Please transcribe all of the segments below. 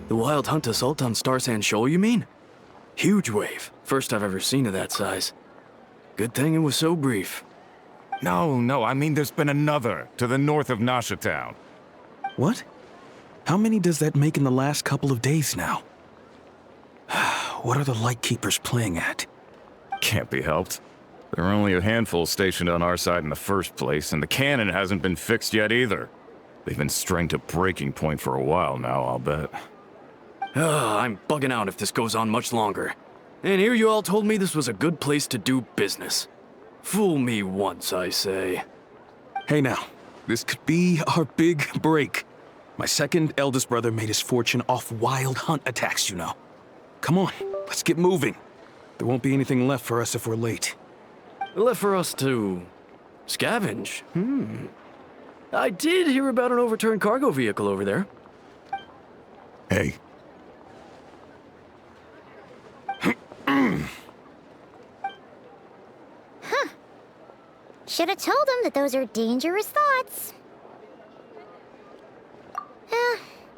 The wild hunt assault on Star Sand Shoal, you mean? Huge wave. First I've ever seen of that size. Good thing it was so brief. No, I mean there's been another to the north of Nasha Town. What? How many does that make in the last couple of days now? What are the Lightkeepers playing at? Can't be helped. There are only a handful stationed on our side in the first place, and the cannon hasn't been fixed yet either. They've been strained to breaking point for a while now, I'll bet. I'm bugging out if this goes on much longer. And here you all told me this was a good place to do business. Fool me once, I say. Hey now, this could be our big break. My second eldest brother made his fortune off wild hunt attacks, you know. Come on, let's get moving. There won't be anything left for us if we're late. Left for us to scavenge? I did hear about an overturned cargo vehicle over there. Hey. Should have told him that those are dangerous thoughts.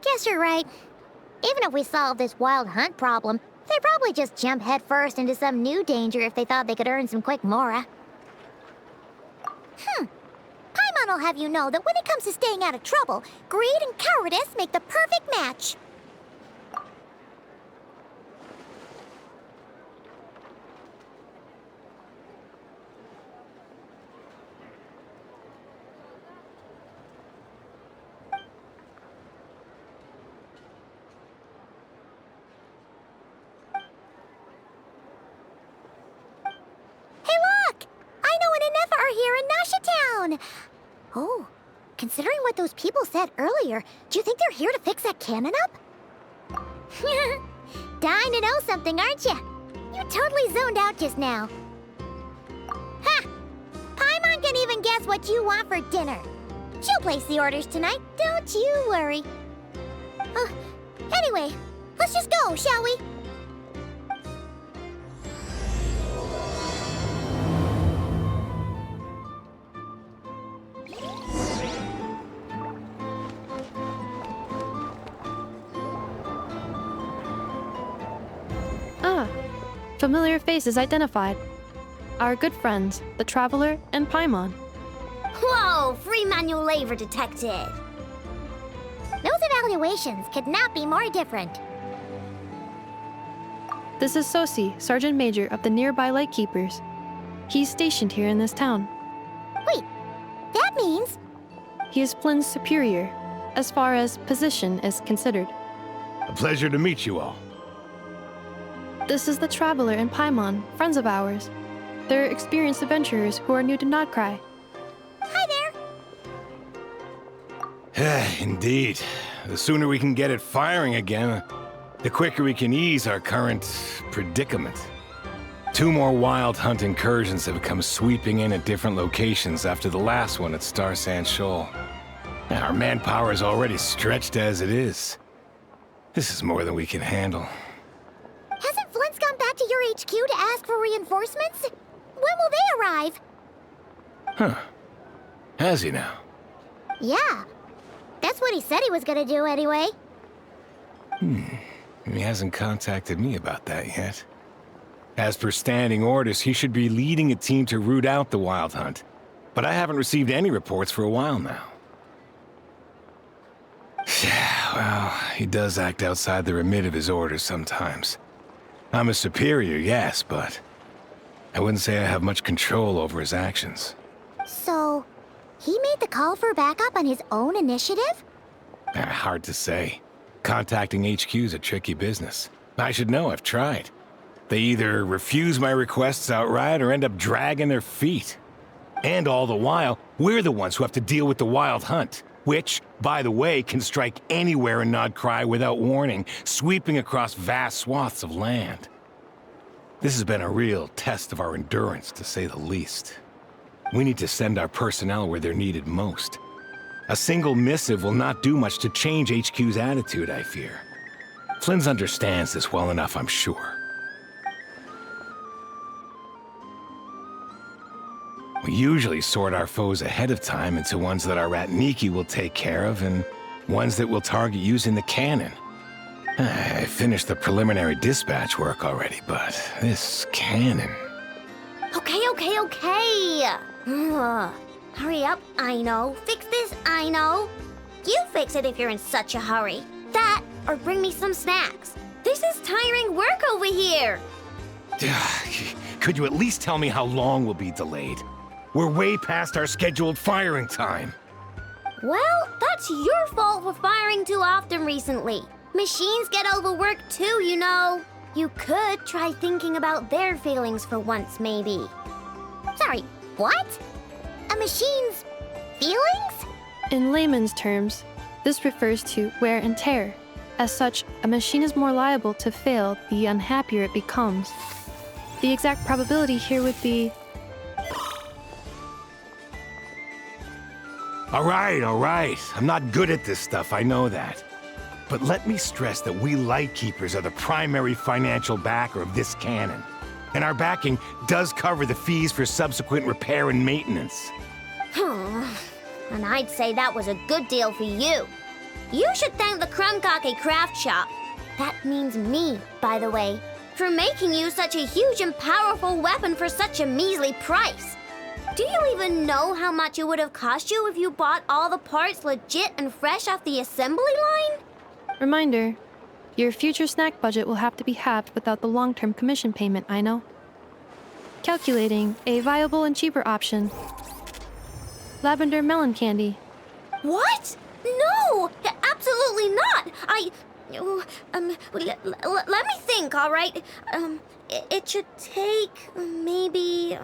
Guess you're right. Even if we solve this wild hunt problem, they'd probably just jump headfirst into some new danger if they thought they could earn some quick mora. Paimon will have you know that when it comes to staying out of trouble, greed and cowardice make the perfect match. Oh, considering what those people said earlier, do you think they're here to fix that cannon up? Dying to know something, aren't you? You totally zoned out just now. Ha! Paimon can even guess what you want for dinner. She'll place the orders tonight, don't you worry. Anyway, let's just go, shall we? Familiar faces identified. Our good friends, the Traveler and Paimon. Whoa, free manual labor detected. Those evaluations could not be more different. This is Sosi, Sergeant Major of the nearby Lightkeepers. He's stationed here in this town. Wait, that means... He is Flynn's superior, as far as position is considered. A pleasure to meet you all. This is the Traveler and Paimon, friends of ours. They're experienced adventurers who are new to Nod-Krai. Hi there! Indeed. The sooner we can get it firing again, the quicker we can ease our current predicament. 2 more wild hunt incursions have come sweeping in at different locations after the last one at Star Sand Shoal. Our manpower is already stretched as it is. This is more than we can handle. Hasn't Flint's gone back to your HQ to ask for reinforcements? When will they arrive? Huh. Has he now? Yeah. That's what he said he was gonna do anyway. He hasn't contacted me about that yet. As per standing orders, he should be leading a team to root out the wild hunt. But I haven't received any reports for a while now. Yeah, well, he does act outside the remit of his orders sometimes. I'm a superior, yes, but I wouldn't say I have much control over his actions. So, he made the call for backup on his own initiative? Hard to say. Contacting HQ is a tricky business. I should know, I've tried. They either refuse my requests outright or end up dragging their feet. And all the while, we're the ones who have to deal with the wild hunt, which, by the way, can strike anywhere in Nod-Krai without warning, sweeping across vast swaths of land. This has been a real test of our endurance, to say the least. We need to send our personnel where they're needed most. A single missive will not do much to change HQ's attitude, I fear. Flynn's understands this well enough, I'm sure. We usually sort our foes ahead of time into ones that our rat Nikki will take care of and ones that we'll target using the cannon. I finished the preliminary dispatch work already, but this cannon... Okay. Hurry up, I know. Fix this, I know. You fix it if you're in such a hurry. That, or bring me some snacks. This is tiring work over here. Could you at least tell me how long we'll be delayed? We're way past our scheduled firing time. Well, that's your fault for firing too often recently. Machines get overworked too, you know. You could try thinking about their feelings for once, maybe. Sorry, what? A machine's feelings? In layman's terms, this refers to wear and tear. As such, a machine is more liable to fail the unhappier it becomes. The exact probability here would be... All right. I'm not good at this stuff, I know that. But let me stress that we Lightkeepers are the primary financial backer of this cannon. And our backing does cover the fees for subsequent repair and maintenance. And I'd say that was a good deal for you. You should thank the Kuuvahki craft shop. That means me, by the way, for making you such a huge and powerful weapon for such a measly price. Do you even know how much it would have cost you if you bought all the parts legit and fresh off the assembly line? Reminder, your future snack budget will have to be halved without the long-term commission payment, I know. Calculating a viable and cheaper option. Lavender melon candy. What? No! Absolutely not! Let me think, all right? It should take maybe,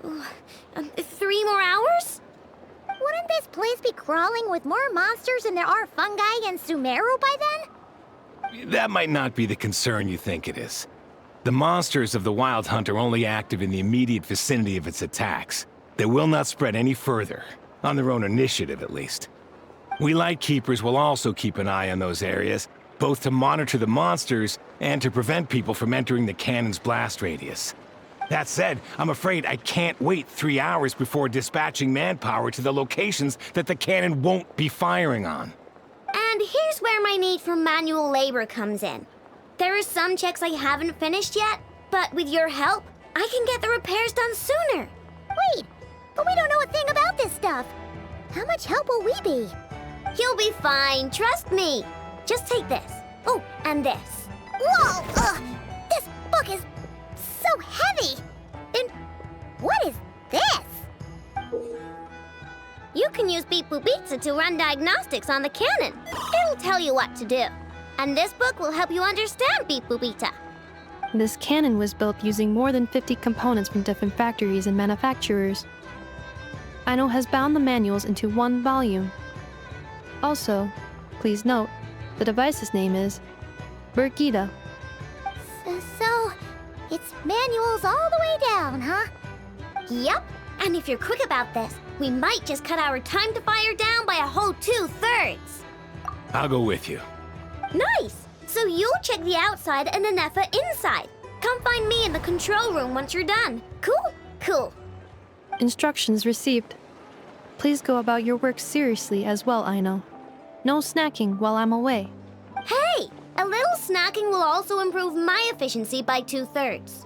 3 more hours? Wouldn't this place be crawling with more monsters than there are fungi and Sumeru by then? That might not be the concern you think it is. The monsters of the Wild Hunt are only active in the immediate vicinity of its attacks. They will not spread any further, on their own initiative at least. We Lightkeepers will also keep an eye on those areas, both to monitor the monsters and to prevent people from entering the cannon's blast radius. That said, I'm afraid I can't wait 3 hours before dispatching manpower to the locations that the cannon won't be firing on. And here's where my need for manual labor comes in. There are some checks I haven't finished yet, but with your help, I can get the repairs done sooner. Wait, but we don't know a thing about this stuff. How much help will we be? You'll be fine, trust me. Just take this. Oh, and this. Whoa! This book is so heavy! And what is this? You can use Beep Boop Pizza to run diagnostics on the cannon. It'll tell you what to do. And this book will help you understand Beep Boop Pizza. This cannon was built using more than 50 components from different factories and manufacturers. Aino has bound the manuals into one volume. Also, please note, the device's name is Burkita. So, it's manuals all the way down, huh? Yep, and if you're quick about this, we might just cut our time to fire down by a whole 2/3. I'll go with you. Nice! So you'll check the outside and Anefa inside. Come find me in the control room once you're done. Cool? Cool. Instructions received. Please go about your work seriously as well, Aino. No snacking while I'm away. Hey! A little snacking will also improve my efficiency by 2/3.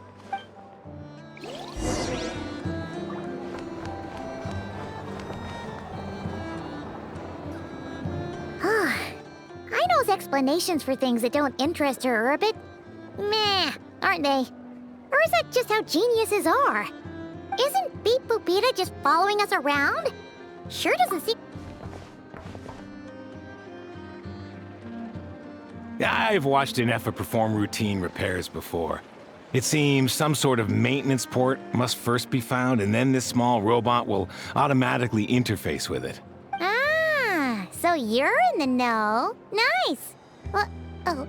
Aino's explanations for things that don't interest her are a bit meh, aren't they? Or is that just how geniuses are? Isn't Beep Boopita just following us around? Sure doesn't seem... I've watched Anefa perform routine repairs before. It seems some sort of maintenance port must first be found, and then this small robot will automatically interface with it. Ah, so you're in the know. Nice. Oh,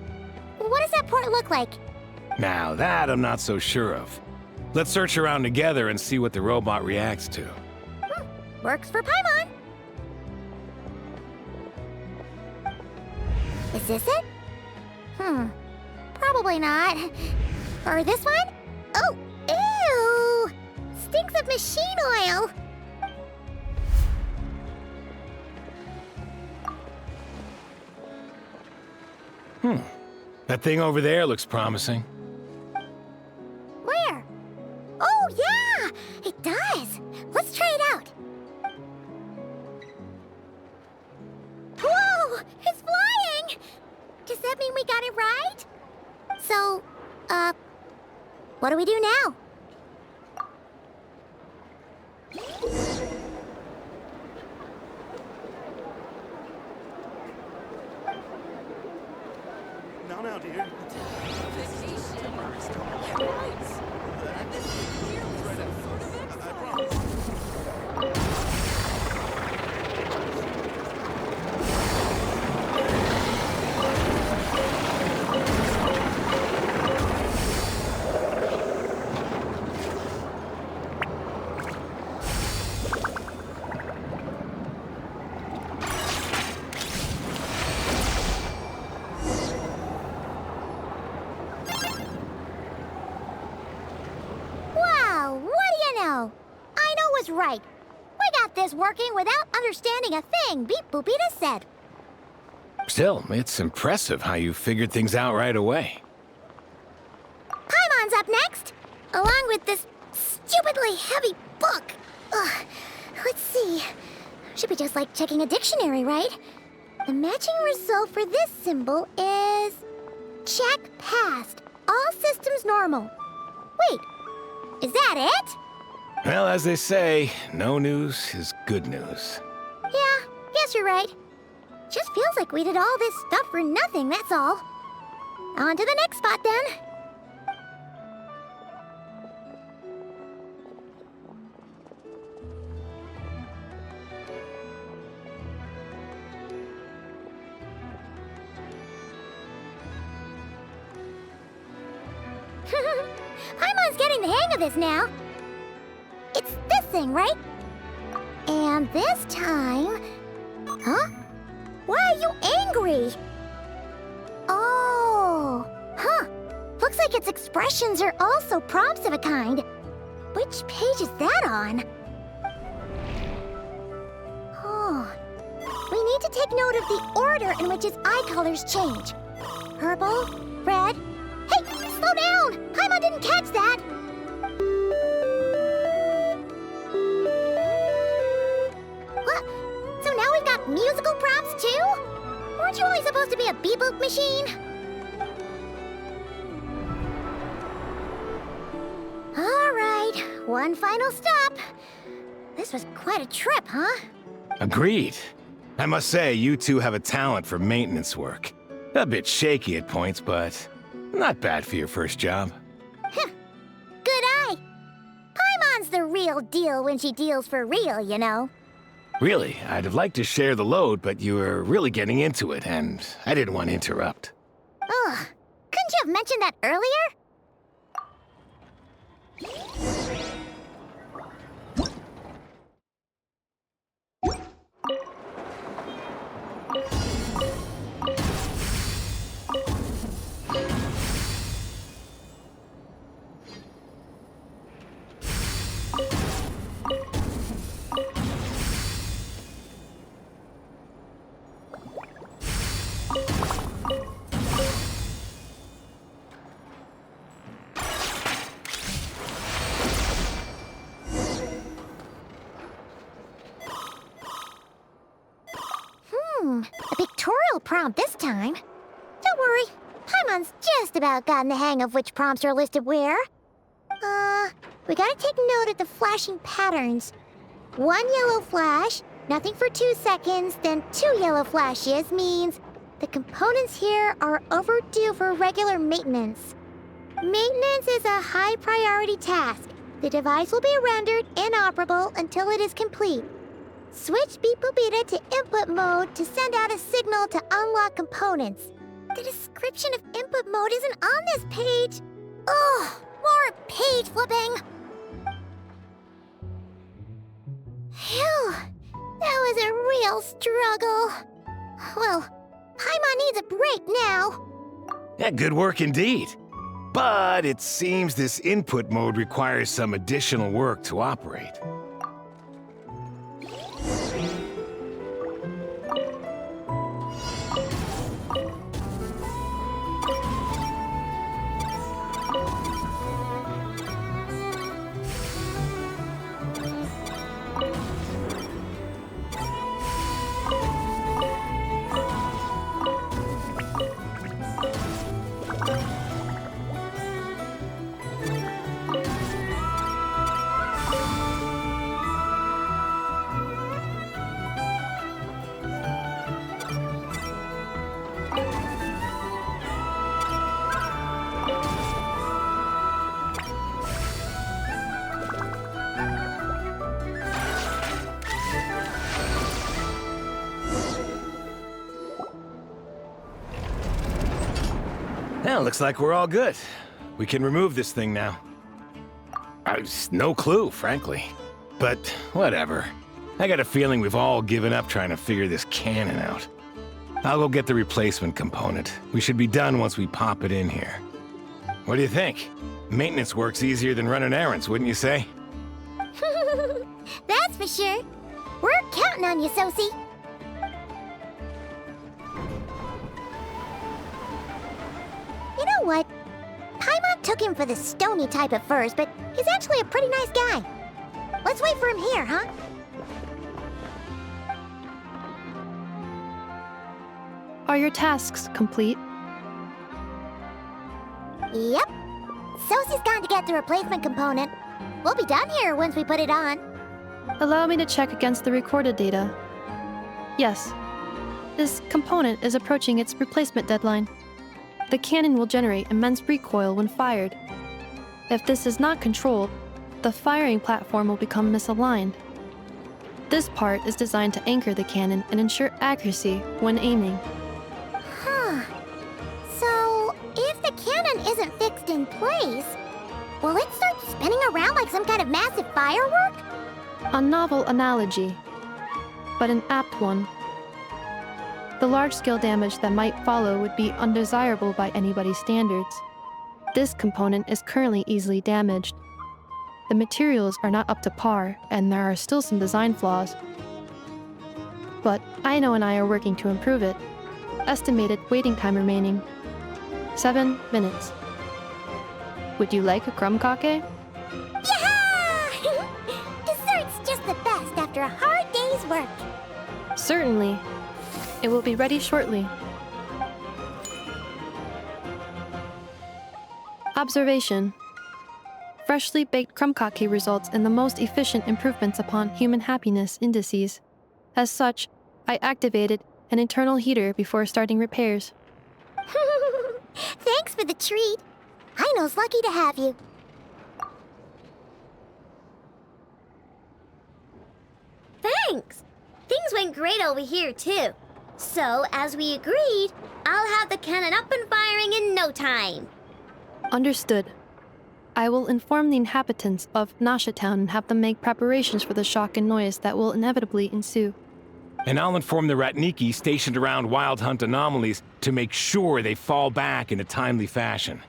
what does that port look like? Now that I'm not so sure of. Let's search around together and see what the robot reacts to. Works for Paimon. Is this it? Probably not. Or this one? Oh, ew! Stinks of machine oil. That thing over there looks promising. Where? Oh, yeah! It does. Let's try it out. Whoa! It's flying! Does that mean we got it right? So, what do we do now? Now, dear. Right. We got this working without understanding a thing Beep Boopita said. Still, it's impressive how you figured things out right away. Paimon's up next, along with this stupidly heavy book. Ugh. Let's see. Should be just like checking a dictionary, right? The matching result for this symbol is... check passed. All systems normal. Wait, is that it? Well, as they say, no news is good news. Yeah, guess you're right. Just feels like we did all this stuff for nothing, that's all. On to the next spot, then. Paimon's getting the hang of this now. It's this thing, right? And this time... Huh? Why are you angry? Oh... Huh. Looks like its expressions are also prompts of a kind. Which page is that on? Oh... We need to take note of the order in which its eye colors change. Purple, red... Hey! Slow down! Paimon didn't catch that! Musical prompts too? Weren't you only supposed to be a beep-boop machine? All right, one final stop. This was quite a trip, huh? Agreed. I must say, you two have a talent for maintenance work. A bit shaky at points, but not bad for your first job. Good eye. Paimon's the real deal when she deals for real, you know. Really, I'd have liked to share the load, but you were really getting into it, and I didn't want to interrupt. Ugh, couldn't you have mentioned that earlier? A pictorial prompt this time. Don't worry, Paimon's just about gotten the hang of which prompts are listed where. We gotta take note of the flashing patterns. 1 yellow flash, nothing for 2 seconds, then 2 yellow flashes means the components here are overdue for regular maintenance. Maintenance is a high priority task. The device will be rendered inoperable until it is complete. Switch Beep Boopita to input mode to send out a signal to unlock components. The description of input mode isn't on this page. Ugh, more page flipping. Phew, that was a real struggle. Well, Paimon needs a break now. Yeah, good work indeed. But it seems this input mode requires some additional work to operate. Well, looks like we're all good. We can remove this thing now. No clue, frankly. But whatever. I got a feeling we've all given up trying to figure this cannon out. I'll go get the replacement component. We should be done once we pop it in here. What do you think? Maintenance work's easier than running errands, wouldn't you say? That's for sure. We're counting on you, Sosie. You know what? Paimon took him for the stony type at first, but he's actually a pretty nice guy. Let's wait for him here, huh? Are your tasks complete? Yep. Sosie's gone to get the replacement component. We'll be done here once we put it on. Allow me to check against the recorded data. Yes. This component is approaching its replacement deadline. The cannon will generate immense recoil when fired. If this is not controlled, the firing platform will become misaligned. This part is designed to anchor the cannon and ensure accuracy when aiming. Huh. So, if the cannon isn't fixed in place, will it start spinning around like some kind of massive firework? A novel analogy, but an apt one. The large-scale damage that might follow would be undesirable by anybody's standards. This component is currently easily damaged. The materials are not up to par, and there are still some design flaws. But Aino and I are working to improve it. Estimated waiting time remaining: 7 minutes. Would you like a crumb kake? Yeah! Dessert's just the best after a hard day's work. Certainly. It will be ready shortly. Observation. Freshly baked crumb kake results in the most efficient improvements upon human happiness indices. As such, I activated an internal heater before starting repairs. Thanks for the treat. Aino's lucky to have you. Thanks! Things went great over here, too. So, as we agreed, I'll have the cannon up and firing in no time. Understood. I will inform the inhabitants of Nasha Town and have them make preparations for the shock and noise that will inevitably ensue. And I'll inform the Ratniki stationed around Wild Hunt anomalies to make sure they fall back in a timely fashion.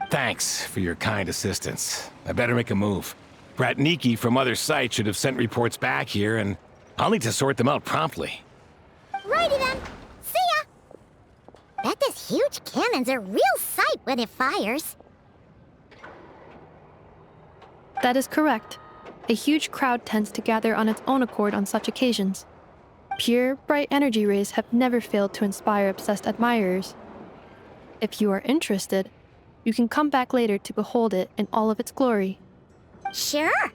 Thanks for your kind assistance. I better make a move. Ratniki from other sites should have sent reports back here, and I'll need to sort them out promptly. Righty then. See ya! Bet this huge cannon's a real sight when it fires. That is correct. A huge crowd tends to gather on its own accord on such occasions. Pure, bright energy rays have never failed to inspire obsessed admirers. If you are interested, you can come back later to behold it in all of its glory. Sure.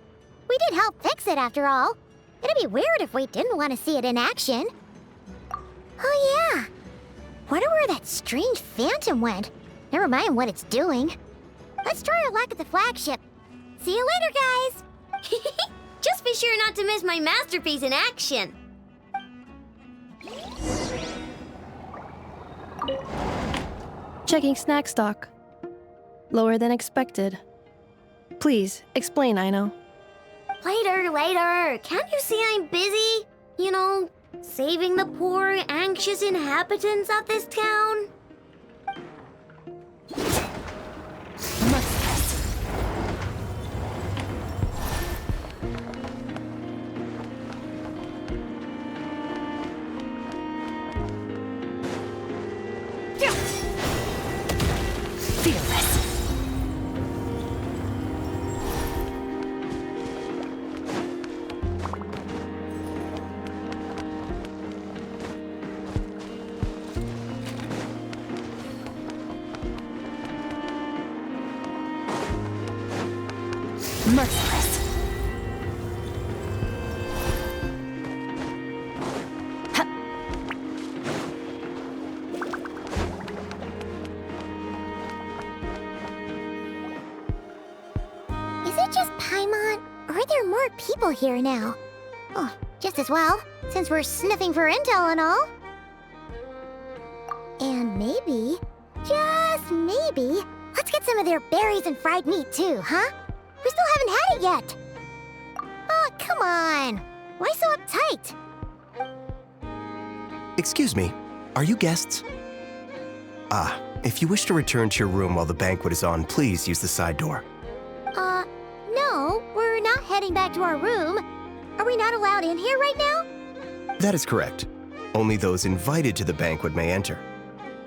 We did help fix it after all. It'd be weird if we didn't want to see it in action. Oh yeah. Wonder where that strange phantom went. Never mind what it's doing. Let's try our luck at the flagship. See you later, guys! Just be sure not to miss my masterpiece in action. Checking snack stock. Lower than expected. Please, explain, Aino. Later. Can't you see I'm busy? You know, saving the poor, anxious inhabitants of this town? Merciless. Is it just Paimon, or are there more people here now? Oh, just as well, since we're sniffing for intel and all. And maybe, just maybe, let's get some of their berries and fried meat too, huh? We still haven't had it yet. Oh, come on. Why so uptight? Excuse me, are you guests? If you wish to return to your room while the banquet is on, please use the side door. No, we're not heading back to our room. Are we not allowed in here right now? That is correct. Only those invited to the banquet may enter.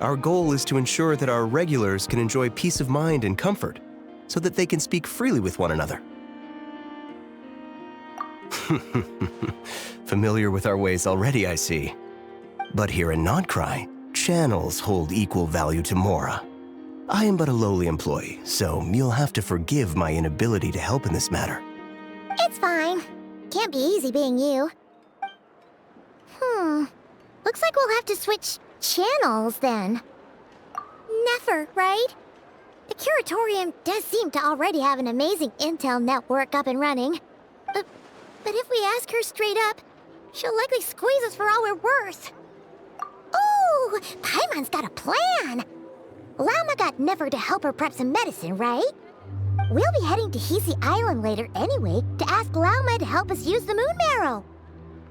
Our goal is to ensure that our regulars can enjoy peace of mind and comfort, so that they can speak freely with one another. Familiar with our ways already, I see. But here in Nod-Krai, channels hold equal value to Mora. I am but a lowly employee, so you'll have to forgive my inability to help in this matter. It's fine. Can't be easy being you. Looks like we'll have to switch channels then. Never, right? The Curatorium does seem to already have an amazing intel network up and running. But if we ask her straight up, she'll likely squeeze us for all we're worth. Ooh, Paimon's got a plan! Llama got Never to help her prep some medicine, right? We'll be heading to Hisi Island later anyway to ask Llama to help us use the moon marrow.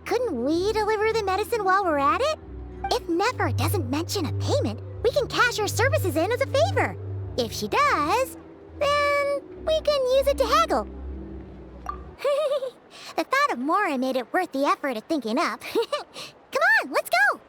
Couldn't we deliver the medicine while we're at it? If Never doesn't mention a payment, we can cash our services in as a favor. If she does, then we can use it to haggle. The thought of Mora made it worth the effort of thinking up. Come on, let's go!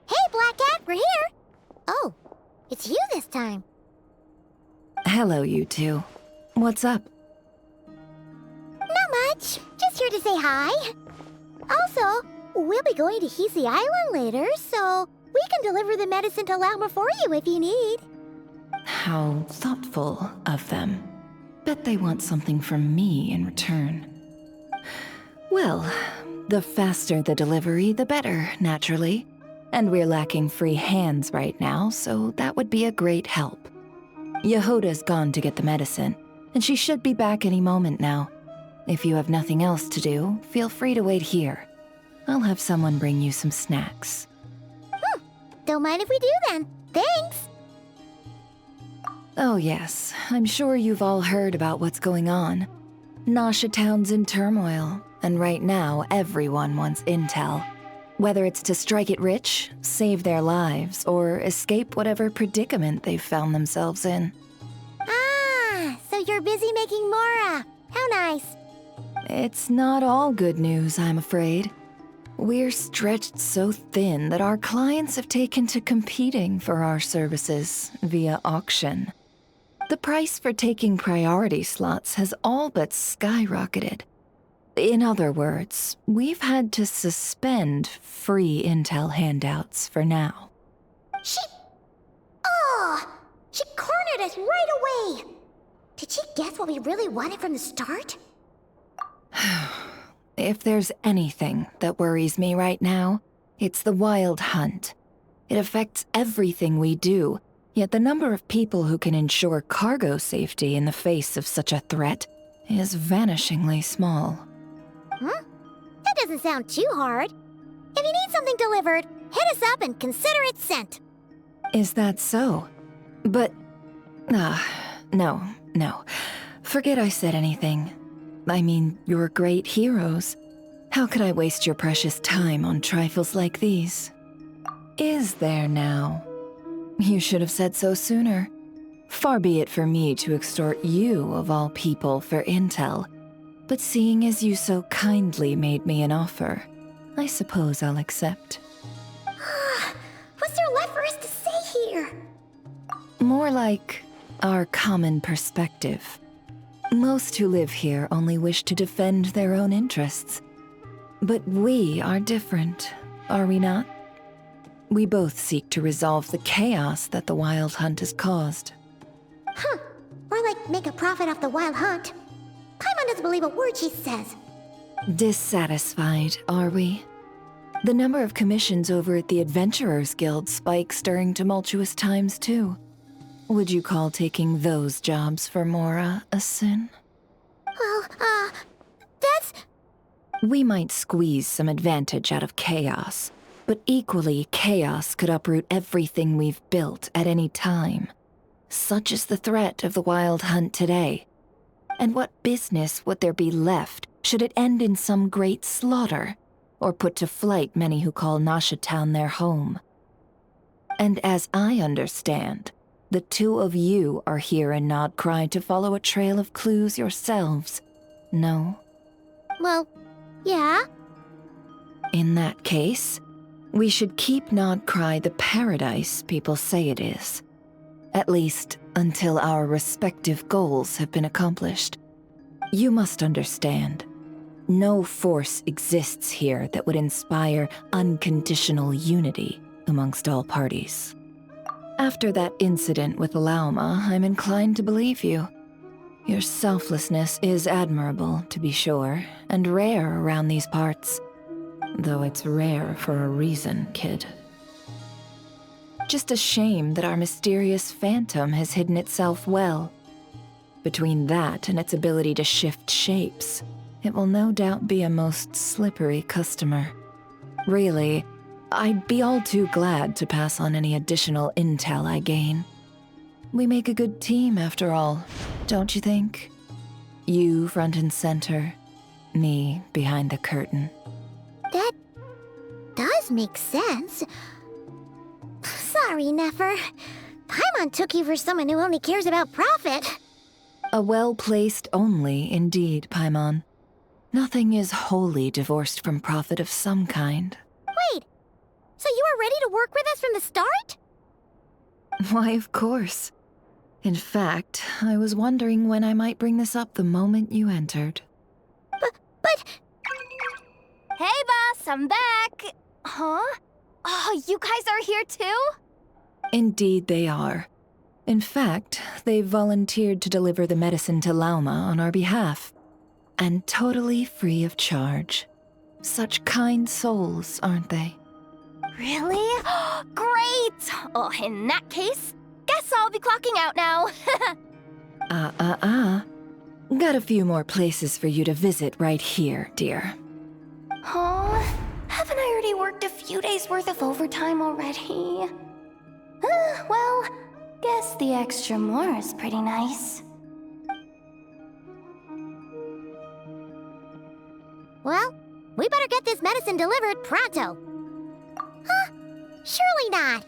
Hey, Black Cat, we're here! Oh, it's you this time. Hello, you two. What's up? Not much. Just here to say hi. Also, we'll be going to Hisi Island later, so we can deliver the medicine to Llama for you if you need. How thoughtful of them. Bet they want something from me in return. Well, the faster the delivery, the better, naturally. And we're lacking free hands right now, so that would be a great help. Yehoda's gone to get the medicine, and she should be back any moment now. If you have nothing else to do, feel free to wait here. I'll have someone bring you some snacks. Don't mind if we do then. Thanks! Oh yes, I'm sure you've all heard about what's going on. Nasha Town's in turmoil, and right now everyone wants intel. Whether it's to strike it rich, save their lives, or escape whatever predicament they've found themselves in. Ah, so you're busy making Mora. How nice. It's not all good news, I'm afraid. We're stretched so thin that our clients have taken to competing for our services via auction. The price for taking priority slots has all but skyrocketed. In other words, we've had to suspend free intel handouts for now. She cornered us right away! Did she guess what we really wanted from the start? If there's anything that worries me right now, it's the wild hunt. It affects everything we do, yet the number of people who can ensure cargo safety in the face of such a threat is vanishingly small. That doesn't sound too hard. If you need something delivered, hit us up and consider it sent. Is that so? But... no. Forget I said anything. I mean, you're great heroes. How could I waste your precious time on trifles like these? Is there now? You should have said so sooner. Far be it for me to extort you, of all people, for intel. But seeing as you so kindly made me an offer, I suppose I'll accept. What's there left for us to say here? More like our common perspective. Most who live here only wish to defend their own interests. But we are different, are we not? We both seek to resolve the chaos that the wild hunt has caused. Or like make a profit off the wild hunt. Paimon doesn't believe a word she says. Dissatisfied, are we? The number of commissions over at the Adventurers Guild spikes during tumultuous times, too. Would you call taking those jobs for Mora a sin? Well, that's... We might squeeze some advantage out of chaos, but equally, chaos could uproot everything we've built at any time. Such is the threat of the wild hunt today. And what business would there be left should it end in some great slaughter, or put to flight many who call Nasha Town their home? And as I understand, the two of you are here in Nod-Krai to follow a trail of clues yourselves, no? Well, yeah. In that case, we should keep Nod-Krai the paradise people say it is. At least, until our respective goals have been accomplished. You must understand, no force exists here that would inspire unconditional unity amongst all parties. After that incident with Lauma, I'm inclined to believe you. Your selflessness is admirable, to be sure, and rare around these parts. Though it's rare for a reason, kid. Just a shame that our mysterious phantom has hidden itself well. Between that and its ability to shift shapes, it will no doubt be a most slippery customer. Really, I'd be all too glad to pass on any additional intel I gain. We make a good team, after all, don't you think? You front and center, me behind the curtain. That does make sense. Sorry, Nefer. Paimon took you for someone who only cares about profit. A well-placed only, indeed, Paimon. Nothing is wholly divorced from profit of some kind. Wait, so you were ready to work with us from the start? Why, of course. In fact, I was wondering when I might bring this up the moment you entered. But... Hey, boss, I'm back! Huh? Oh, you guys are here too? Indeed they are. In fact, they've volunteered to deliver the medicine to Lauma on our behalf. And totally free of charge. Such kind souls, aren't they? Really? Great! Oh, in that case, guess I'll be clocking out now. Got a few more places for you to visit right here, dear. Huh? Haven't I already worked a few days' worth of overtime already? Well, guess the extra more is pretty nice. Well, we better get this medicine delivered pronto. Huh? Surely not.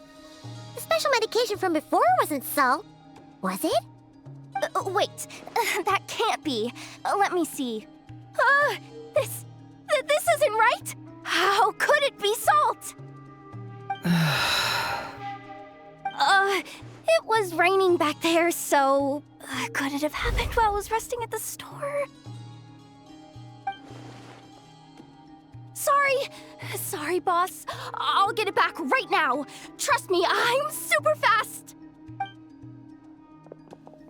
The special medication from before wasn't salt, was it? Wait, that can't be. Let me see. This isn't right. How could it be salt? It was raining back there, so could it have happened while I was resting at the store? Sorry, boss. I'll get it back right now. Trust me, I'm super fast.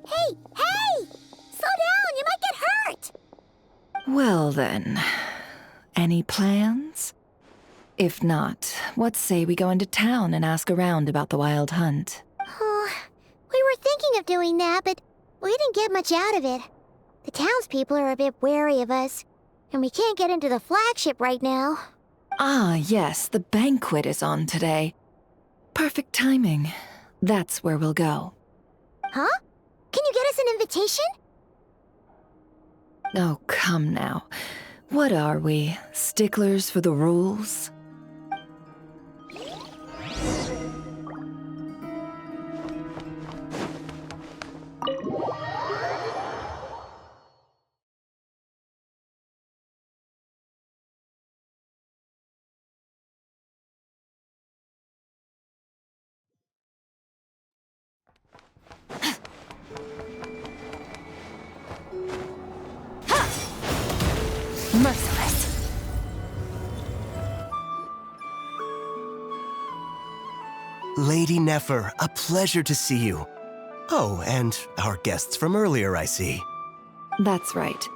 Hey! Slow down, you might get hurt! Well then, any plans? If not, what say we go into town and ask around about the wild hunt? Oh, we were thinking of doing that, but we didn't get much out of it. The townspeople are a bit wary of us, and we can't get into the flagship right now. Ah, yes, the banquet is on today. Perfect timing. That's where we'll go. Huh? Can you get us an invitation? Oh, come now. What are we, sticklers for the rules? Merciless. Lady Nefer, a pleasure to see you. Oh, and our guests from earlier, I see. That's right.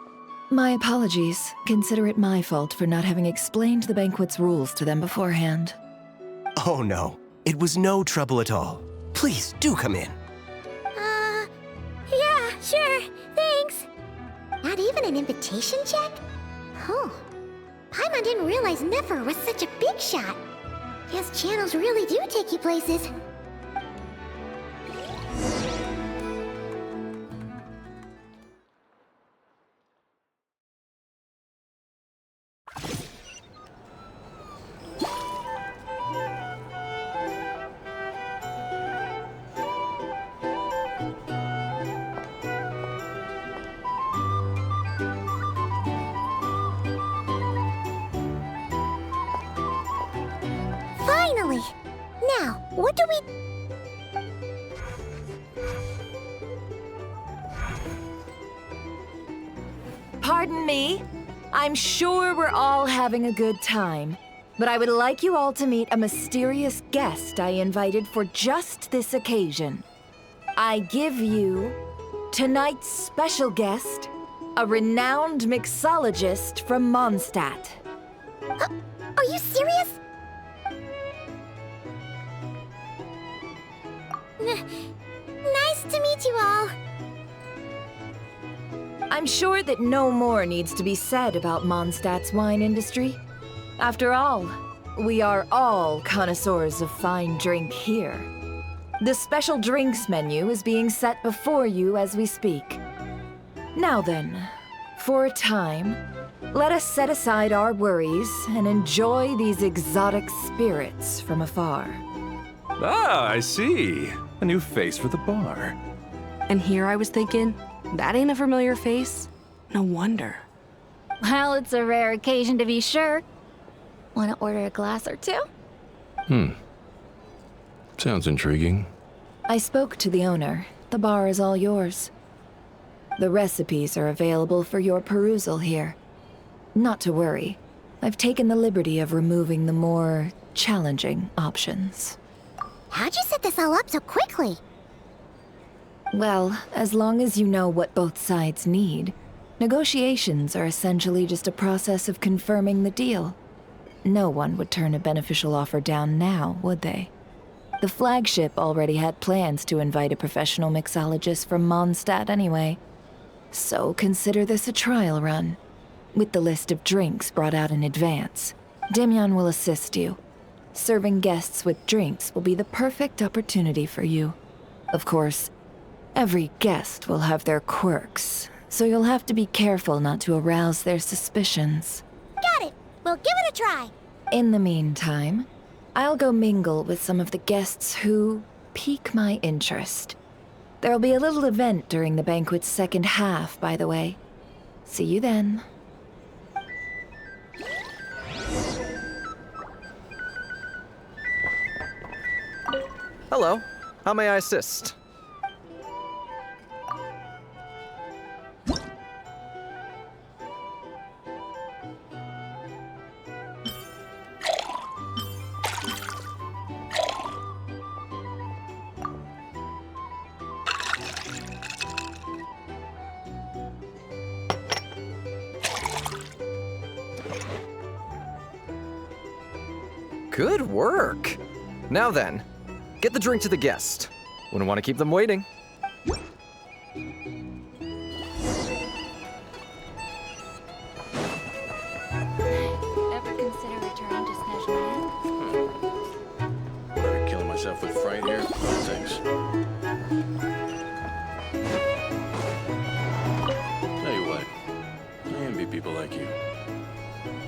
My apologies. Consider it my fault for not having explained the banquet's rules to them beforehand. Oh no, it was no trouble at all. Please, do come in. Yeah, sure, thanks. Not even an invitation check? Oh, Paimon didn't realize Nefer was such a big shot. Guess channels really do take you places. Finally! Now, what do we... Pardon me. I'm sure we're all having a good time, but I would like you all to meet a mysterious guest I invited for just this occasion. I give you tonight's special guest, a renowned mixologist from Mondstadt. Are you serious? Nice to meet you all. I'm sure that no more needs to be said about Mondstadt's wine industry. After all, we are all connoisseurs of fine drink here. The special drinks menu is being set before you as we speak. Now then, for a time, let us set aside our worries and enjoy these exotic spirits from afar. Ah, I see. A new face for the bar. And here I was thinking, that ain't a familiar face. No wonder. Well, it's a rare occasion to be sure. Want to order a glass or two? Sounds intriguing. I spoke to the owner. The bar is all yours. The recipes are available for your perusal here. Not to worry. I've taken the liberty of removing the more challenging options. How'd you set this all up so quickly? Well, as long as you know what both sides need, negotiations are essentially just a process of confirming the deal. No one would turn a beneficial offer down now, would they? The flagship already had plans to invite a professional mixologist from Mondstadt anyway. So consider this a trial run. With the list of drinks brought out in advance, Demyon will assist you. Serving guests with drinks will be the perfect opportunity for you. Of course, every guest will have their quirks, so you'll have to be careful not to arouse their suspicions. Got it! We'll give it a try! In the meantime, I'll go mingle with some of the guests who pique my interest. There'll be a little event during the banquet's second half, by the way. See you then. Hello. How may I assist? Good work. Now then, get the drink to the guest. Wouldn't want to keep them waiting. Ever consider returning to Snezhnaya? Better killing myself with fright here? Oh, thanks. Tell you what, I envy people like you.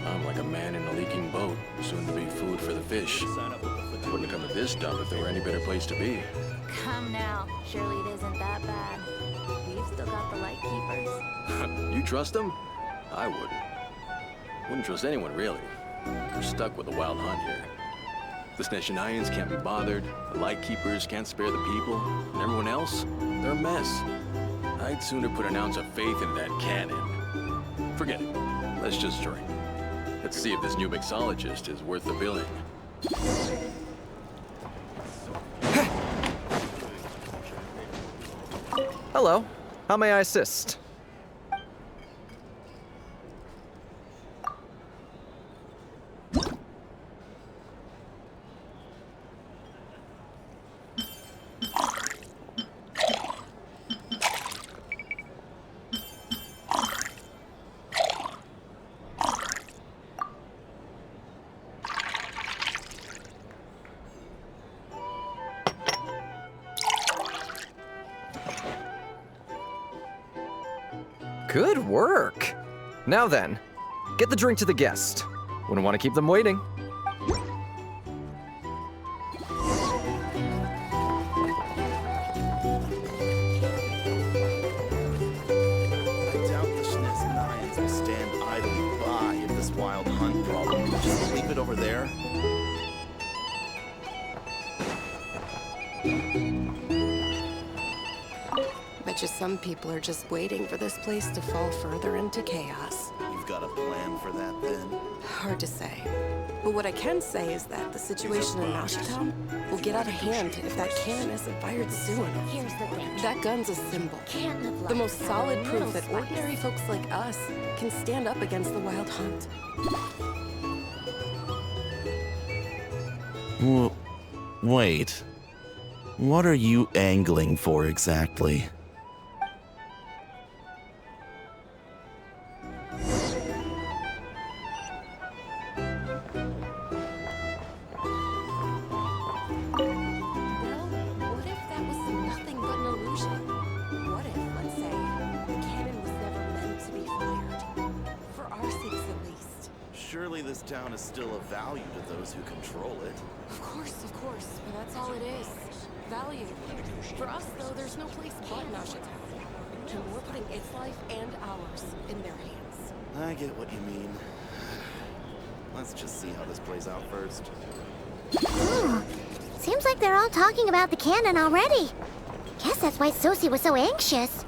I'm like a man in a leaking boat, soon to be food for the fish. Wouldn't have come to this dump if there were any better place to be. Come now. Surely it isn't that bad. We've still got the light keepers. You trust them? I wouldn't. Wouldn't trust anyone, really. We're stuck with a wild hunt here. The Snezhnayans can't be bothered, the Lightkeepers can't spare the people, and everyone else, they're a mess. I'd sooner put an ounce of faith into that cannon. Forget it. Let's just drink. Let's see if this new mixologist is worth the billing. Hello. How may I assist? Good work. Now then, get the drink to the guest. Wouldn't want to keep them waiting. I doubt the Snezhnayans will stand idly by if this wild hunt problem will just leave it over there. Bet you some people are just waiting for this place to fall further into chaos. You've got a plan for that, then? Hard to say. But what I can say is that the situation in Nashitown will get out of hand if that cannon isn't fired soon. Here's the thing. That gun's a symbol. Can't live life The most solid without a proof that little ordinary folks like us can stand up against the wild hunt. Wait. What are you angling for exactly? What if that was nothing but an illusion? What if, let's say, the cannon was never meant to be fired? For our sakes, at least. Surely this town is still of value to those who control it. Of course, but that's all it is. Value. For us, though, there's no place but Nashitown. And we're putting its life and ours in their hands. I get what you mean. Let's just see how this plays out first. Ooh, seems like they're all talking about the cannon already. Guess that's why Sosie was so anxious.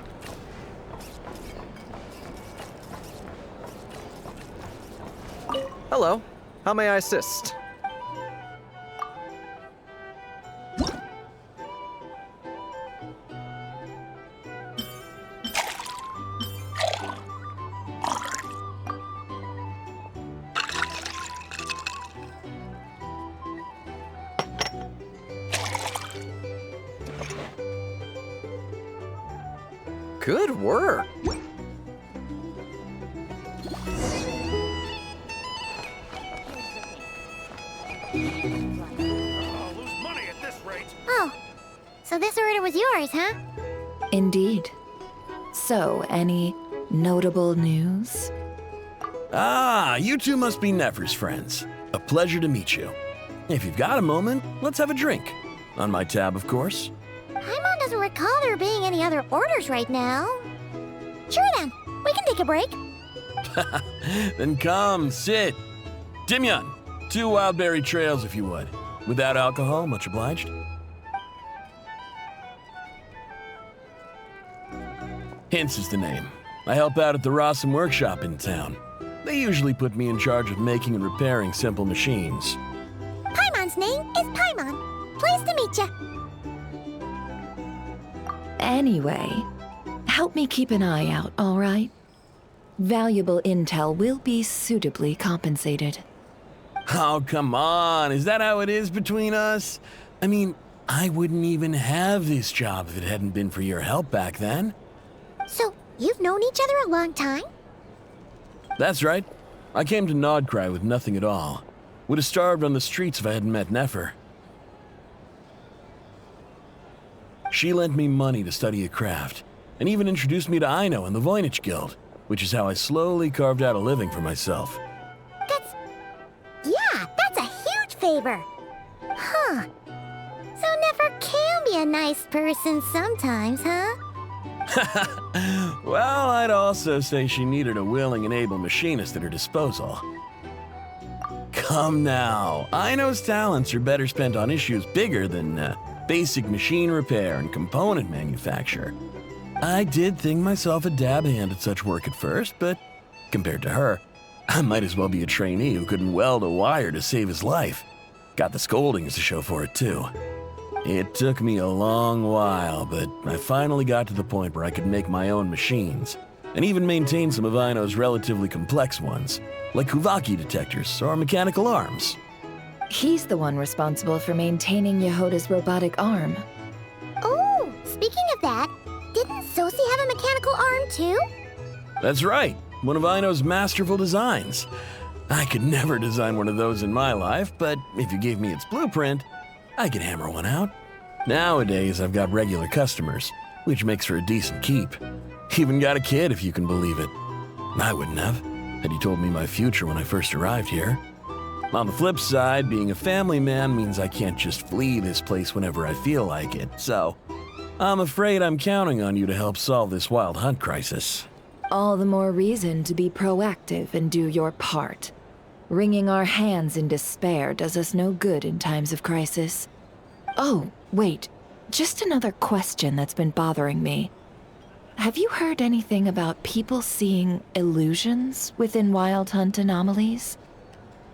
Hello. How may I assist? Good work. Oh, so this order was yours, huh? Indeed. So, any notable news? Ah, you two must be Nefer's friends. A pleasure to meet you. If you've got a moment, let's have a drink. On my tab, of course. Paimon doesn't recall there being any other orders right now. Sure then, we can take a break. Then come, sit. Dimyon, 2 wildberry trails if you would. Without alcohol, much obliged. Hints is the name. I help out at the Rossum workshop in town. They usually put me in charge of making and repairing simple machines. Paimon's name is Paimon. Pleased to meet ya. Anyway, help me keep an eye out, all right? Valuable intel will be suitably compensated. Oh, come on. Is that how it is between us? I mean, I wouldn't even have this job if it hadn't been for your help back then. So, you've known each other a long time? That's right. I came to Nod-Krai with nothing at all. Would have starved on the streets if I hadn't met Nefer. She lent me money to study a craft, and even introduced me to Aino and the Voynich Guild, which is how I slowly carved out a living for myself. That's a huge favor. Huh. So Nefer can be a nice person sometimes, huh? Well, I'd also say she needed a willing and able machinist at her disposal. Come now, Aino's talents are better spent on issues bigger than basic machine repair and component manufacture. I did think myself a dab hand at such work at first, but compared to her, I might as well be a trainee who couldn't weld a wire to save his life. Got the scoldings to show for it, too. It took me a long while, but I finally got to the point where I could make my own machines, and even maintain some of Aino's relatively complex ones, like Kuuvahki detectors or mechanical arms. He's the one responsible for maintaining Yehoda's robotic arm. Oh, speaking of that, didn't Sosi have a mechanical arm too? That's right, one of Aino's masterful designs. I could never design one of those in my life, but if you gave me its blueprint, I could hammer one out. Nowadays, I've got regular customers, which makes for a decent keep. Even got a kid, if you can believe it. I wouldn't have, had you told me my future when I first arrived here. On the flip side, being a family man means I can't just flee this place whenever I feel like it, so I'm afraid I'm counting on you to help solve this wild hunt crisis. All the more reason to be proactive and do your part. Wringing our hands in despair does us no good in times of crisis. Oh, wait. Just another question that's been bothering me. Have you heard anything about people seeing illusions within Wild Hunt anomalies?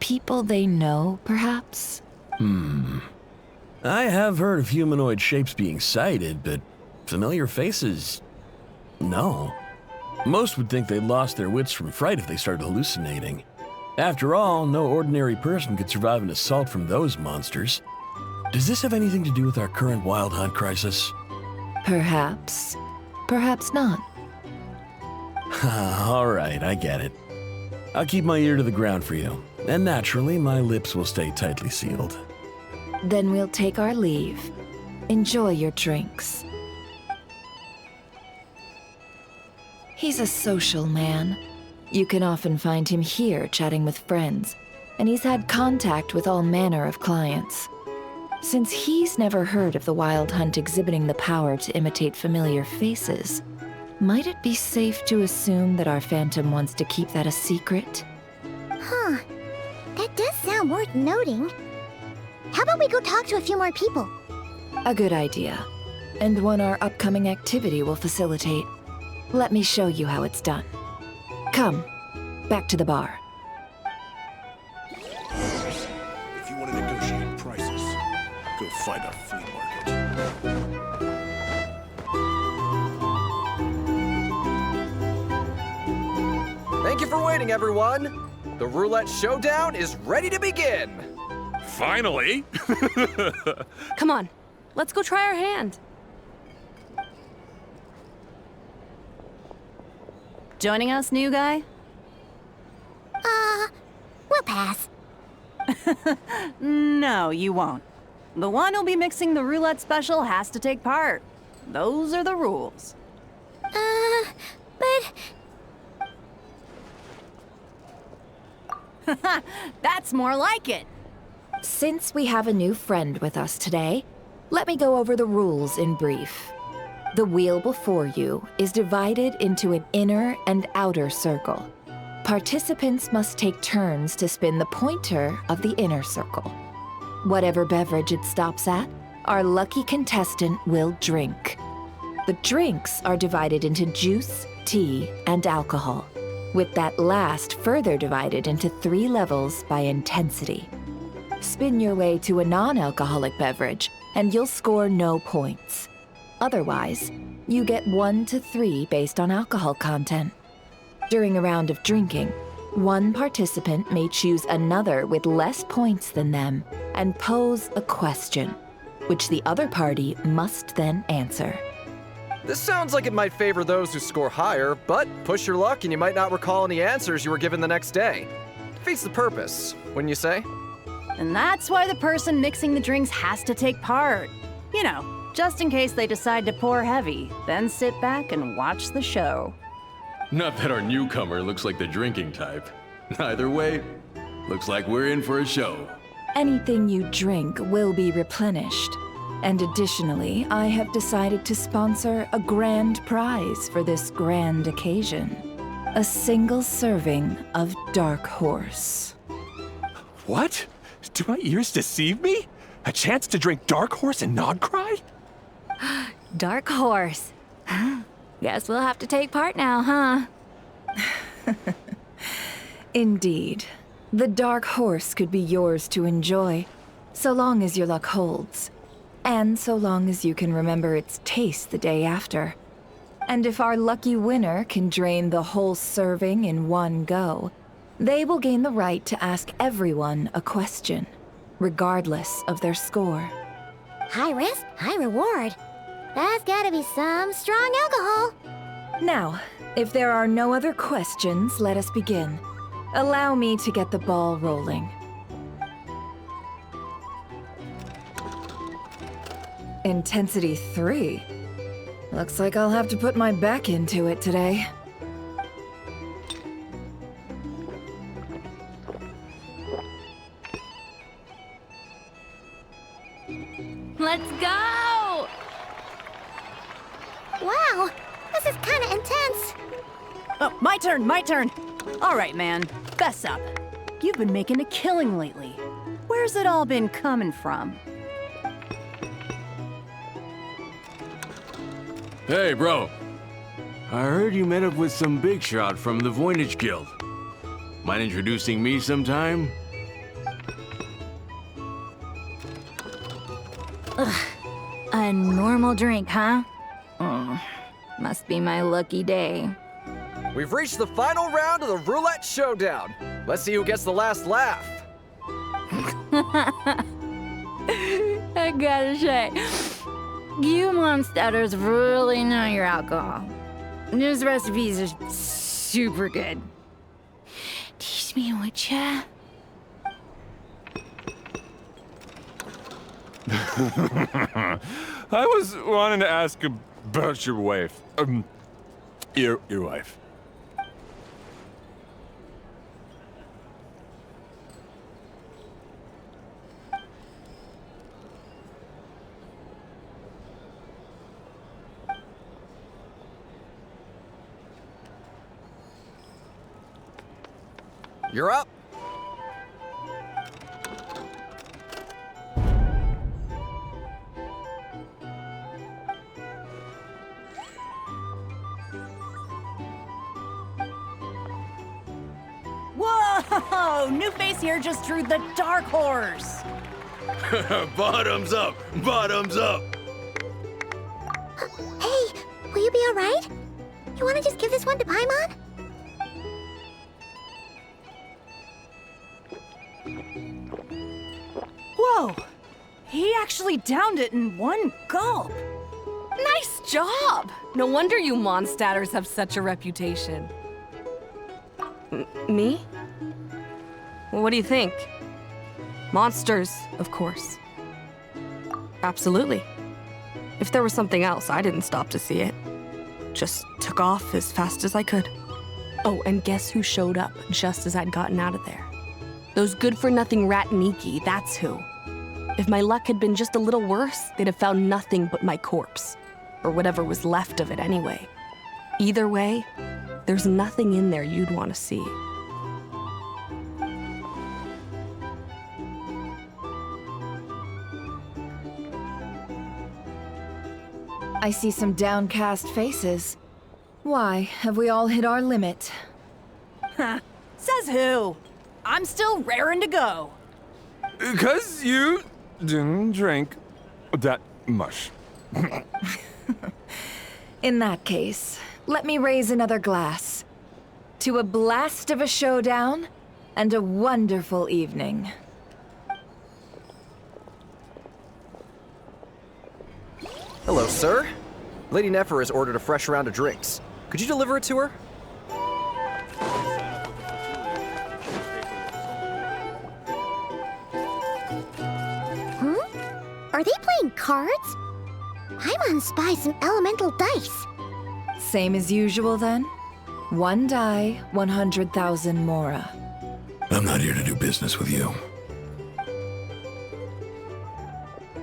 People they know, perhaps? I have heard of humanoid shapes being sighted, but familiar faces? No. Most would think they'd lost their wits from fright if they started hallucinating. After all, no ordinary person could survive an assault from those monsters. Does this have anything to do with our current Wild Hunt crisis? Perhaps. Perhaps not. All right, I get it. I'll keep my ear to the ground for you, and naturally, my lips will stay tightly sealed. Then we'll take our leave. Enjoy your drinks. He's a social man. You can often find him here chatting with friends, and he's had contact with all manner of clients. Since he's never heard of the Wild Hunt exhibiting the power to imitate familiar faces, might it be safe to assume that our Phantom wants to keep that a secret? Huh. That does sound worth noting. How about we go talk to a few more people? A good idea, and one our upcoming activity will facilitate. Let me show you how it's done. Come, back to the bar. If you want to negotiate prices, go find a flea market. Thank you for waiting, everyone. The roulette showdown is ready to begin. Finally! Come on, let's go try our hand. Joining us, new guy? We'll pass. No, you won't. The one who'll be mixing the roulette special has to take part. Those are the rules. But... That's more like it. Since we have a new friend with us today, let me go over the rules in brief. The wheel before you is divided into an inner and outer circle. Participants must take turns to spin the pointer of the inner circle. Whatever beverage it stops at, our lucky contestant will drink. The drinks are divided into juice, tea, and alcohol, with that last further divided into 3 levels by intensity. Spin your way to a non-alcoholic beverage, and you'll score no points. Otherwise, you get 1 to 3 based on alcohol content. During a round of drinking, One participant may choose another with less points than them and pose a question, which the other party must then answer. This sounds like it might favor those who score higher, but push your luck and you might not recall any answers you were given the next day. Defeats the purpose, wouldn't you say? And that's why the person mixing the drinks has to take part. You know, just in case they decide to pour heavy, then sit back and watch the show. Not that our newcomer looks like the drinking type. Either way, looks like we're in for a show. Anything you drink will be replenished. And additionally, I have decided to sponsor a grand prize for this grand occasion. A single serving of Dark Horse. What? Do my ears deceive me? A chance to drink Dark Horse and Nod-Krai? Dark Horse. Guess we'll have to take part now, huh? Indeed. The Dark Horse could be yours to enjoy, so long as your luck holds. And so long as you can remember its taste the day after. And if our lucky winner can drain the whole serving in one go, they will gain the right to ask everyone a question, regardless of their score. High risk, high reward. That's gotta be some strong alcohol. Now, if there are no other questions, let us begin. Allow me to get the ball rolling. Intensity 3. Looks like I'll have to put my back into it today. Let's go! Wow, this is kinda intense. Oh, my turn. All right, man, fess up. You've been making a killing lately. Where's it all been coming from? Hey, bro. I heard you met up with some big shot from the Voynich Guild. Mind introducing me sometime? Ugh. A normal drink, huh? Must be my lucky day. We've reached the final round of the roulette showdown. Let's see who gets the last laugh. I gotta say, you Mondstatters really know your alcohol. These recipes are super good. Teach me, would ya? I was wanting to ask about your wife. Your wife. You're up. Whoa! New face here just drew the Dark Horse. Bottoms up! Bottoms up! Hey, will you be alright? You wanna just give this one to Paimon? Whoa! He actually downed it in one gulp. Nice job! No wonder you Mondstatters have such a reputation. Me? What do you think? Monsters, of course. Absolutely. If there was something else, I didn't stop to see it. Just took off as fast as I could. Oh, and guess who showed up just as I'd gotten out of there? Those good-for-nothing Rat-Niki, that's who. If my luck had been just a little worse, they'd have found nothing but my corpse. Or whatever was left of it anyway. Either way, there's nothing in there you'd want to see. I see some downcast faces. Why, have we all hit our limit? Huh. Says who? I'm still raring to go. 'Cause you didn't drink that much. In that case, let me raise another glass. to a blast of a showdown and a wonderful evening. Hello, sir. Lady Nefer has ordered a fresh round of drinks. Could you deliver it to her? Are they playing cards? I'm on spy some elemental dice. Same as usual then? 1 die, 100,000 mora. I'm not here to do business with you.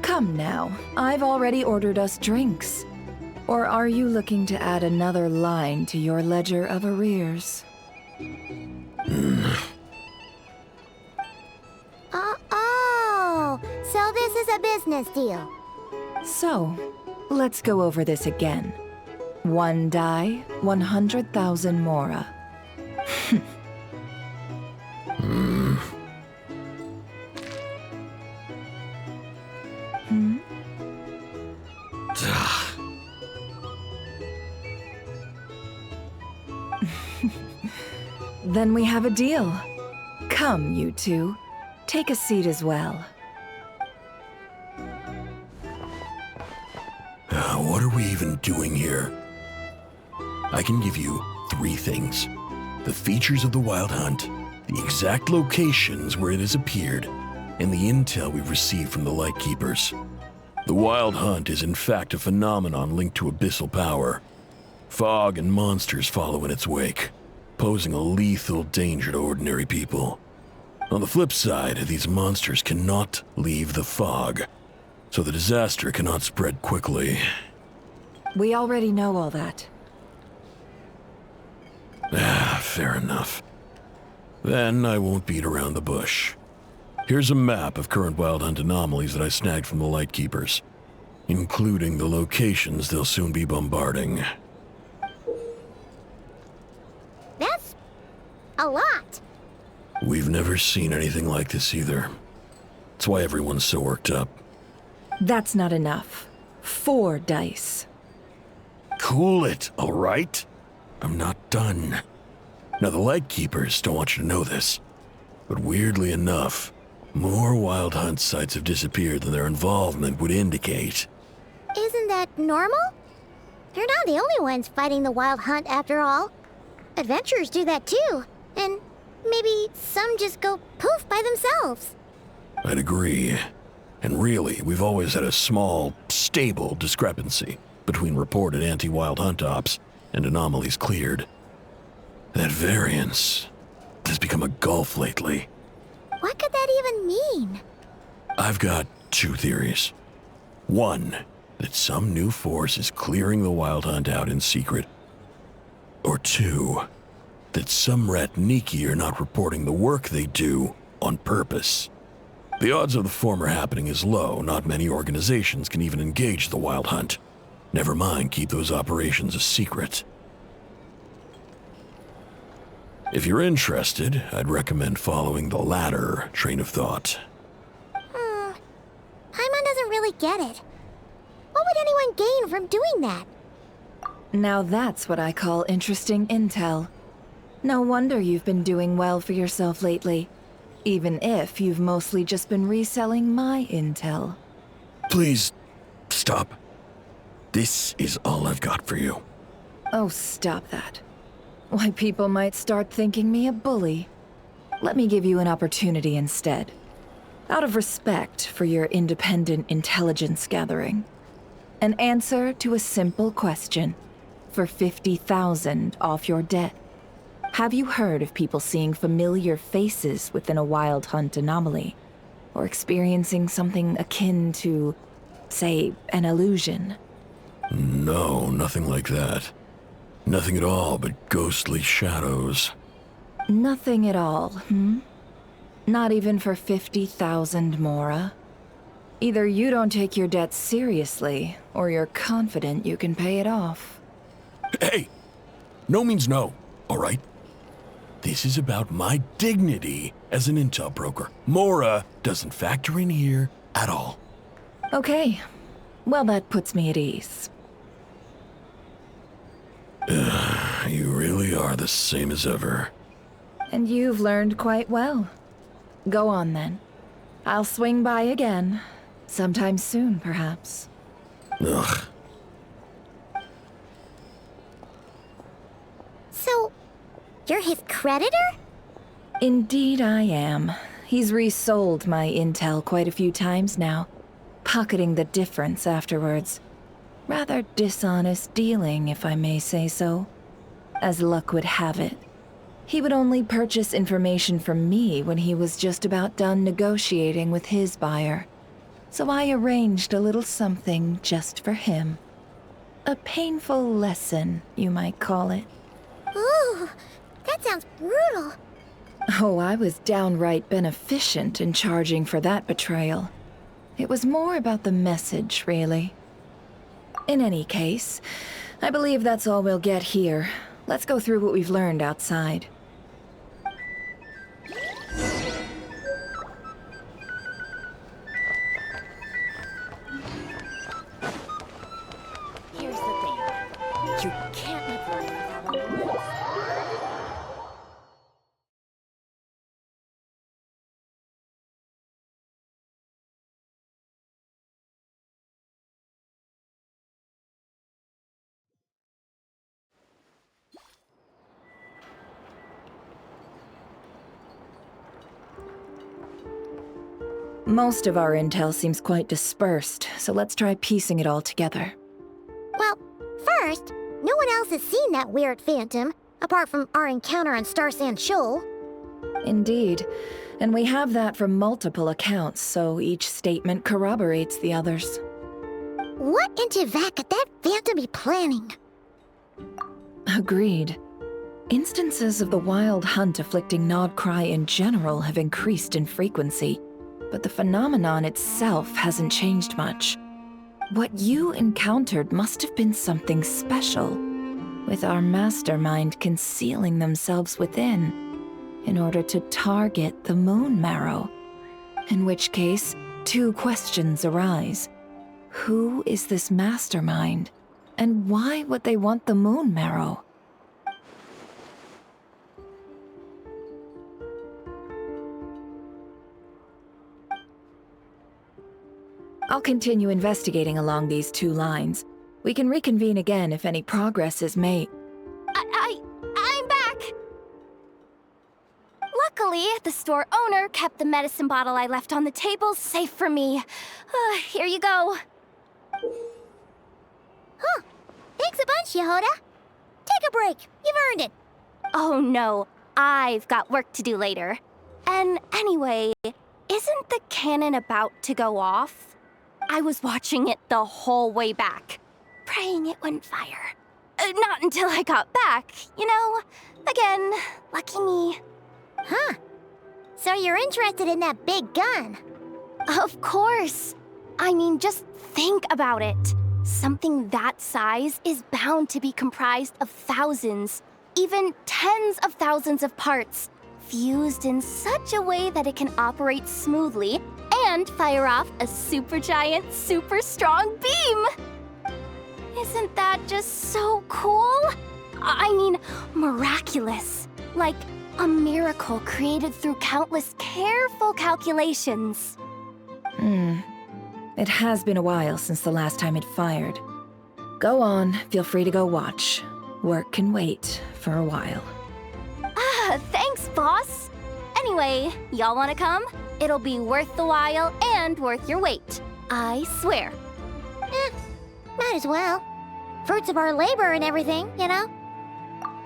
Come now, I've already ordered us drinks. Or are you looking to add another line to your ledger of arrears? Oh, so this is a business deal. So, let's go over this again. 1 die, 100,000 mora. Then we have a deal. Come, you two. Take a seat as well. What are we even doing here? I can give you 3 things. The features of the Wild Hunt, the exact locations where it has appeared, and the intel we've received from the Lightkeepers. The Wild Hunt is in fact a phenomenon linked to abyssal power. Fog and monsters follow in its wake, posing a lethal danger to ordinary people. On the flip side, these monsters cannot leave the fog, so the disaster cannot spread quickly. We already know all that. Fair enough. Then I won't beat around the bush. Here's a map of current Wild Hunt anomalies that I snagged from the Lightkeepers, including the locations they'll soon be bombarding. That's a lot. We've never seen anything like this either. That's why everyone's so worked up. That's not enough. 4 dice. Cool it, all right? I'm not done. Now, the Lightkeepers don't want you to know this, but weirdly enough, more Wild Hunt sites have disappeared than their involvement would indicate. Isn't that normal? They're not the only ones fighting the Wild Hunt after all. Adventurers do that too, and maybe some just go poof by themselves. I'd agree. And really, we've always had a small, stable discrepancy between reported anti-Wild Hunt ops and anomalies cleared. That variance has become a gulf lately. What could that even mean? I've got 2 theories. 1, that some new force is clearing the Wild Hunt out in secret. Or 2, that some Ratniki are not reporting the work they do on purpose. The odds of the former happening is low. Not many organizations can even engage the Wild Hunt. Never mind keep those operations a secret. If you're interested, I'd recommend following the latter train of thought. Paimon doesn't really get it. What would anyone gain from doing that? Now that's what I call interesting intel. No wonder you've been doing well for yourself lately. Even if you've mostly just been reselling my intel. Please, stop. This is all I've got for you. Oh, stop that. Why, people might start thinking me a bully. Let me give you an opportunity instead. Out of respect for your independent intelligence gathering. An answer to a simple question. For 50,000 off your debt. Have you heard of people seeing familiar faces within a Wild Hunt anomaly? Or experiencing something akin to, say, an illusion? No, nothing like that. Nothing at all but ghostly shadows. Nothing at all, hmm? Not even for 50,000 mora? Either you don't take your debt seriously, or you're confident you can pay it off. Hey! No means no, all right? This is about my dignity as an intel broker. Mora doesn't factor in here at all. Okay. Well, that puts me at ease. You really are the same as ever. And you've learned quite well. Go on then. I'll swing by again. Sometime soon, perhaps. Ugh. So, you're his creditor? Indeed I am. He's resold my intel quite a few times now, pocketing the difference afterwards. Rather dishonest dealing, if I may say so. As luck would have it, he would only purchase information from me when he was just about done negotiating with his buyer. So I arranged a little something just for him. A painful lesson, you might call it. Ooh, that sounds brutal. Oh, I was downright beneficent in charging for that betrayal. It was more about the message, really. In any case, I believe that's all we'll get here. Let's go through what we've learned outside. Here's the thing. You can't live life without a limit. Most of our intel seems quite dispersed, so let's try piecing it all together. Well, first, no one else has seen that weird phantom, apart from our encounter on Star Sand Shoal. Indeed, and we have that from multiple accounts, so each statement corroborates the others. What in Kuuvahki could that phantom be planning? Agreed. Instances of the wild hunt afflicting Nod-Krai in general have increased in frequency, but the phenomenon itself hasn't changed much. What you encountered must have been something special, with our mastermind concealing themselves within, in order to target the moon marrow. In which case, two questions arise. Who is this mastermind, and why would they want the moon marrow? I'll continue investigating along these two lines. We can reconvene again if any progress is made. I'm back! Luckily, the store owner kept the medicine bottle I left on the table safe for me. Here you go. Huh. Thanks a bunch, Yehoda. Take a break. You've earned it. Oh no, I've got work to do later. And anyway, isn't the cannon about to go off? I was watching it the whole way back, praying it wouldn't fire. Not until I got back, you know? Again, lucky me. Huh. So you're interested in that big gun? Of course. I mean, just think about it. Something that size is bound to be comprised of thousands, even tens of thousands of parts, fused in such a way that it can operate smoothly and fire off a supergiant, super strong beam! Isn't that just so cool? I mean, miraculous. Like a miracle created through countless careful calculations. It has been a while since the last time it fired. Go on, feel free to go watch. Work can wait for a while. Thanks, boss. Anyway, y'all wanna come? It'll be worth the while and worth your wait. I swear. Might as well. Fruits of our labor and everything, you know?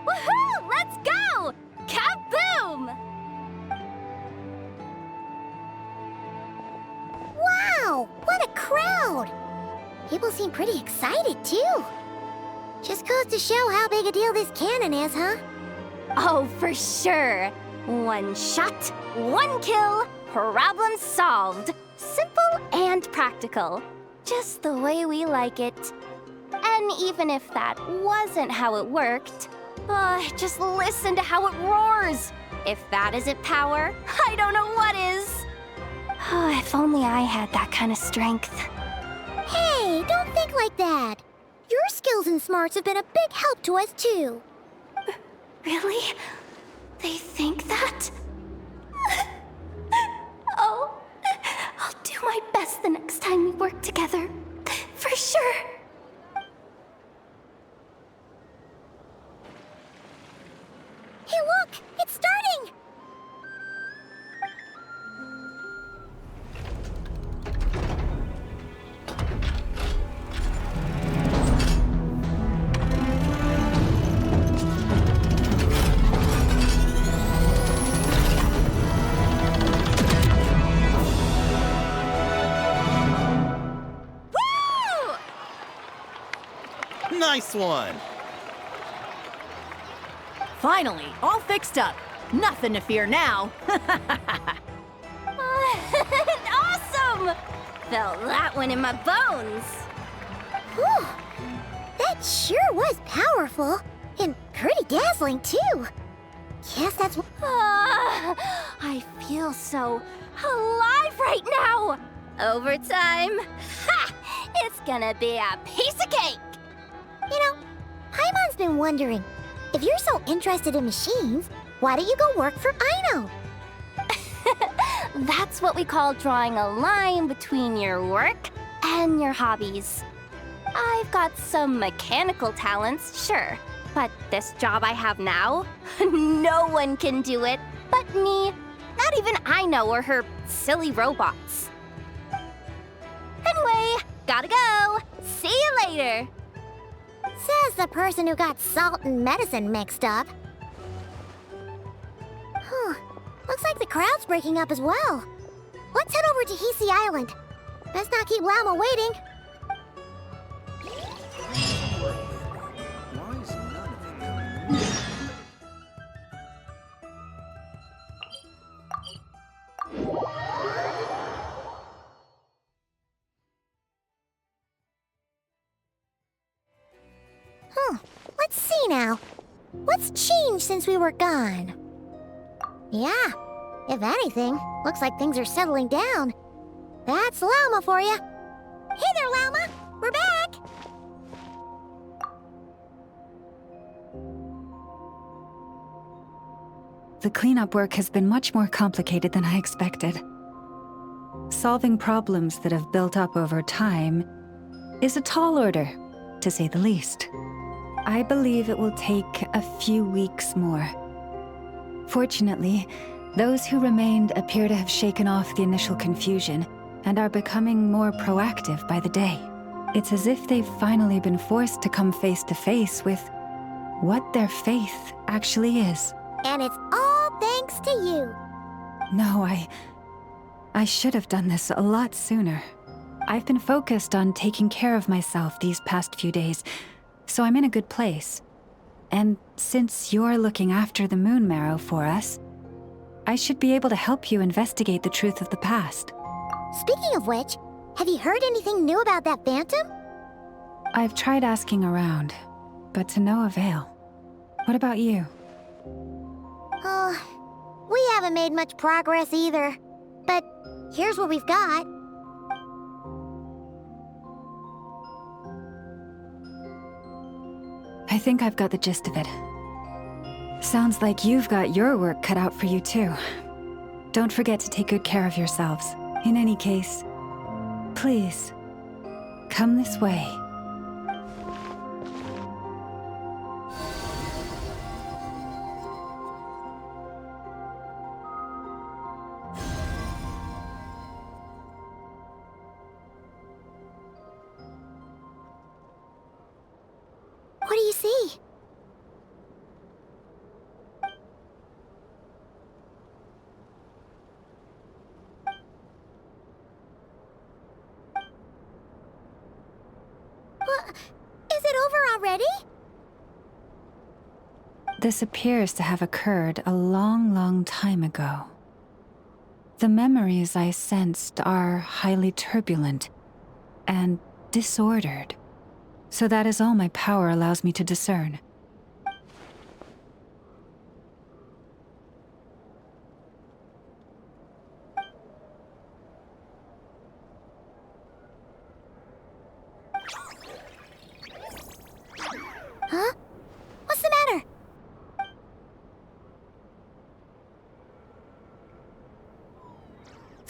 Woohoo! Let's go! Kaboom! Wow! What a crowd! People seem pretty excited, too. Just goes to show how big a deal this cannon is, huh? Oh, for sure. One shot, one kill, problem solved. Simple and practical. Just the way we like it. And even if that wasn't how it worked, just listen to how it roars. If that isn't power, I don't know what is. If only I had that kind of strength. Hey, don't think like that. Your skills and smarts have been a big help to us, too. Really? They think that? Oh, I'll do my best the next time we work together. For sure. Hey, look! It's starting! Nice one! Finally, all fixed up. Nothing to fear now. Awesome! Felt that one in my bones. Whew. That sure was powerful. And pretty dazzling, too. Guess that's what... I feel so alive right now. Overtime. Ha! It's gonna be a piece of cake. You know, Paimon's been wondering, if you're so interested in machines, why don't you go work for Aino? That's what we call drawing a line between your work and your hobbies. I've got some mechanical talents, sure, but this job I have now, no one can do it but me. Not even Aino or her silly robots. Anyway, gotta go. See you later. Says the person who got salt and medicine mixed up. Huh. Looks like the crowd's breaking up as well. Let's head over to Hisi Island. Best not keep Llama waiting. Let's see now. What's changed since we were gone? Yeah, if anything, looks like things are settling down. That's Llama for you. Hey there, Llama! We're back! The cleanup work has been much more complicated than I expected. Solving problems that have built up over time is a tall order, to say the least. I believe it will take a few weeks more. Fortunately, those who remained appear to have shaken off the initial confusion and are becoming more proactive by the day. It's as if they've finally been forced to come face to face with what their faith actually is. And it's all thanks to you. No, I should have done this a lot sooner. I've been focused on taking care of myself these past few days, so I'm in a good place. And since you're looking after the moon marrow for us, I should be able to help you investigate the truth of the past. Speaking of which, have you heard anything new about that phantom? I've tried asking around, but to no avail. What about you? We haven't made much progress either. But here's what we've got. I think I've got the gist of it. Sounds like you've got your work cut out for you too. Don't forget to take good care of yourselves. In any case, please, come this way. What do you see? Is it over already? This appears to have occurred a long, long time ago. The memories I sensed are highly turbulent and disordered. So that is all my power allows me to discern. Huh? What's the matter?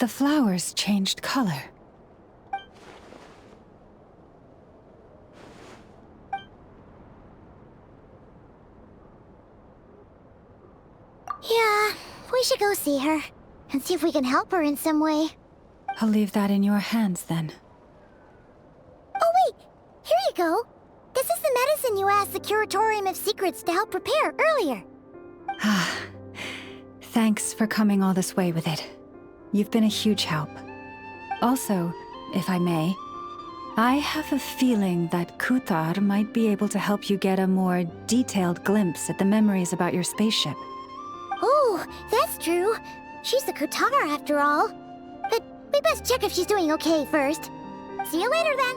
The flowers changed color. Yeah, we should go see her and see if we can help her in some way. I'll leave that in your hands then. Oh wait, here you go. This is the medicine you asked the Curatorium of Secrets to help prepare earlier. Ah, thanks for coming all this way with it. You've been a huge help. Also, if I may, I have a feeling that Kuthar might be able to help you get a more detailed glimpse at the memories about your spaceship. Oh, that's true. She's the Kuthar after all. But we best check if she's doing okay first. See you later then.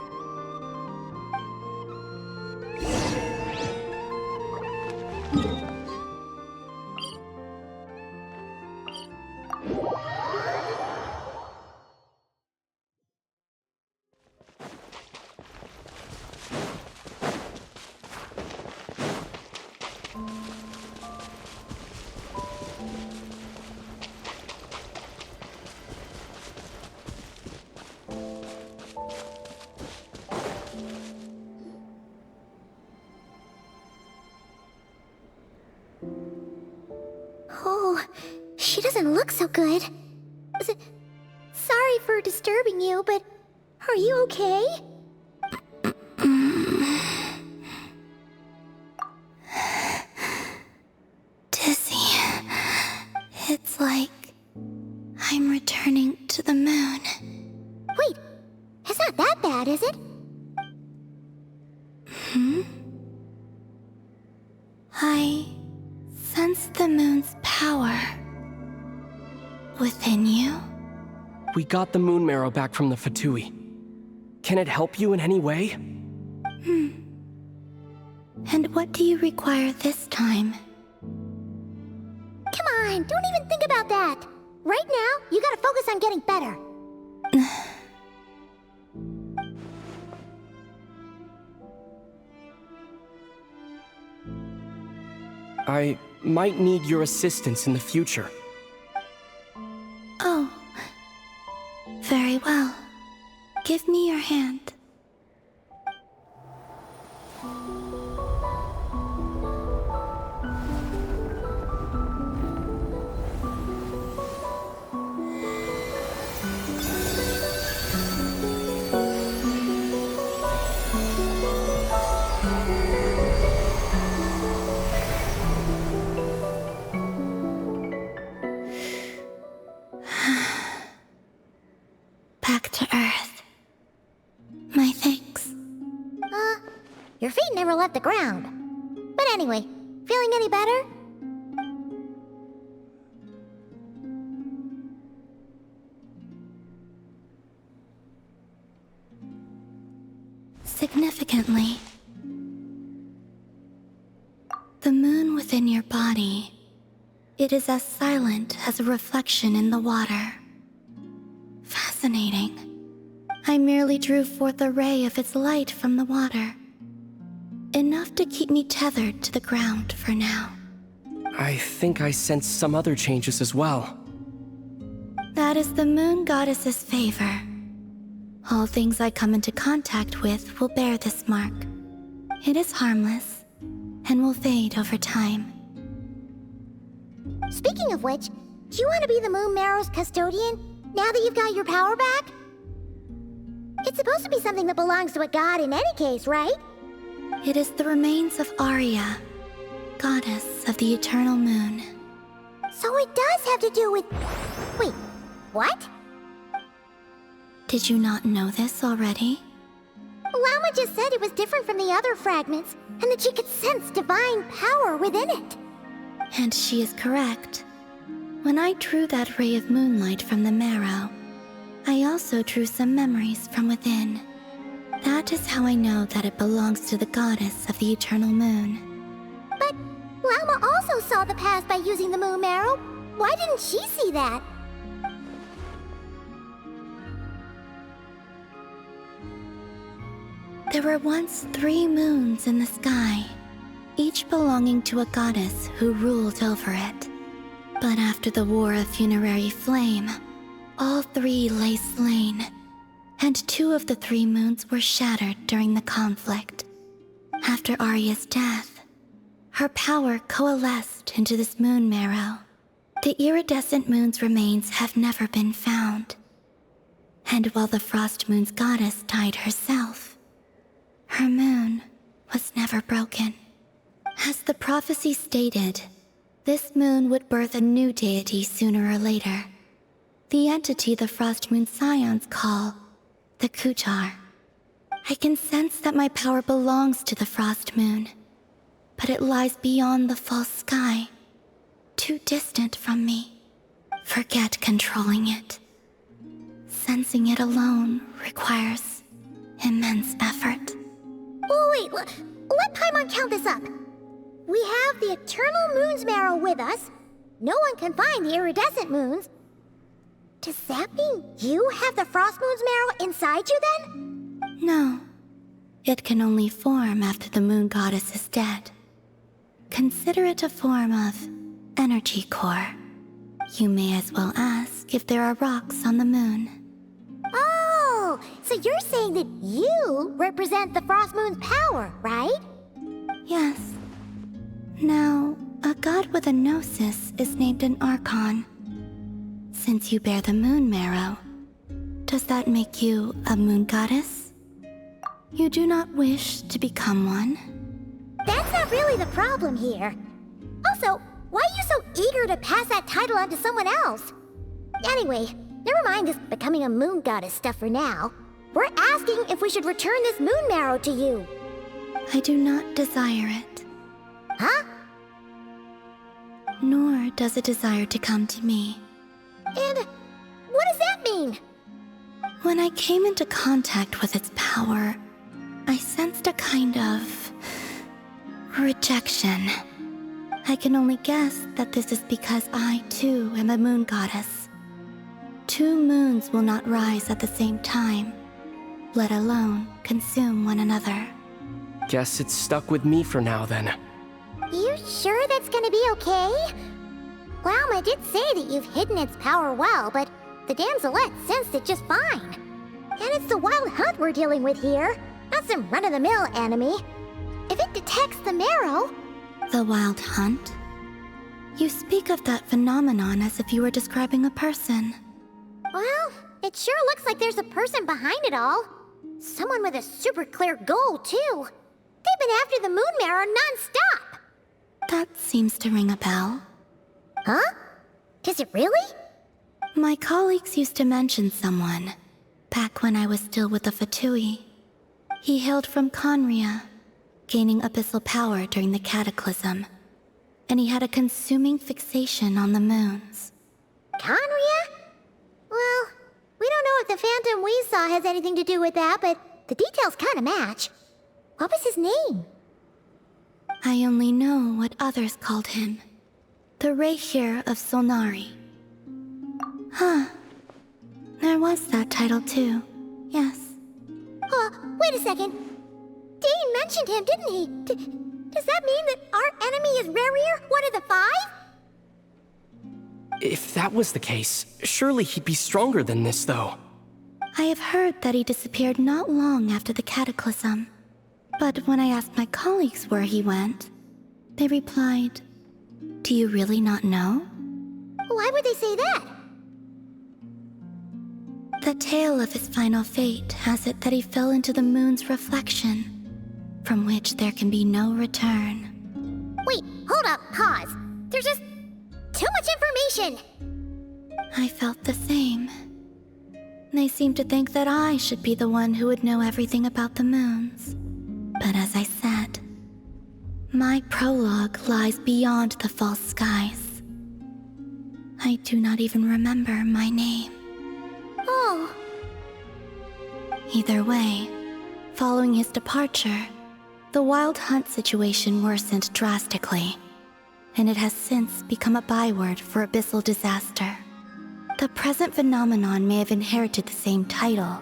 Oh, she doesn't look so good. Sorry for disturbing you, but are you okay? Dizzy. It's like I'm returning to the moon. Wait, it's not that bad, is it? I sense the moon's power within you. We got the moon marrow back from the Fatui. Can it help you in any way? And what do you require this time? Come on, don't even think about that. Right now, you gotta focus on getting better. I might need your assistance in the future. Oh. Very well. Give me your hand. Back to Earth. My thanks. Your feet never left the ground. But anyway, feeling any better? Significantly, the moon within your body, it is as silent as a reflection in the water. Fascinating. I merely drew forth a ray of its light from the water. Enough to keep me tethered to the ground for now. I think I sense some other changes as well. That is the moon goddess's favor. All things I come into contact with will bear this mark. It is harmless and will fade over time. Speaking of which, do you want to be the moon marrow's custodian now that you've got your power back? It's supposed to be something that belongs to a god in any case, right? It is the remains of Arya, goddess of the eternal moon. So it does have to do with... Wait, what? Did you not know this already? Llama just said it was different from the other fragments, and that she could sense divine power within it. And she is correct. When I drew that ray of moonlight from the marrow, I also drew some memories from within. That is how I know that it belongs to the goddess of the eternal moon. But Llama also saw the past by using the moon marrow. Why didn't she see that? There were once 3 moons in the sky, each belonging to a goddess who ruled over it. But after the War of Funerary Flame, All 3 lay slain, and 2 of the 3 moons were shattered during the conflict. After Arya's death, her power coalesced into this moon marrow. The iridescent moon's remains have never been found. And while the Frost Moon's goddess died herself, her moon was never broken. As the prophecy stated, this moon would birth a new deity sooner or later. The entity the Frost Moon Scions call the Kujar. I can sense that my power belongs to the Frost Moon, but it lies beyond the false sky, too distant from me. Forget controlling it. Sensing it alone requires immense effort. Oh, wait, let Paimon count this up. We have the Eternal Moon's Marrow with us. No one can find the iridescent moons. Does that mean you have the Frost Moon's Marrow inside you then? No. It can only form after the moon goddess is dead. Consider it a form of energy core. You may as well ask if there are rocks on the moon. Oh, so you're saying that you represent the Frost Moon's power, right? Yes. Now, a god with a gnosis is named an Archon. Since you bear the moon marrow, does that make you a moon goddess? You do not wish to become one? That's not really the problem here. Also, why are you so eager to pass that title on to someone else? Anyway, never mind this becoming a moon goddess stuff for now. We're asking if we should return this moon marrow to you. I do not desire it. Huh? Nor does it desire to come to me. And what does that mean? When I came into contact with its power, I sensed a kind of rejection. I can only guess that this is because I, too, am a moon goddess. 2 moons will not rise at the same time, let alone consume one another. Guess it's stuck with me for now, then. You sure that's gonna be okay? Llama did say that you've hidden its power well, but the damselette sensed it just fine. And it's the wild hunt we're dealing with here, not some run-of-the-mill enemy. If it detects the marrow... The wild hunt? You speak of that phenomenon as if you were describing a person. Well, it sure looks like there's a person behind it all. Someone with a super clear goal, too. They've been after the moon marrow non-stop. That seems to ring a bell. Huh? Does it really? My colleagues used to mention someone, back when I was still with the Fatui. He hailed from Conria, gaining abyssal power during the cataclysm, and he had a consuming fixation on the moons. Conria? Well, we don't know if the phantom we saw has anything to do with that, but the details kinda match. What was his name? I only know what others called him. The Rehir of Solnari. Huh. There was that title too, yes. Wait a second. Dane mentioned him, didn't he? Does that mean that our enemy is Rerir, one of the 5? If that was the case, surely he'd be stronger than this, though. I have heard that he disappeared not long after the cataclysm. But when I asked my colleagues where he went, they replied, "Do you really not know?" Why would they say that? The tale of his final fate has it that he fell into the moon's reflection, from which there can be no return. Wait, hold up, pause. There's just too much information. I felt the same. They seemed to think that I should be the one who would know everything about the moons. But as I said, my prologue lies beyond the false skies. I do not even remember my name. Oh. Either way, following his departure, the wild hunt situation worsened drastically, and it has since become a byword for abyssal disaster. The present phenomenon may have inherited the same title,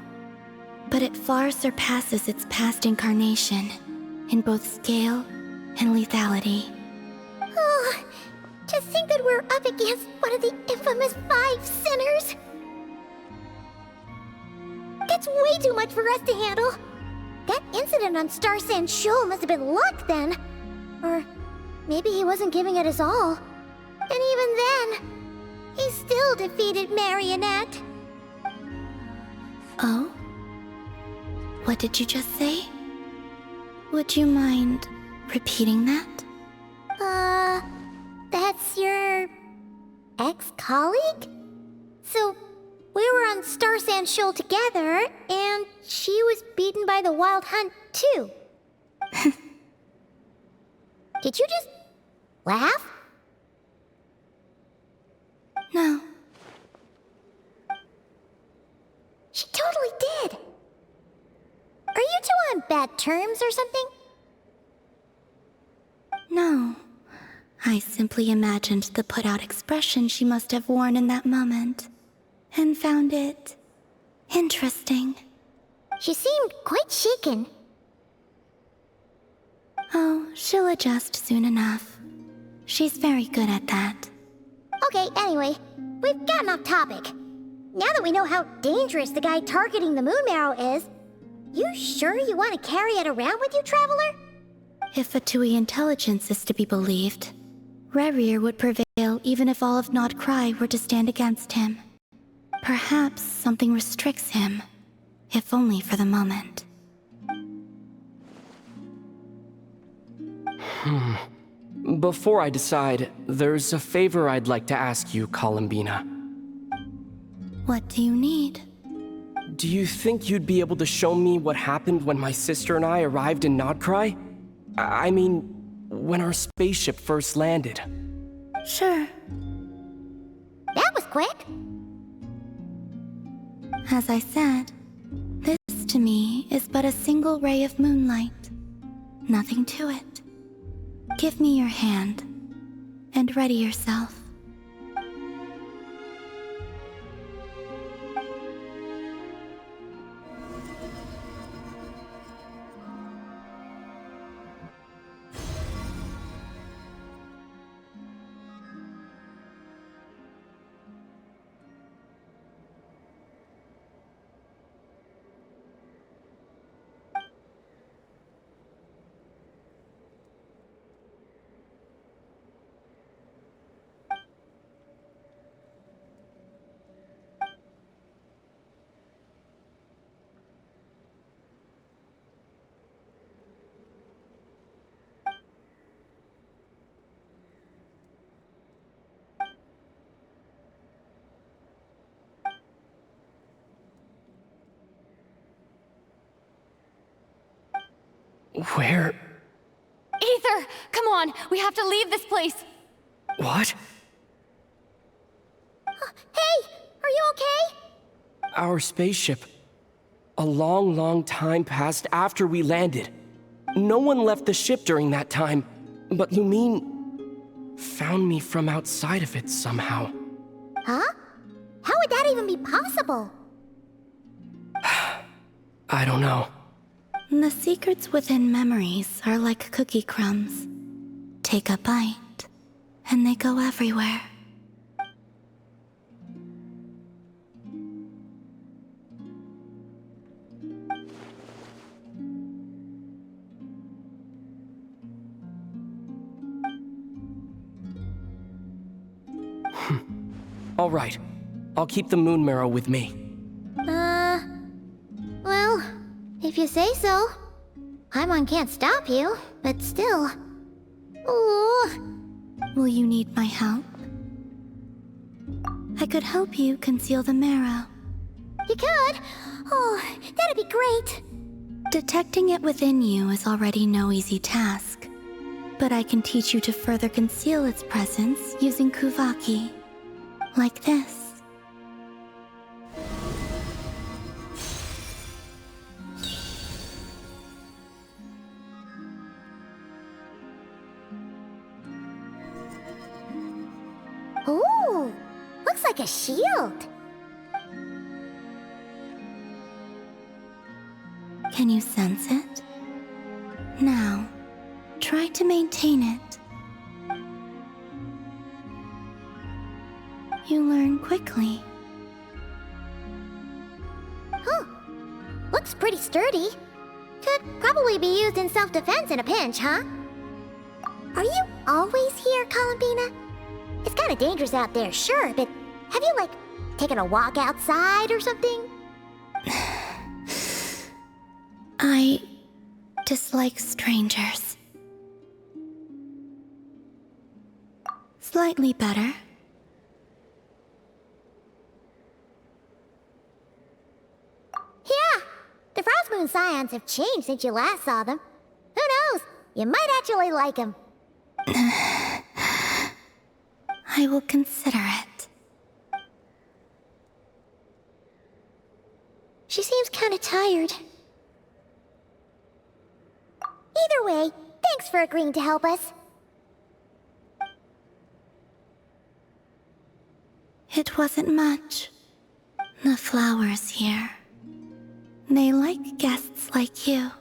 but it far surpasses its past incarnation in both scale and lethality. Oh, to think that we're up against one of the infamous 5 sinners. That's way too much for us to handle. That incident on Star Sand Shoal must have been luck then. Or maybe he wasn't giving it his all. And even then, he still defeated Marionette. Oh? What did you just say? Would you mind repeating that? That's your ex-colleague? So, we were on Star Sand Shoal together, and she was beaten by the Wild Hunt, too. Did you just laugh? No. She totally did. Are you two on bad terms or something? No. I simply imagined the put-out expression she must have worn in that moment, and found it interesting. She seemed quite shaken. Oh, she'll adjust soon enough. She's very good at that. Okay, anyway, we've gotten off topic. Now that we know how dangerous the guy targeting the Moon Marrow is, you sure you want to carry it around with you, Traveler? If Fatui intelligence is to be believed, Rerir would prevail even if all of Nod-Krai were to stand against him. Perhaps something restricts him, if only for the moment. Before I decide, there's a favor I'd like to ask you, Columbina. What do you need? Do you think you'd be able to show me what happened when my sister and I arrived in Nod-Krai? I mean, when our spaceship first landed. Sure. That was quick. As I said, this to me is but a single ray of moonlight. Nothing to it. Give me your hand, and ready yourself. Where? Aether! Come on! We have to leave this place! What? Hey! Are you okay? Our spaceship. A long, long time passed after we landed. No one left the ship during that time, but Lumine found me from outside of it somehow. Huh? How would that even be possible? I don't know. The secrets within memories are like cookie crumbs. Take a bite, and they go everywhere. All right. I'll keep the moon marrow with me. Well, if you say so. Paimon can't stop you, but still. Ooh. Will you need my help? I could help you conceal the marrow. You could? Oh, that'd be great. Detecting it within you is already no easy task. But I can teach you to further conceal its presence using Kuuvahki. Like this. Ooh, looks like a shield. Can you sense it? Now, try to maintain it. You learn quickly. Huh, Looks pretty sturdy. Could probably be used in self-defense in a pinch, huh? Are you always here, Columbina? It's kind of dangerous out there, sure, but have you, like, taken a walk outside or something? I dislike strangers. Slightly better. Yeah, the Frost Moon Scions have changed since you last saw them. Who knows? You might actually like them. I will consider it. She seems kind of tired. Either way, thanks for agreeing to help us. It wasn't much. The flowers here. They like guests like you.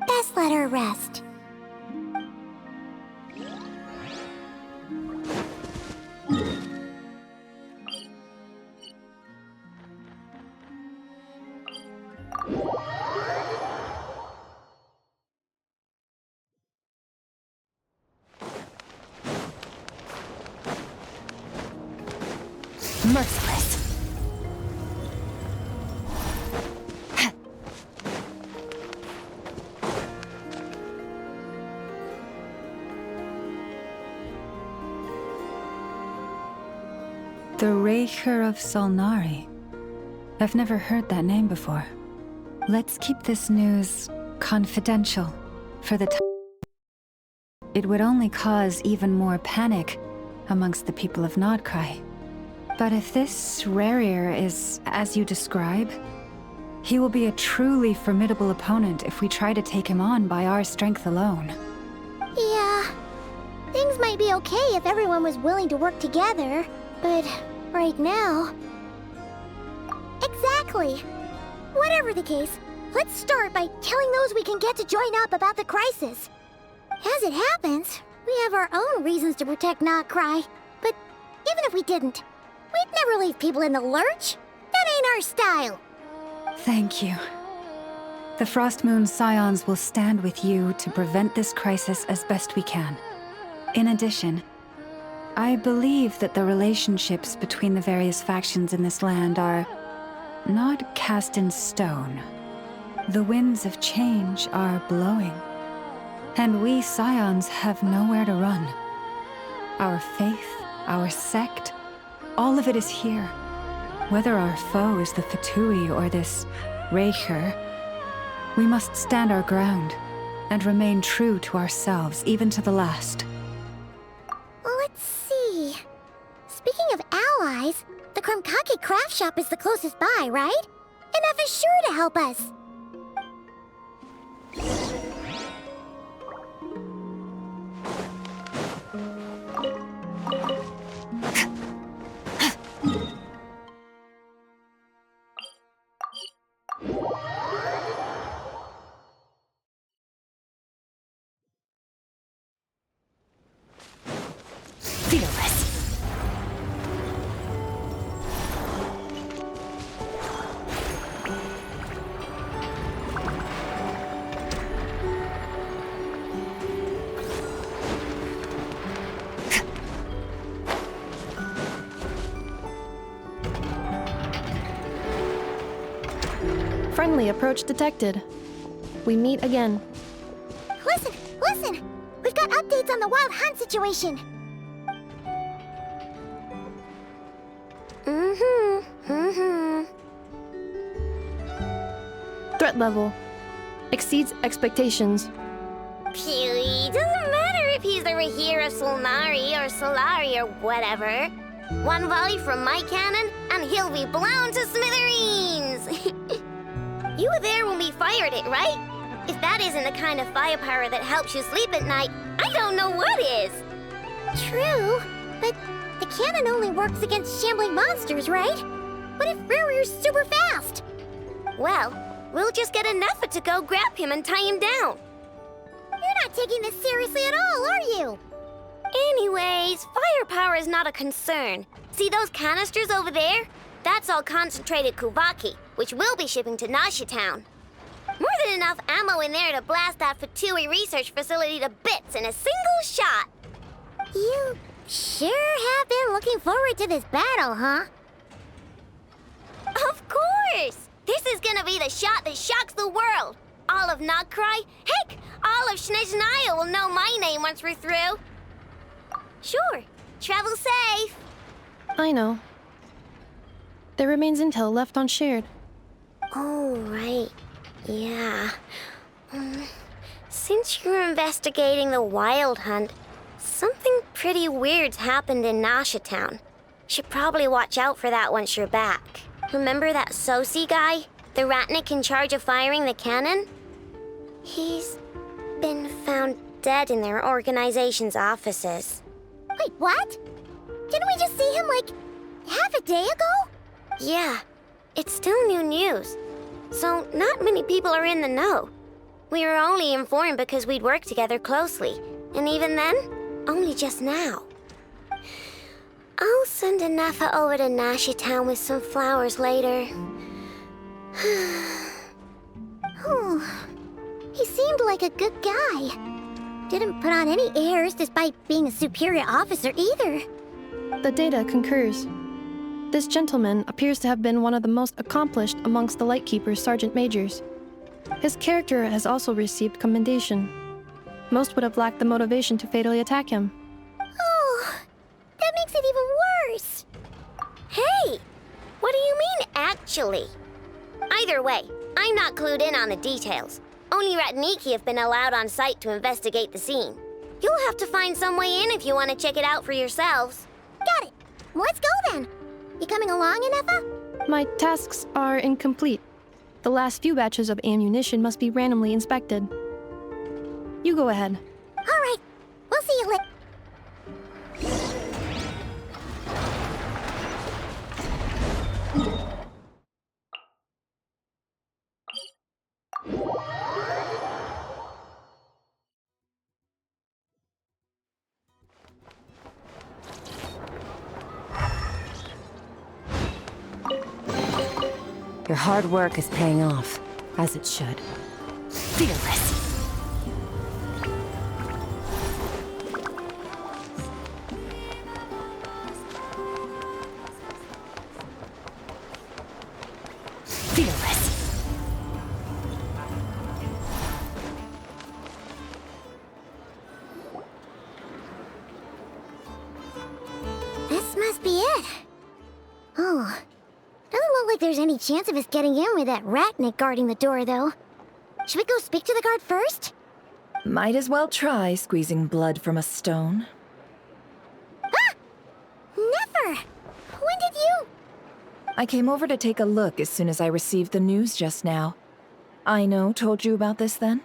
Best let her rest. Merciless. The Raker of Solnari. I've never heard that name before. Let's keep this news confidential for the time. It would only cause even more panic amongst the people of Nod-Krai. But if this Rarir is as you describe, he will be a truly formidable opponent if we try to take him on by our strength alone. Yeah, things might be okay if everyone was willing to work together, but right now... Exactly! Whatever the case, let's start by telling those we can get to join up about the crisis. As it happens, we have our own reasons to protect Nod-Krai, but even if we didn't, we'd never leave people in the lurch. That ain't our style. Thank you. The Frost Moon Scions will stand with you to prevent this crisis as best we can. In addition, I believe that the relationships between the various factions in this land are not cast in stone. The winds of change are blowing, and we Scions have nowhere to run. Our faith, our sect, all of it is here. Whether our foe is the Fatui or this Raker, we must stand our ground and remain true to ourselves, even to the last. Let's see. Speaking of allies, the Kuuvahki craft shop is the closest by, right? Enough is sure to help us. Fearless. Friendly approach detected. We meet again. Listen, listen! We've got updates on the Wild Hunt situation. Threat level. Exceeds expectations. Phew, doesn't matter if he's the Rahira Solnari or Solari or whatever. One volley from my cannon, and he'll be blown to smithereens! You were there when we fired it, right? If that isn't the kind of firepower that helps you sleep at night, I don't know what is! True, but the cannon only works against shambling monsters, right? What if Riri's super fast? Well, we'll just get a Nepha to go grab him and tie him down. You're not taking this seriously at all, are you? Anyways, firepower is not a concern. See those canisters over there? That's all concentrated Kuuvahki, which we'll be shipping to Nasha Town. More than enough ammo in there to blast that Fatui research facility to bits in a single shot. You sure have been looking forward to this battle, huh? Of course! This is gonna be the shot that shocks the world. All of Nod-Krai, heck, all of Snezhnaya will know my name once we're through. Sure, travel safe. I know. There remains intel left unshared. Oh, right. Yeah. Since you're investigating the Wild Hunt, something pretty weird's happened in Nasha Town. Should probably watch out for that once you're back. Remember that Sosi guy? The Ratnik in charge of firing the cannon? He's been found dead in their organization's offices. Wait, what? Didn't we just see him, like, half a day ago? Yeah, it's still new news. So not many people are in the know. We were only informed because we'd worked together closely. And even then, only just now. I'll send a Nepha over to Nasha Town with some flowers later. Oh, he seemed like a good guy. Didn't put on any airs despite being a superior officer either. The data concurs. This gentleman appears to have been one of the most accomplished amongst the Lightkeeper's sergeant majors. His character has also received commendation. Most would have lacked the motivation to fatally attack him. Oh, that makes it even worse. Hey, what do you mean, actually? Either way, I'm not clued in on the details. Only Ratniki have been allowed on site to investigate the scene. You'll have to find some way in if you want to check it out for yourselves. Got it. Let's go then. You coming along, Anefa? My tasks are incomplete. The last few batches of ammunition must be randomly inspected. You go ahead. All right. We'll see you later. Your hard work is paying off, as it should. Fearless! Fearless! This must be it. Oh. Doesn't look like there's any chance of us getting in with that Ratnik guarding the door, though. Should we go speak to the guard first? Might as well try squeezing blood from a stone. Ah! Never! When did you... I came over to take a look as soon as I received the news just now. Aino told you about this then?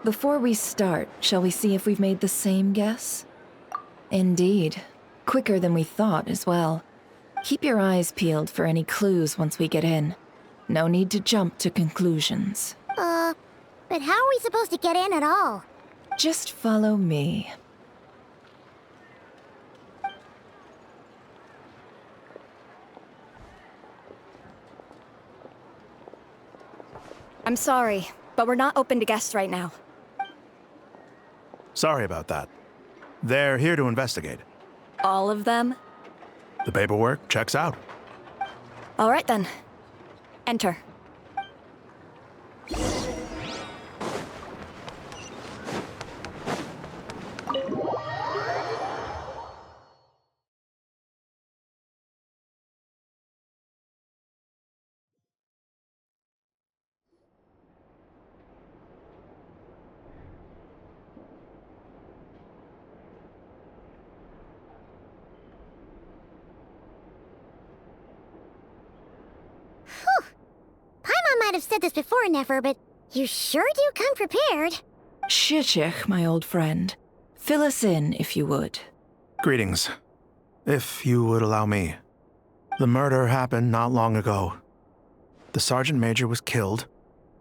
Before we start, shall we see if we've made the same guess? Indeed. Quicker than we thought as well. Keep your eyes peeled for any clues once we get in. No need to jump to conclusions. But how are we supposed to get in at all? Just follow me. I'm sorry, but we're not open to guests right now. Sorry about that. They're here to investigate. All of them? The paperwork checks out. All right then. Enter. have said this before, Nefer, but you sure do come prepared. Shishich, my old friend. Fill us in, if you would. Greetings. If you would allow me. The murder happened not long ago. The Sergeant Major was killed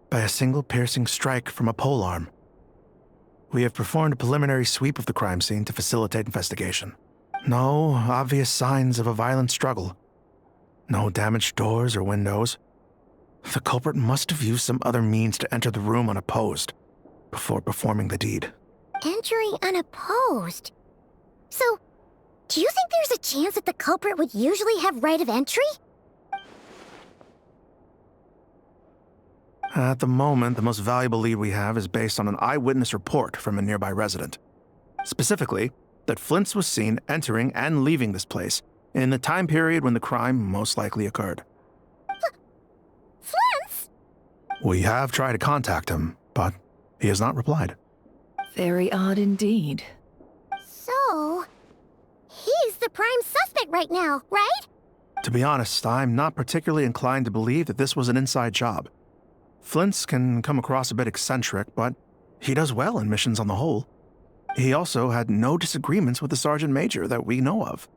by a single piercing strike from a polearm. We have performed a preliminary sweep of the crime scene to facilitate investigation. No obvious signs of a violent struggle. No damaged doors or windows. The culprit must have used some other means to enter the room unopposed before performing the deed. Entering unopposed? So, do you think there's a chance that the culprit would usually have right of entry? At the moment, the most valuable lead we have is based on an eyewitness report from a nearby resident. Specifically, that Flint's was seen entering and leaving this place in the time period when the crime most likely occurred. Flint's? We have tried to contact him, but he has not replied. Very odd indeed. So, he's the prime suspect right now, right? To be honest, I'm not particularly inclined to believe that this was an inside job. Flint's can come across a bit eccentric, but he does well in missions on the whole. He also had no disagreements with the Sergeant Major that we know of.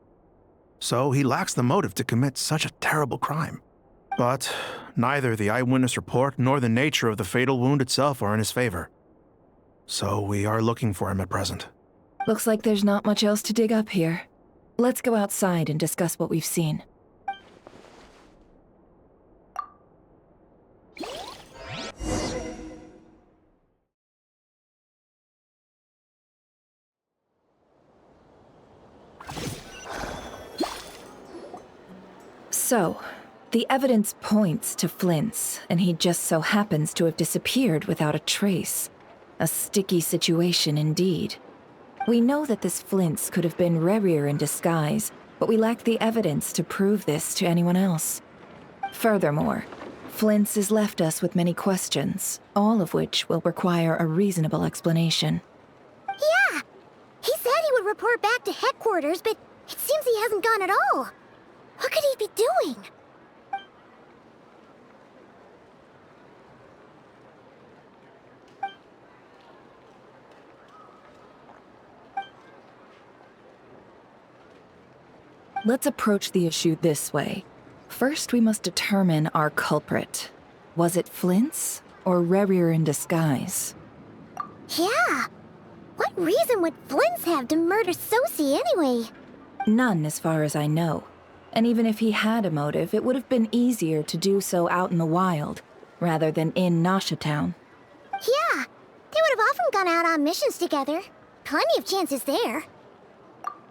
So he lacks the motive to commit such a terrible crime. But neither the eyewitness report nor the nature of the fatal wound itself are in his favor. So we are looking for him at present. Looks like there's not much else to dig up here. Let's go outside and discuss what we've seen. So, the evidence points to Flint's, and he just so happens to have disappeared without a trace. A sticky situation indeed. We know that this Flint's could have been Rerir in disguise, but we lack the evidence to prove this to anyone else. Furthermore, Flint's has left us with many questions, all of which will require a reasonable explanation. Yeah! He said he would report back to headquarters, but it seems he hasn't gone at all. What could he be doing? Let's approach the issue this way. First, we must determine our culprit. Was it Flint's or Rerir in disguise? Yeah! What reason would Flint's have to murder Sosie anyway? None, as far as I know. And even if he had a motive, it would have been easier to do so out in the wild, rather than in Nasha Town. Yeah, they would have often gone out on missions together. Plenty of chances there.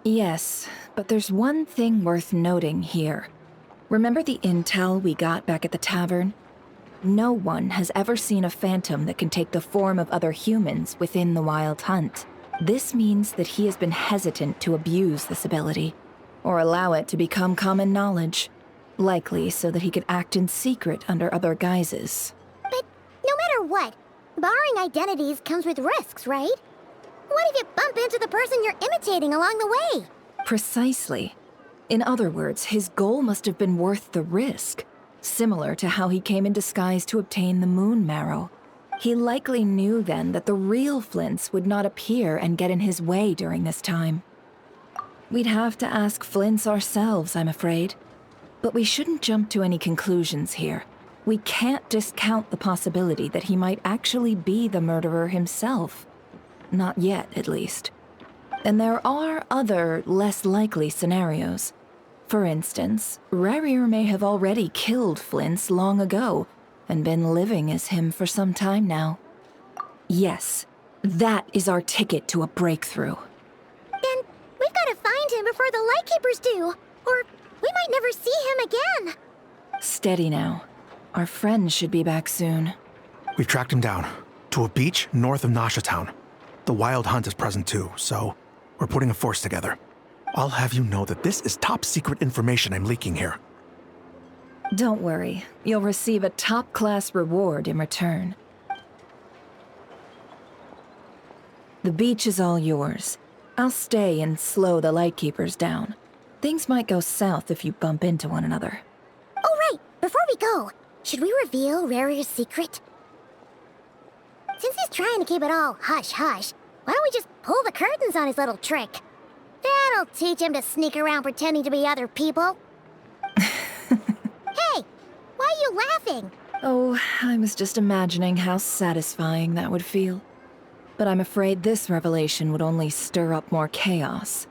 Yes, but there's one thing worth noting here. Remember the intel we got back at the tavern? No one has ever seen a phantom that can take the form of other humans within the Wild Hunt. This means that he has been hesitant to abuse this ability, or allow it to become common knowledge, likely so that he could act in secret under other guises. But no matter what, borrowing identities comes with risks, right? What if you bump into the person you're imitating along the way? Precisely. In other words, his goal must have been worth the risk, similar to how he came in disguise to obtain the moon marrow. He likely knew then that the real Flint's would not appear and get in his way during this time. We'd have to ask Flint's ourselves, I'm afraid. But we shouldn't jump to any conclusions here. We can't discount the possibility that he might actually be the murderer himself. Not yet, at least. And there are other, less likely scenarios. For instance, Rerir may have already killed Flint's long ago, and been living as him for some time now. Yes, that is our ticket to a breakthrough. Then we've got to find him before the Lightkeepers do, or we might never see him again. Steady now. Our friend should be back soon. We've tracked him down to a beach north of Nasha Town. The Wild Hunt is present too, so we're putting a force together. I'll have you know that this is top secret information I'm leaking here. Don't worry, you'll receive a top-class reward in return. The beach is all yours. I'll stay and slow the Lightkeepers down. Things might go south if you bump into one another. Oh right, before we go, Should we reveal Rarier's secret? Since he's trying to keep it all hush-hush, why don't we just pull the curtains on his little trick? That'll teach him to sneak around pretending to be other people. Hey, why are you laughing? Oh, I was just imagining how satisfying that would feel. But I'm afraid this revelation would only stir up more chaos.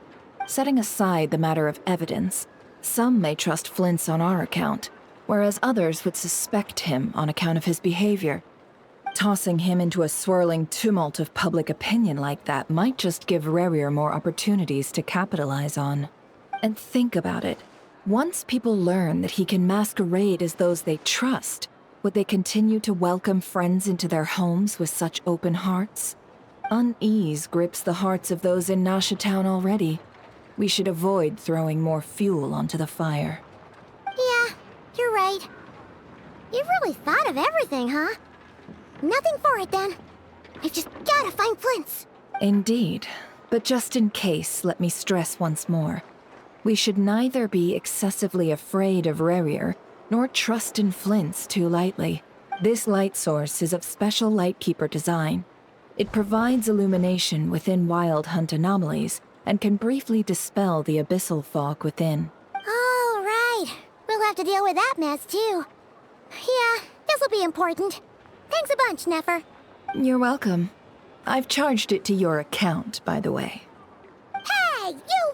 Setting aside the matter of evidence, some may trust Flint's on our account, whereas others would suspect him on account of his behavior. Tossing him into a swirling tumult of public opinion like that might just give Rarier more opportunities to capitalize on. And think about it. Once people learn that he can masquerade as those they trust, would they continue to welcome friends into their homes with such open hearts? Unease grips the hearts of those in Nasha Town already. We should avoid throwing more fuel onto the fire. Yeah, you're right. You've really thought of everything, huh? Nothing for it, then. We've just gotta find Flint's. Indeed. But just in case, let me stress once more. We should neither be excessively afraid of Rarier, nor trust in Flint's too lightly. This light source is of special Lightkeeper design. It provides illumination within Wild Hunt anomalies, and can briefly dispel the abyssal fog within. Oh, right. We'll have to deal with that mess, too. Yeah, this'll be important. Thanks a bunch, Nefer. You're welcome. I've charged it to your account, by the way. Hey, you!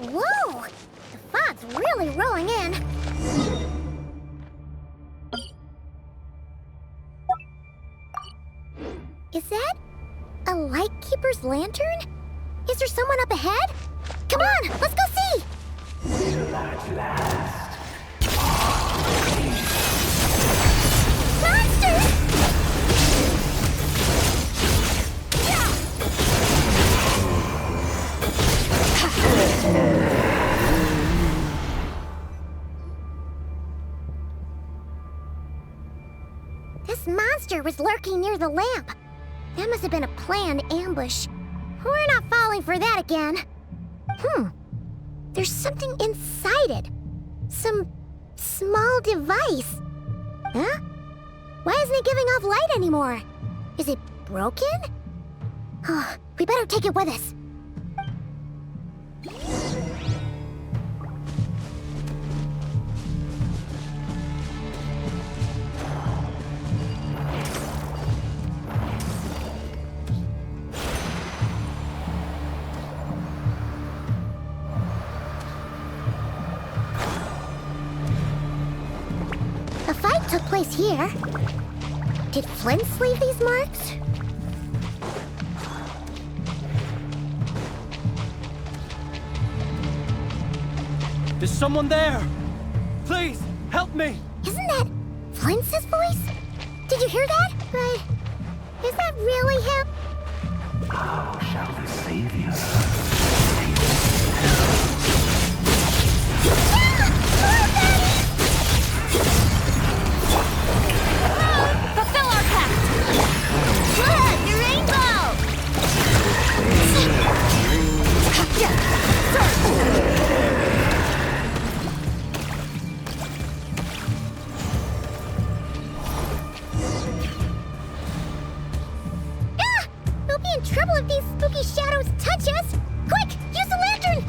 Whoa! The fog's really rolling in. Is that a Lightkeeper's lantern? Is there someone up ahead? Come on, let's go see! Will at last. Monsters! This monster was lurking near the lamp. That must have been a planned ambush. We're not falling for that again. There's something inside it. Some small device. Huh? Why isn't it giving off light anymore? Is it broken? Oh, we better take it with us. A fight took place here. Did Flint leave these marks? Is someone there? Please, help me! Isn't that Flint's voice? Did you hear that? But is that really him? How shall the Savior Fulfill our pact! Look, the rainbow! We'll be in trouble if these spooky shadows touch us! Quick, use the lantern!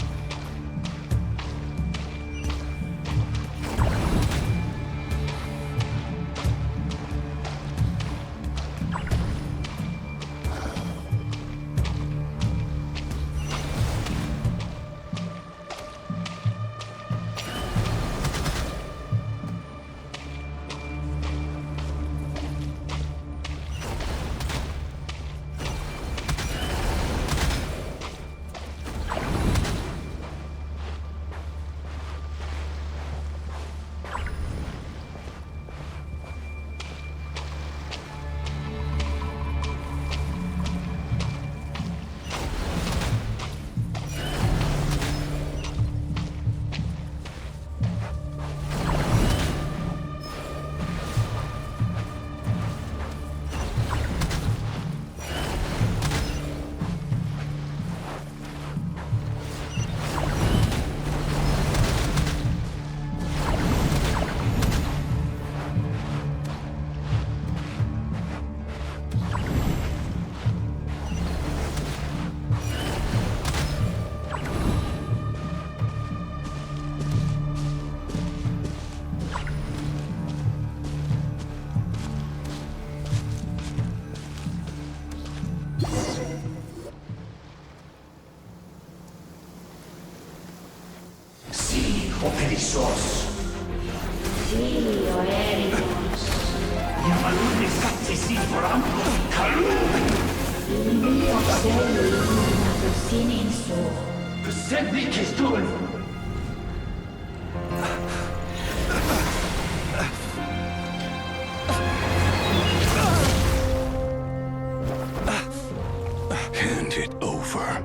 Hand it over.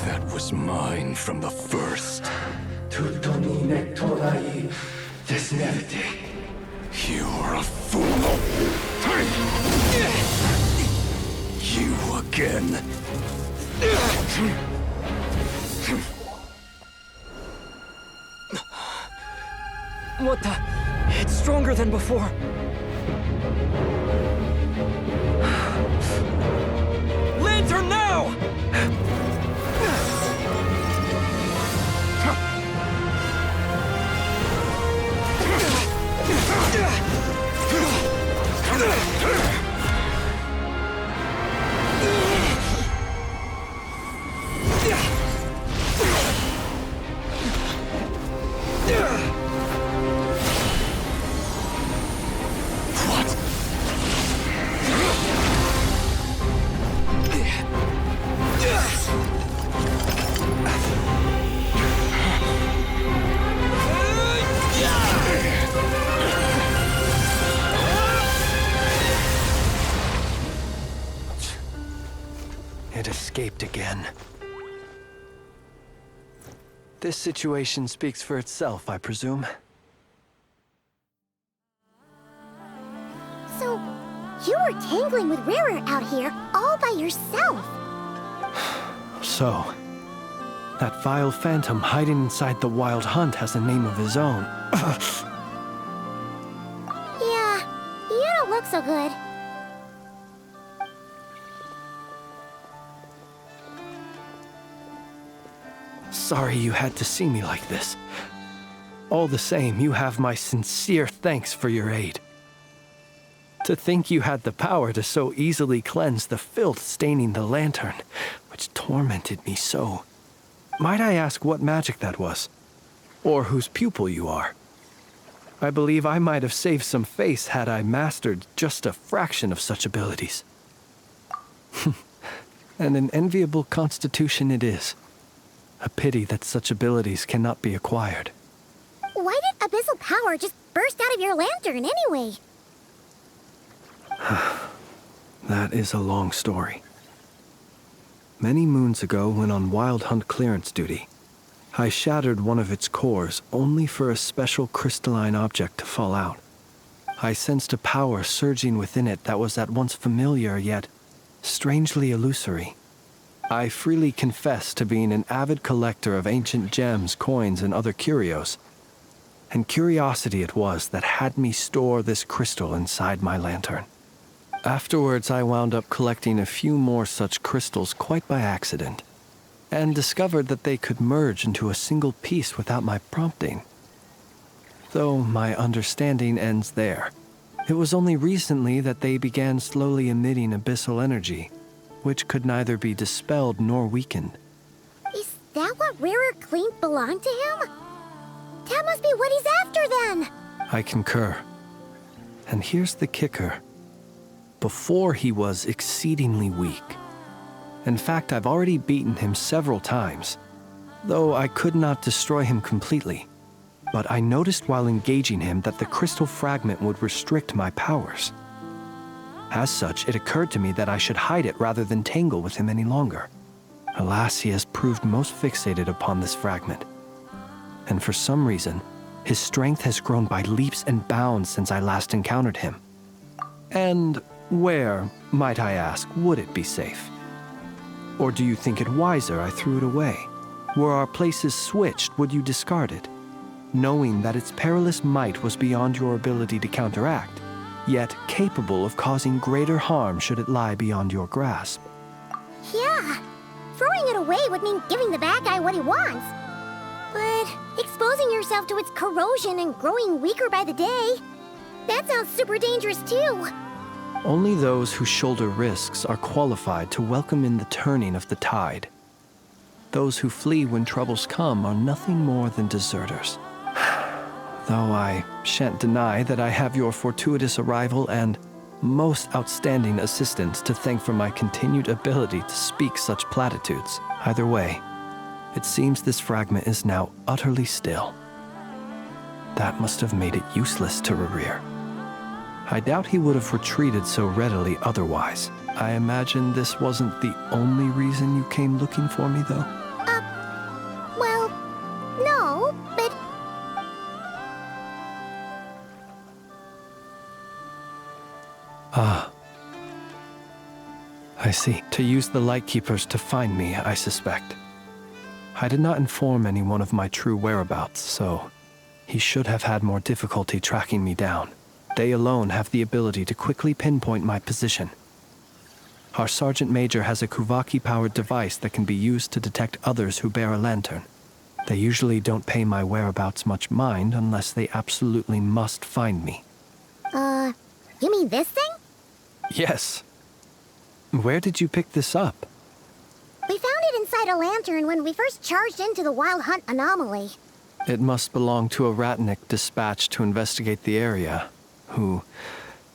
That was mine from the first. You're a fool. You again. What the? It's stronger than before. Lantern now! It escaped again. This situation speaks for itself, I presume. So, you were tangling with Rarer out here all by yourself. So, that vile phantom hiding inside the Wild Hunt has a name of his own. Yeah, you don't look so good. Sorry you had to see me like this. All the same, you have my sincere thanks for your aid. To think you had the power to so easily cleanse the filth staining the lantern, which tormented me so. Might I ask what magic that was? Or whose pupil you are? I believe I might have saved some face had I mastered just a fraction of such abilities. And an enviable constitution it is. A pity that such abilities cannot be acquired. Why did abyssal power just burst out of your lantern anyway? That is a long story. Many moons ago, when on Wild Hunt clearance duty, I shattered one of its cores only for a special crystalline object to fall out. I sensed a power surging within it that was at once familiar yet strangely illusory. I freely confess to being an avid collector of ancient gems, coins, and other curios. And curiosity it was that had me store this crystal inside my lantern. Afterwards, I wound up collecting a few more such crystals quite by accident, and discovered that they could merge into a single piece without my prompting. Though my understanding ends there. It was only recently that they began slowly emitting abyssal energy, which could neither be dispelled nor weakened. Is that what Rarer claimed belonged to him? That must be what he's after then! I concur. And here's the kicker. Before he was exceedingly weak. In fact, I've already beaten him several times, though I could not destroy him completely. But I noticed while engaging him that the crystal fragment would restrict my powers. As such, it occurred to me that I should hide it rather than tangle with him any longer. Alas, he has proved most fixated upon this fragment. And for some reason, his strength has grown by leaps and bounds since I last encountered him. And where, might I ask, would it be safe? Or do you think it wiser I threw it away? Were our places switched, would you discard it, knowing that its perilous might was beyond your ability to counteract, yet capable of causing greater harm should it lie beyond your grasp? Yeah, throwing it away would mean giving the bad guy what he wants. But exposing yourself to its corrosion and growing weaker by the day, that sounds super dangerous too. Only those who shoulder risks are qualified to welcome in the turning of the tide. Those who flee when troubles come are nothing more than deserters. Though I shan't deny that I have your fortuitous arrival and most outstanding assistance to thank for my continued ability to speak such platitudes. Either way, it seems this fragment is now utterly still. That must have made it useless to Rerir. I doubt he would have retreated so readily otherwise. I imagine this wasn't the only reason you came looking for me, though? Well, no, but... Ah. I see. To use the Lightkeepers to find me, I suspect. I did not inform anyone of my true whereabouts, so he should have had more difficulty tracking me down. They alone have the ability to quickly pinpoint my position. Our Sergeant Major has a Kuuvahki-powered device that can be used to detect others who bear a lantern. They usually don't pay my whereabouts much mind unless they absolutely must find me. You mean this thing? Yes. Where did you pick this up? We found it inside a lantern when we first charged into the Wild Hunt anomaly. It must belong to a Ratnik dispatched to investigate the area, who,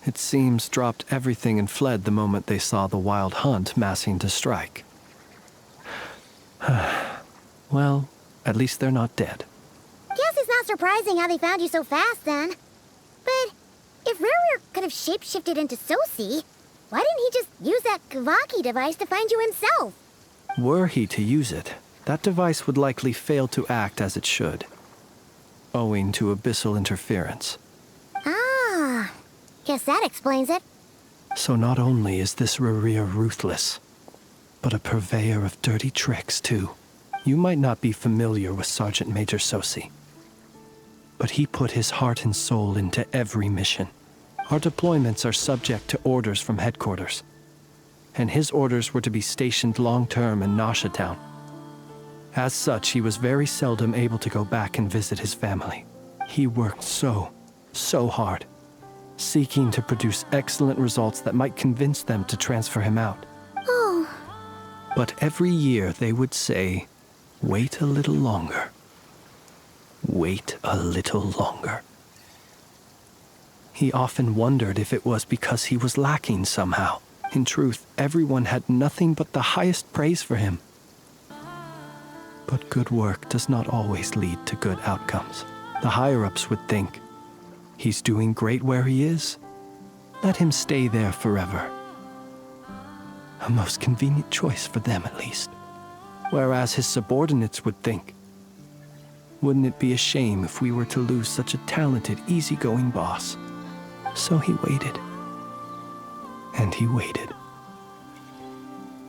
it seems, dropped everything and fled the moment they saw the Wild Hunt massing to strike. Well, at least they're not dead. Guess it's not surprising how they found you so fast, then. But if Rerir could have shapeshifted into Sosi, why didn't he just use that Kuuvahki device to find you himself? Were he to use it, that device would likely fail to act as it should, owing to abyssal interference. Ah, guess that explains it. So not only is this Rerir ruthless, but a purveyor of dirty tricks, too. You might not be familiar with Sergeant Major Sosi, but he put his heart and soul into every mission. Our deployments are subject to orders from headquarters, and his orders were to be stationed long-term in Nasha Town. As such, he was very seldom able to go back and visit his family. He worked so hard, seeking to produce excellent results that might convince them to transfer him out. Oh. But every year they would say, "Wait a little longer. Wait a little longer." He often wondered if it was because he was lacking somehow. In truth, everyone had nothing but the highest praise for him. But good work does not always lead to good outcomes. The higher-ups would think, he's doing great where he is. Let him stay there forever. A most convenient choice for them, at least. Whereas his subordinates would think, wouldn't it be a shame if we were to lose such a talented, easygoing boss? So he waited. And he waited.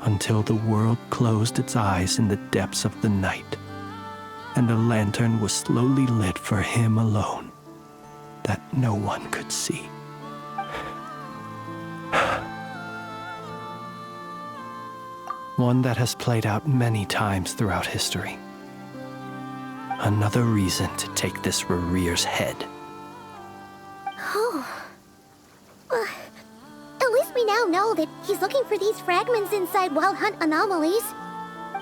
Until the world closed its eyes in the depths of the night, and a lantern was slowly lit for him alone, that no one could see. One that has played out many times throughout history. Another reason to take this Rerir's head. Oh. At least we now know that he's looking for these fragments inside Wild Hunt anomalies.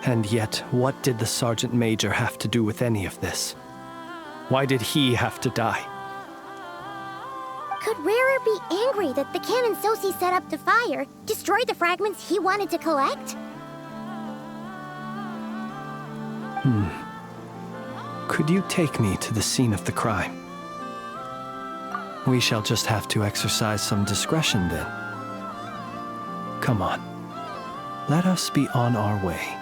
And yet, what did the Sergeant Major have to do with any of this? Why did he have to die? Could Rerir be angry that the cannon Sosi set up to fire destroyed the fragments he wanted to collect? Could you take me to the scene of the crime? We shall just have to exercise some discretion then. Come on. Let us be on our way.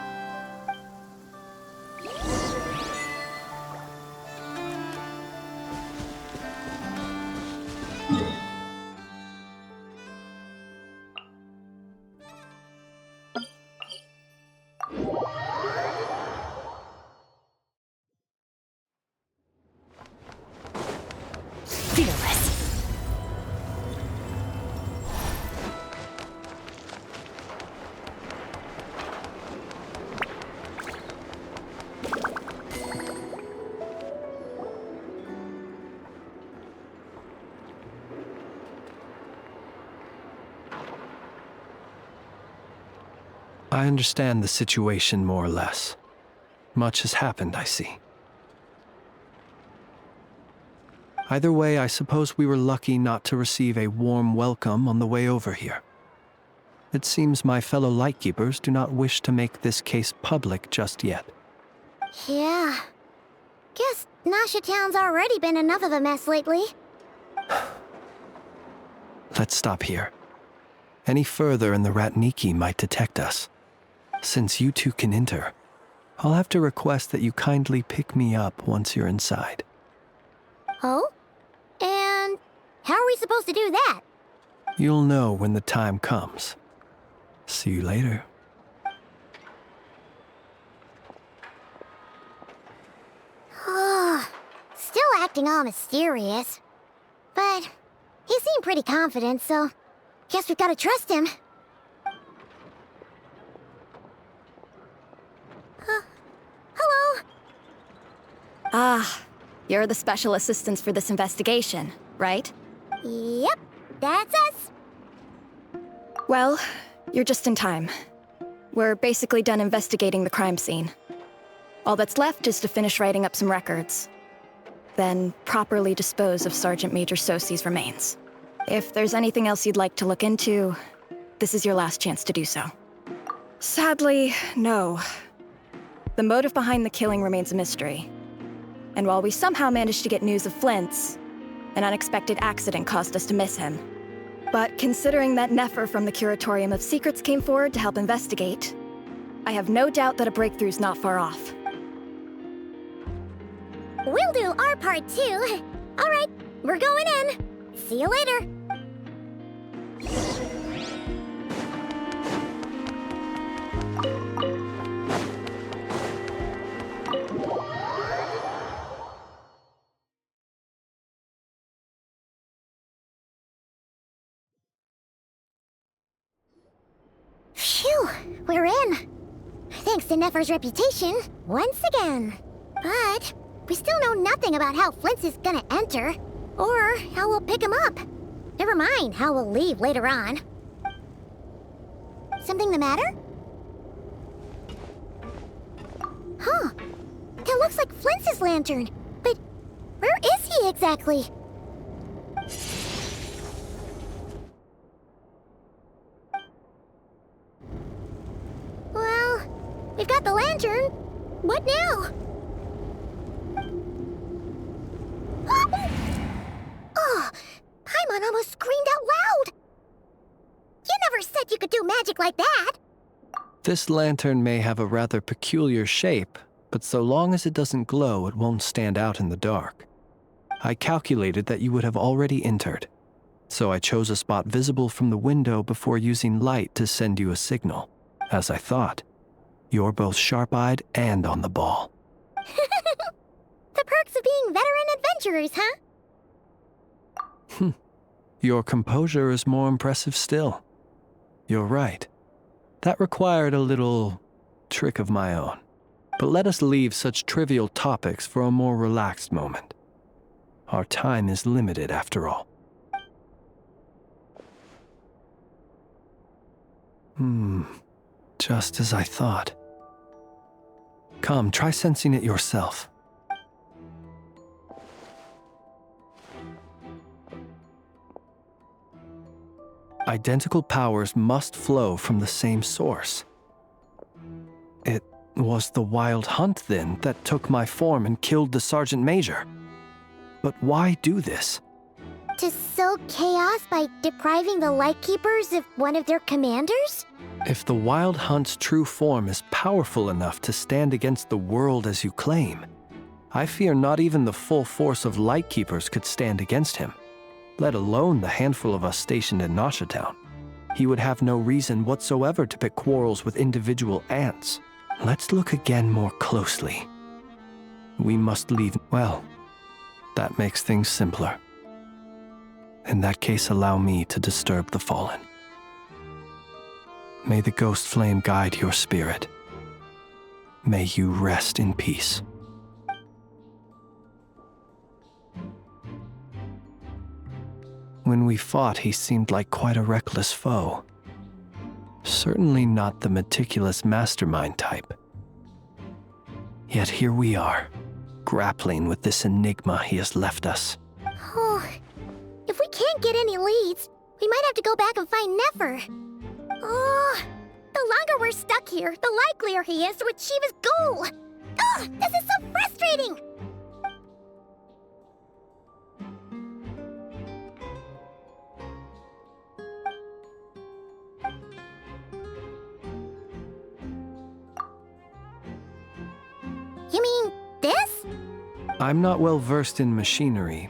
I understand the situation more or less. Much has happened, I see. Either way, I suppose we were lucky not to receive a warm welcome on the way over here. It seems my fellow Lightkeepers do not wish to make this case public just yet. Yeah. Guess Nasha Town's already been enough of a mess lately. Let's stop here. Any further and the Ratniki might detect us. Since you two can enter, I'll have to request that you kindly pick me up once you're inside. Oh? And how are we supposed to do that? You'll know when the time comes. See you later. Still acting all mysterious. But he seemed pretty confident, so guess we've got to trust him. Hello? Ah, you're the special assistants for this investigation, right? Yep, that's us. Well, you're just in time. We're basically done investigating the crime scene. All that's left is to finish writing up some records. Then properly dispose of Sergeant Major Sosie's remains. If there's anything else you'd like to look into, this is your last chance to do so. Sadly, no. The motive behind the killing remains a mystery. And while we somehow managed to get news of Flint's, an unexpected accident caused us to miss him. But considering that Nefer from the Curatorium of Secrets came forward to help investigate, I have no doubt that a breakthrough's not far off. We'll do our part too. All right, we're going in. See you later. Phew, we're in. Thanks to Nefer's reputation, once again. But we still know nothing about how Flint is gonna enter, or how we'll pick him up. Never mind how we'll leave later on. Something the matter? Huh. That looks like Flint's lantern. But where is he exactly? Well, we've got the lantern. What now? Oh, Paimon almost screamed out loud! You never said you could do magic like that! This lantern may have a rather peculiar shape, but so long as it doesn't glow, it won't stand out in the dark. I calculated that you would have already entered, so I chose a spot visible from the window before using light to send you a signal. As I thought, you're both sharp-eyed and on the ball. The perks of being veteran adventurers, huh? Your composure is more impressive still. You're right. That required a little trick of my own. But let us leave such trivial topics for a more relaxed moment. Our time is limited, after all. Just as I thought. Come, try sensing it yourself. Identical powers must flow from the same source. It was the Wild Hunt, then, that took my form and killed the Sergeant Major. But why do this? To sow chaos by depriving the Lightkeepers of one of their commanders? If the Wild Hunt's true form is powerful enough to stand against the world as you claim, I fear not even the full force of Lightkeepers could stand against him, let alone the handful of us stationed in Nasha Town. He would have no reason whatsoever to pick quarrels with individual ants. Let's look again more closely. We must leave. Well, that makes things simpler. In that case, allow me to disturb the fallen. May the ghost flame guide your spirit. May you rest in peace. When we fought, he seemed like quite a reckless foe. Certainly not the meticulous mastermind type. Yet here we are, grappling with this enigma he has left us. can't get any leads, we might have to go back and find Nefer. Oh, the longer we're stuck here, the likelier he is to achieve his goal. Ugh, this is so frustrating! You mean this? I'm not well versed in machinery,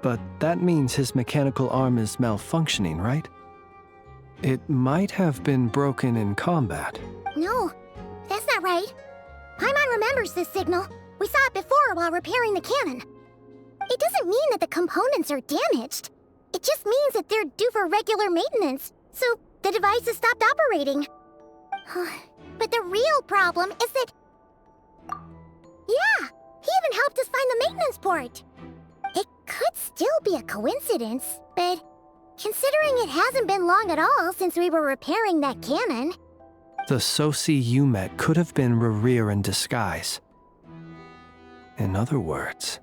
but that means his mechanical arm is malfunctioning, right? It might have been broken in combat. No, that's not right. Paimon remembers this signal. We saw it before while repairing the cannon. It doesn't mean that the components are damaged. It just means that they're due for regular maintenance, so the device has stopped operating. But the real problem is that... Yeah, he even helped us find the maintenance port. It could still be a coincidence, but considering it hasn't been long at all since we were repairing that cannon... The Sosi you met could have been Rerir in disguise. In other words,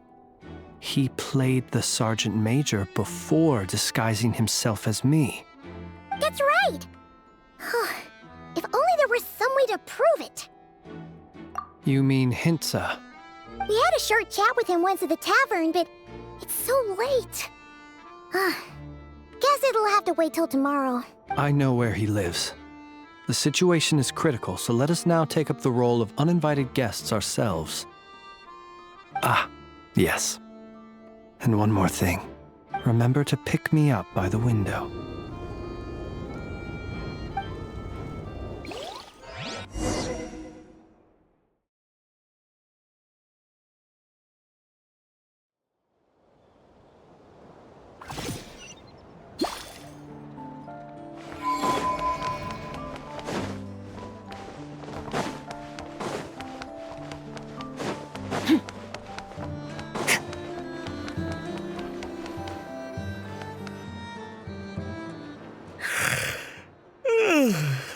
he played the Sergeant Major before disguising himself as me. That's right! If only there were some way to prove it. You mean Hintsa? We had a short chat with him once at the tavern, but it's so late. Guess it'll have to wait till tomorrow. I know where he lives. The situation is critical, so let us now take up the role of uninvited guests ourselves. Ah, yes. And one more thing. Remember to pick me up by the window.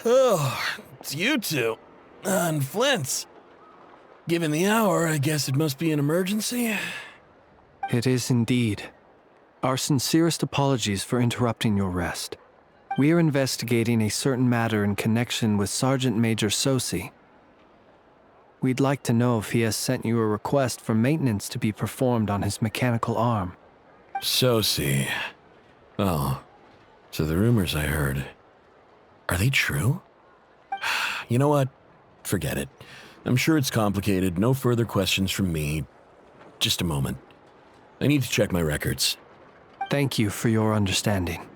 Oh, it's you two. And Flint's. Given the hour, I guess it must be an emergency. It is indeed. Our sincerest apologies for interrupting your rest. We are investigating a certain matter in connection with Sergeant Major Sosi. We'd like to know if he has sent you a request for maintenance to be performed on his mechanical arm. Sosi. Oh, so the rumors I heard, are they true? You know what? Forget it. I'm sure it's complicated. No further questions from me. Just a moment. I need to check my records. Thank you for your understanding.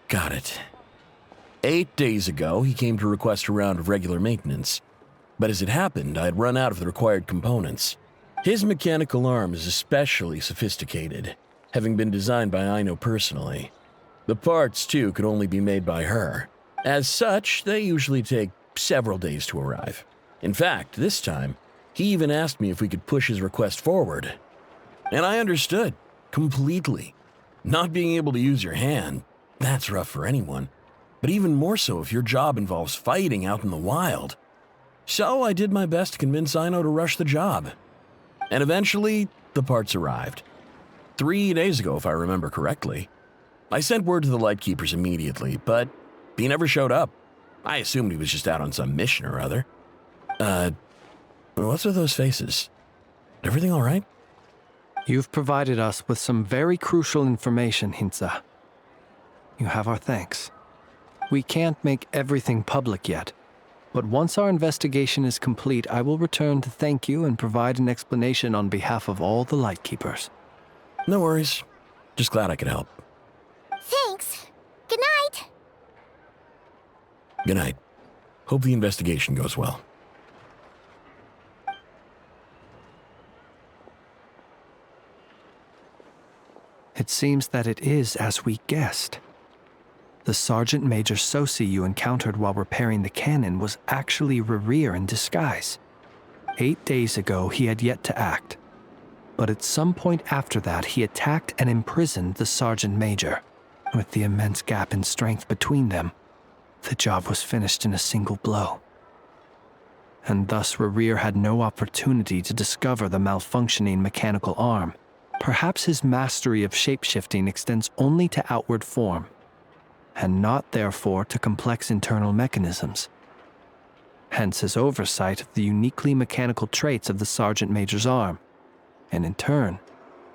Got it. 8 days ago, he came to request a round of regular maintenance. But as it happened, I had run out of the required components. His mechanical arm is especially sophisticated, having been designed by Aino personally. The parts, too, could only be made by her. As such, they usually take several days to arrive. In fact, this time, he even asked me if we could push his request forward. And I understood, completely. Not being able to use your hand, that's rough for anyone. But even more so if your job involves fighting out in the wild. So I did my best to convince Aino to rush the job. And eventually, the parts arrived. 3 days ago, if I remember correctly. I sent word to the Lightkeepers immediately, but he never showed up. I assumed he was just out on some mission or other. What's with those faces? Everything all right? You've provided us with some very crucial information, Hintsa. You have our thanks. We can't make everything public yet, but once our investigation is complete, I will return to thank you and provide an explanation on behalf of all the Lightkeepers. No worries. Just glad I could help. Thanks. Good night. Good night. Hope the investigation goes well. It seems that it is as we guessed. The Sergeant Major Sosi you encountered while repairing the cannon was actually Rerir in disguise. 8 days ago, he had yet to act. But at some point after that, he attacked and imprisoned the Sergeant Major. With the immense gap in strength between them, the job was finished in a single blow. and thus Rerir had no opportunity to discover the malfunctioning mechanical arm. Perhaps his mastery of shapeshifting extends only to outward form, and not therefore to complex internal mechanisms. Hence his oversight of the uniquely mechanical traits of the Sergeant Major's arm, and in turn,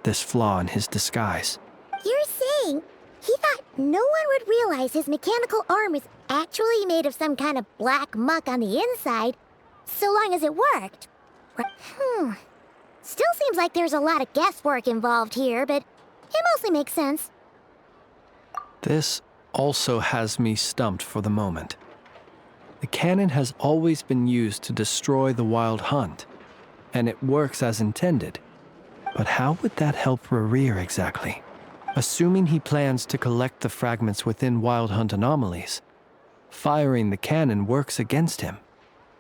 this flaw in his disguise. You're saying he thought no one would realize his mechanical arm is actually made of some kind of black muck on the inside, so long as it worked? Still seems like there's a lot of guesswork involved here, but it mostly makes sense. This also has me stumped for the moment. The cannon has always been used to destroy the Wild Hunt, and it works as intended. But how would that help Rerir exactly? Assuming he plans to collect the fragments within Wild Hunt anomalies, firing the cannon works against him,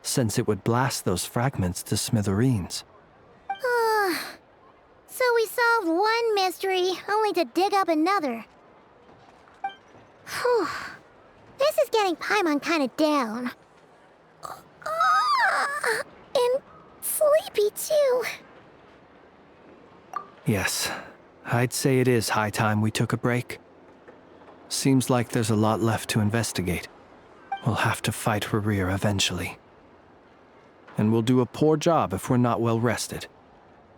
since it would blast those fragments to smithereens. So we solved one mystery, only to dig up another. Whew. This is getting Paimon kind of down. And sleepy too. Yes, I'd say it is high time we took a break. Seems like there's a lot left to investigate. We'll have to fight Rerir eventually. And we'll do a poor job if we're not well rested.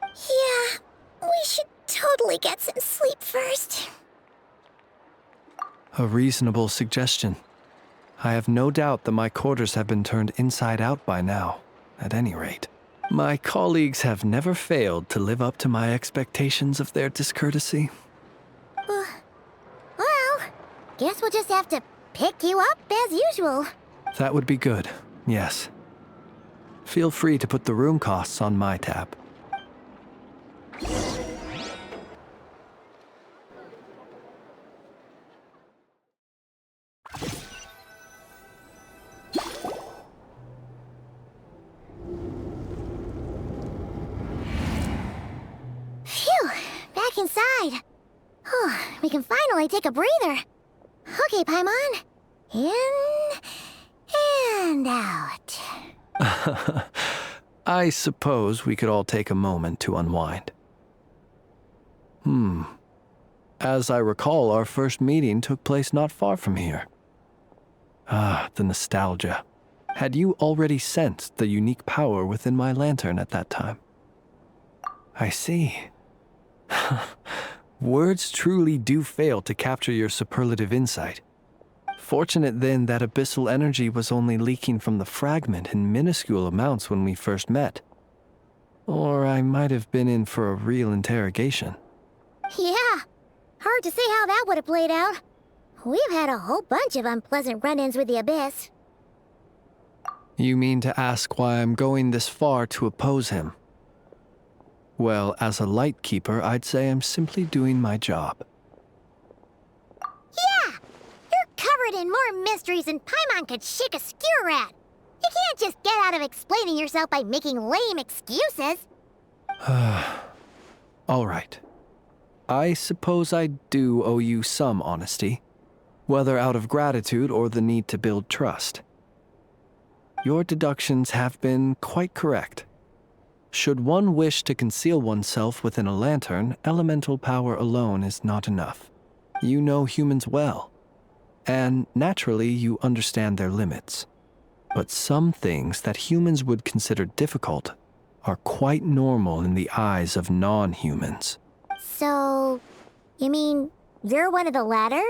Yeah, we should totally get some sleep first. A reasonable suggestion. I have no doubt that my quarters have been turned inside out by now, at any rate. My colleagues have never failed to live up to my expectations of their discourtesy. Well, guess we'll just have to pick you up as usual. That would be good, yes. Feel free to put the room costs on my tab. Phew, back inside. We can finally take a breather. Okay, Paimon. In and out. I suppose we could all take a moment to unwind. As I recall, our first meeting took place not far from here. The nostalgia. Had you already sensed the unique power within my lantern at that time? I see. Words truly do fail to capture your superlative insight. Fortunate then that abyssal energy was only leaking from the fragment in minuscule amounts when we first met. Or I might have been in for a real interrogation. Yeah, hard to say how that would have played out. We've had a whole bunch of unpleasant run-ins with the Abyss. You mean to ask why I'm going this far to oppose him? Well, as a light keeper, I'd say I'm simply doing my job. Yeah! You're covered in more mysteries than Paimon could shake a skewer at. You can't just get out of explaining yourself by making lame excuses. All right. I suppose I do owe you some honesty, whether out of gratitude or the need to build trust. Your deductions have been quite correct. Should one wish to conceal oneself within a lantern, elemental power alone is not enough. You know humans well, and naturally you understand their limits. But some things that humans would consider difficult are quite normal in the eyes of non-humans. So, you mean you're one of the latter?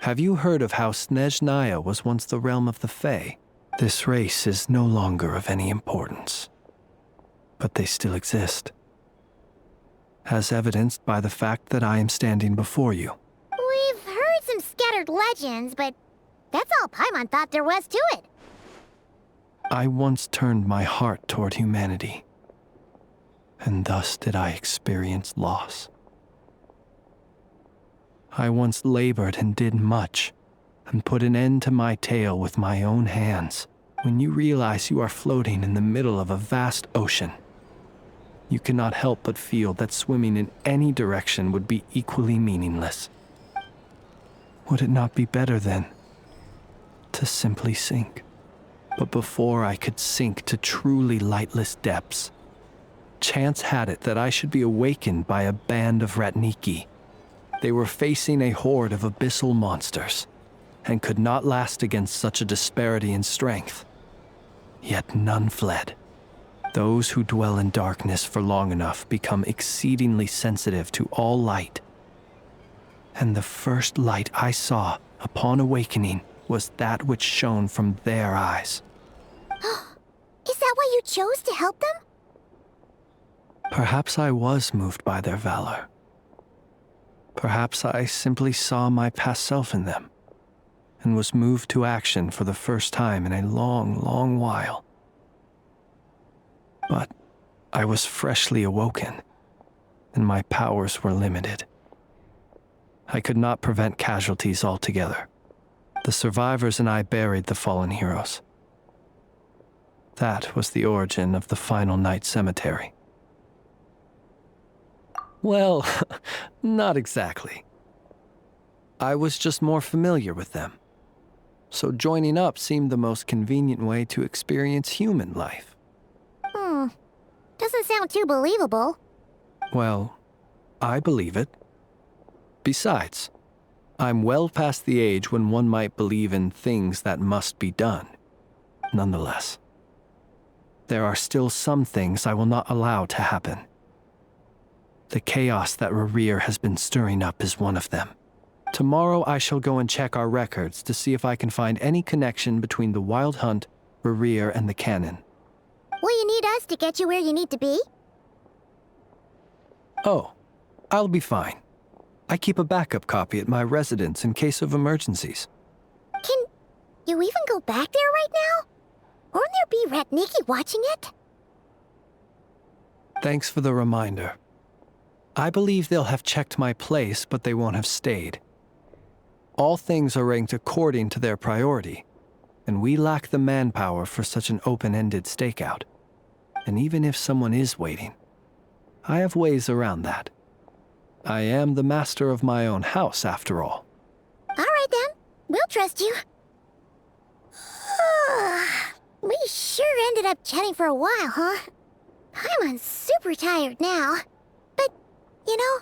Have you heard of how Snezhnaya was once the realm of the Fae? This race is no longer of any importance, but they still exist, as evidenced by the fact that I am standing before you. We've heard some scattered legends, but that's all Paimon thought there was to it. I once turned my heart toward humanity, and thus did I experience loss. I once labored and did much, and put an end to my tale with my own hands. When you realize you are floating in the middle of a vast ocean, you cannot help but feel that swimming in any direction would be equally meaningless. Would it not be better, then, to simply sink? But before I could sink to truly lightless depths, chance had it that I should be awakened by a band of Ratniki. They were facing a horde of abyssal monsters, and could not last against such a disparity in strength. Yet none fled. Those who dwell in darkness for long enough become exceedingly sensitive to all light. And the first light I saw upon awakening was that which shone from their eyes. Is that why you chose to help them? Perhaps I was moved by their valor. Perhaps I simply saw my past self in them, and was moved to action for the first time in a long, long while. But I was freshly awoken, and my powers were limited. I could not prevent casualties altogether. The survivors and I buried the fallen heroes. That was the origin of the final night cemetery. Well, not exactly. I was just more familiar with them. So joining up seemed the most convenient way to experience human life. Doesn't sound too believable. Well, I believe it. Besides, I'm well past the age when one might believe in things that must be done. Nonetheless, there are still some things I will not allow to happen. The chaos that Rerir has been stirring up is one of them. Tomorrow I shall go and check our records to see if I can find any connection between the Wild Hunt, Rerir, and the Cannon. Will you need us to get you where you need to be? Oh, I'll be fine. I keep a backup copy at my residence in case of emergencies. Can you even go back there right now? Won't there be Ratniki watching it? Thanks for the reminder. I believe they'll have checked my place, but they won't have stayed. All things are ranked according to their priority, and we lack the manpower for such an open-ended stakeout. And even if someone is waiting, I have ways around that. I am the master of my own house, after all. All right then, we'll trust you. We sure ended up chatting for a while, huh? I'm super tired now. But, you know,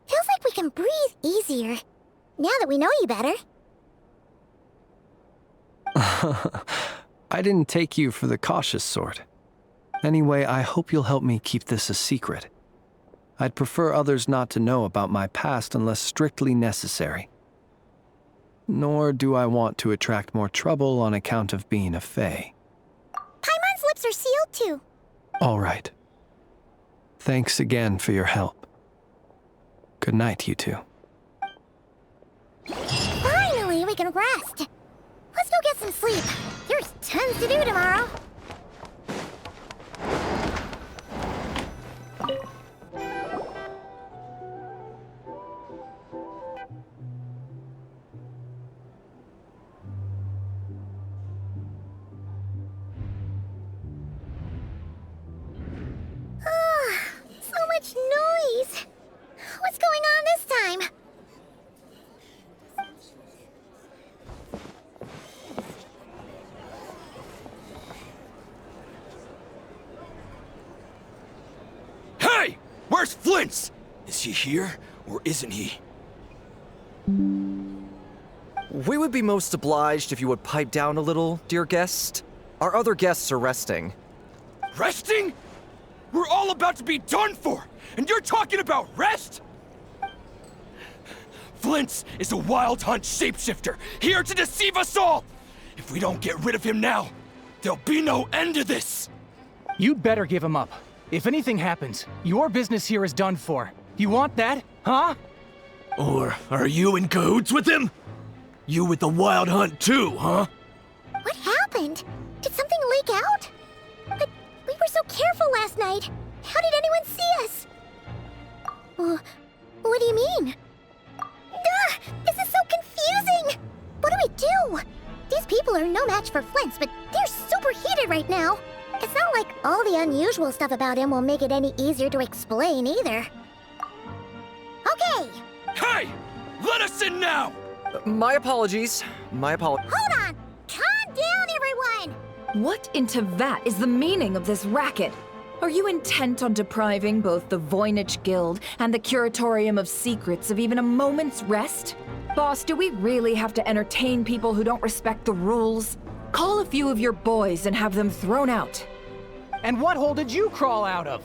feels like we can breathe easier, now that we know you better. I didn't take you for the cautious sort. Anyway, I hope you'll help me keep this a secret. I'd prefer others not to know about my past unless strictly necessary. Nor do I want to attract more trouble on account of being a fae. Paimon's lips are sealed too. All right. Thanks again for your help. Good night, you two. Finally, we can rest. Let's go get some sleep. There's tons to do tomorrow. So much noise. What's going on this time? Hey! Where's Flint's? Is he here, or isn't he? We would be most obliged if you would pipe down a little, dear guest. Our other guests are resting. Resting? We're all about to be done for, and you're talking about rest? Flint's is a Wild Hunt shapeshifter, here to deceive us all! If we don't get rid of him now, there'll be no end to this! You'd better give him up. If anything happens, your business here is done for. You want that, huh? Or are you in cahoots with him? You with the Wild Hunt too, huh? What happened? Did something leak out? But we were so careful last night. How did anyone see us? What do you mean? This is so confusing! What do we do? These people are no match for Flint's, but they're super heated right now. It's not like all the unusual stuff about him will make it any easier to explain either. Okay! Hey! Let us in now! My apologies. Hold on! Calm down, everyone! What in Tevat is the meaning of this racket? Are you intent on depriving both the Voynich Guild and the Curatorium of Secrets of even a moment's rest? Boss, do we really have to entertain people who don't respect the rules? Call a few of your boys and have them thrown out. And what hole did you crawl out of?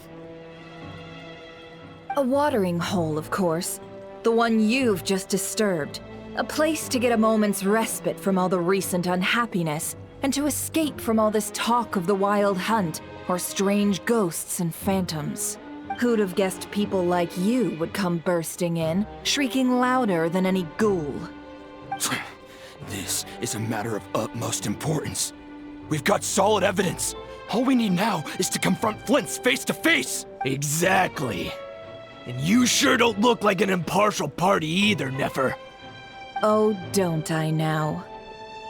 A watering hole, of course. The one you've just disturbed. A place to get a moment's respite from all the recent unhappiness, and to escape from all this talk of the Wild Hunt, or strange ghosts and phantoms. Who'd have guessed people like you would come bursting in, shrieking louder than any ghoul? This is a matter of utmost importance. We've got solid evidence. All we need now is to confront Flint's face to face. Exactly. And you sure don't look like an impartial party either, Nefer. Oh, don't I now?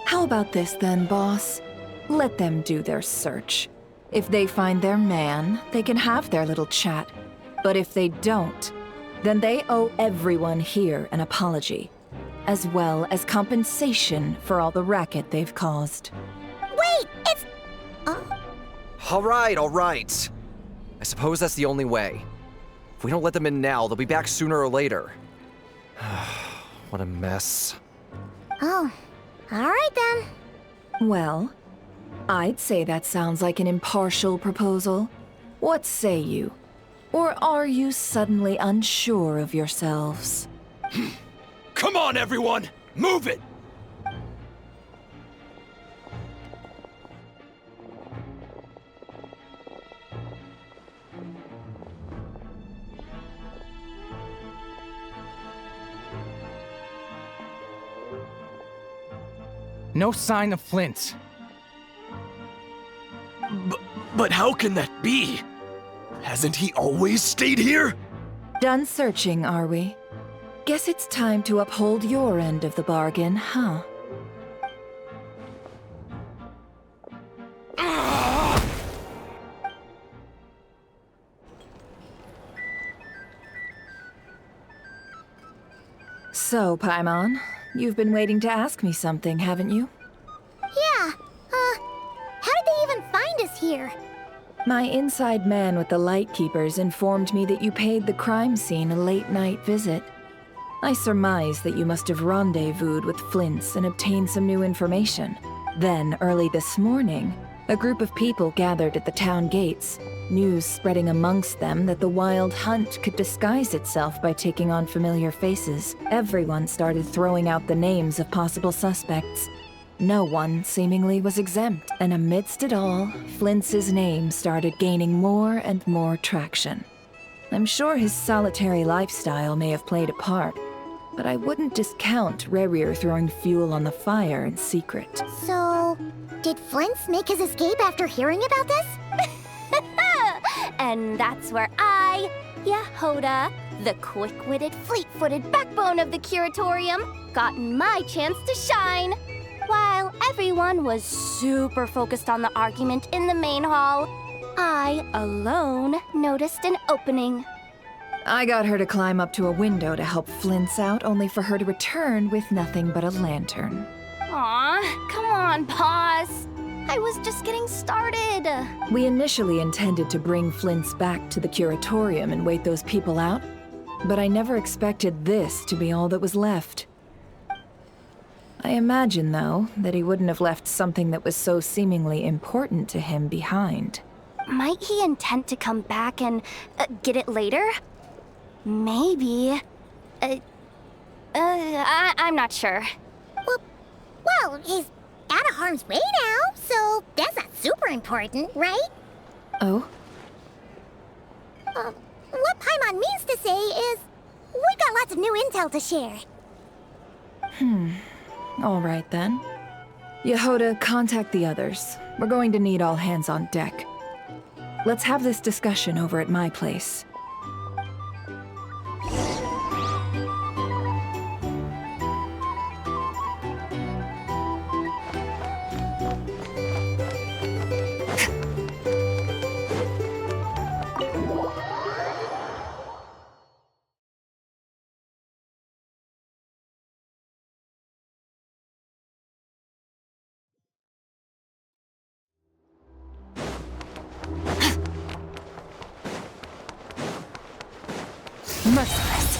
How about this then, boss? Let them do their search. If they find their man, they can have their little chat. But if they don't, then they owe everyone here an apology, as well as compensation for all the racket they've caused. Wait, it's... All right. I suppose that's the only way. If we don't let them in now, they'll be back sooner or later. What a mess. Oh, all right then. Well, I'd say that sounds like an impartial proposal. What say you? Or are you suddenly unsure of yourselves? Come on, everyone! Move it! No sign of Flint. But how can that be? Hasn't he always stayed here? Done searching, are we? Guess it's time to uphold your end of the bargain, huh? So, Paimon, you've been waiting to ask me something, haven't you? Yeah, how did they even find us here? My inside man with the Lightkeepers informed me that you paid the crime scene a late-night visit. I surmise that you must have rendezvoused with Flint's and obtained some new information. Then, early this morning, a group of people gathered at the town gates, news spreading amongst them that the Wild Hunt could disguise itself by taking on familiar faces. Everyone started throwing out the names of possible suspects. No one seemingly was exempt, and amidst it all, Flint's name started gaining more and more traction. I'm sure his solitary lifestyle may have played a part, but I wouldn't discount Rerir throwing fuel on the fire in secret. So, did Flint's make his escape after hearing about this? And that's where I, Yehoda, the quick-witted, fleet-footed backbone of the Curatorium, got my chance to shine. While everyone was super focused on the argument in the main hall, I, alone, noticed an opening. I got her to climb up to a window to help Flint's out, only for her to return with nothing but a lantern. Aw, come on, boss. I was just getting started. We initially intended to bring Flint's back to the Curatorium and wait those people out, but I never expected this to be all that was left. I imagine, though, that he wouldn't have left something that was so seemingly important to him behind. Might he intend to come back and get it later? Maybe. I'm not sure. Well, he's out of harm's way now, so that's not super important, right? Oh? What Paimon means to say is, we've got lots of new intel to share. All right then. Yehoda, contact the others. We're going to need all hands on deck. Let's have this discussion over at my place. Merciless.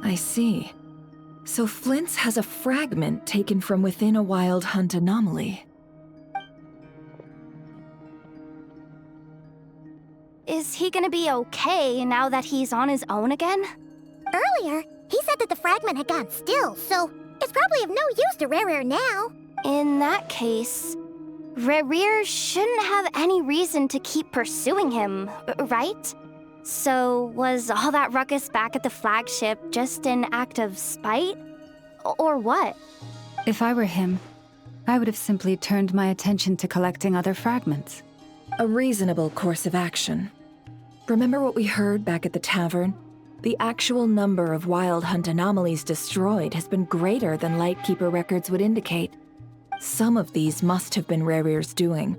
I see. So Flint's has a fragment taken from within a wild hunt anomaly. Is he gonna be okay now that he's on his own again? Earlier, he said that the fragment had gone still, so it's probably of no use to Rerir now. In that case, Rerir shouldn't have any reason to keep pursuing him, right? So was all that ruckus back at the flagship just an act of spite? Or what? If I were him, I would have simply turned my attention to collecting other fragments. A reasonable course of action. Remember what we heard back at the tavern? The actual number of wild hunt anomalies destroyed has been greater than Lightkeeper records would indicate. Some of these must have been Rerir's doing.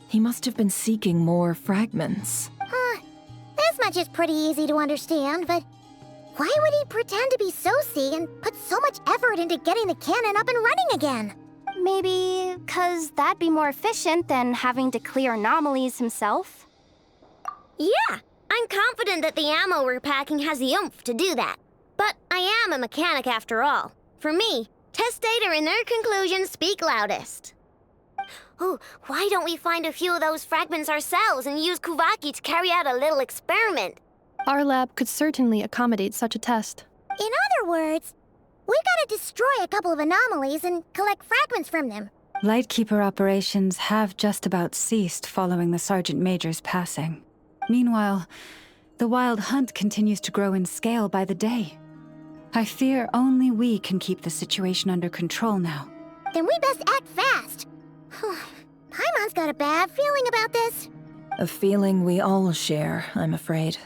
He must have been seeking more fragments. This much is pretty easy to understand, but why would he pretend to be Soci and put so much effort into getting the cannon up and running again? Maybe 'cause that'd be more efficient than having to clear anomalies himself? Yeah, I'm confident that the ammo we're packing has the oomph to do that. But I am a mechanic after all. For me, test data and their conclusions speak loudest. Oh, why don't we find a few of those fragments ourselves and use Kuuvahki to carry out a little experiment? Our lab could certainly accommodate such a test. In other words, we gotta destroy a couple of anomalies and collect fragments from them. Lightkeeper operations have just about ceased following the Sergeant Major's passing. Meanwhile, the wild hunt continues to grow in scale by the day. I fear only we can keep the situation under control now. Then we best act fast. Paimon's got a bad feeling about this. A feeling we all share, I'm afraid.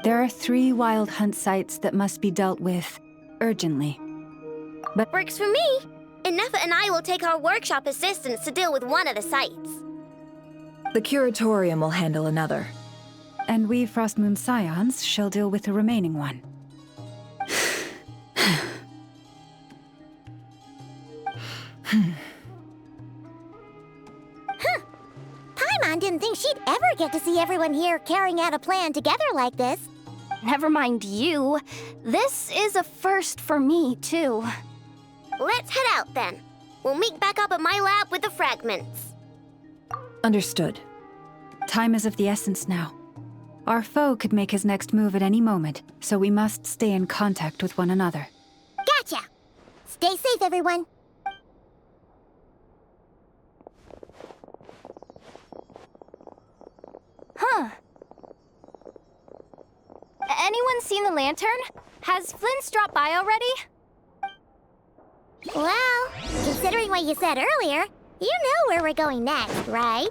There are 3 wild hunt sites that must be dealt with urgently. But works for me. Ineffa and I will take our workshop assistants to deal with one of the sites. The Curatorium will handle another. And we Frostmoon Scions shall deal with the remaining one. Paimon didn't think she'd ever get to see everyone here carrying out a plan together like this. Never mind you. This is a first for me, too. Let's head out then. We'll meet back up at my lab with the fragments. Understood. Time is of the essence now. Our foe could make his next move at any moment, so we must stay in contact with one another. Gotcha! Stay safe, everyone. Huh. Anyone seen the lantern? Has Flint's dropped by already? Well, considering what you said earlier, you know where we're going next, right?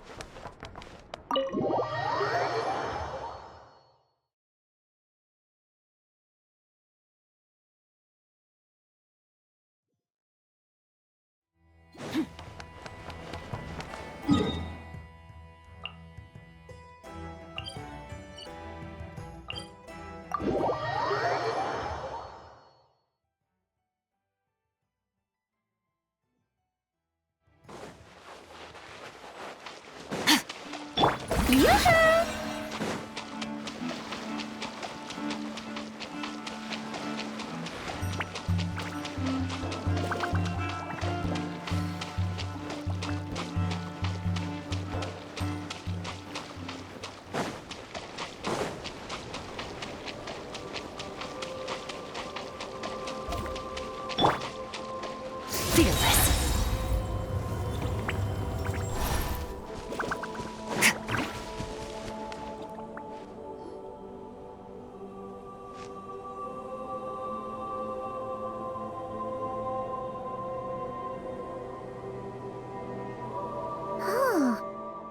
Yoo-hoo! Fearless.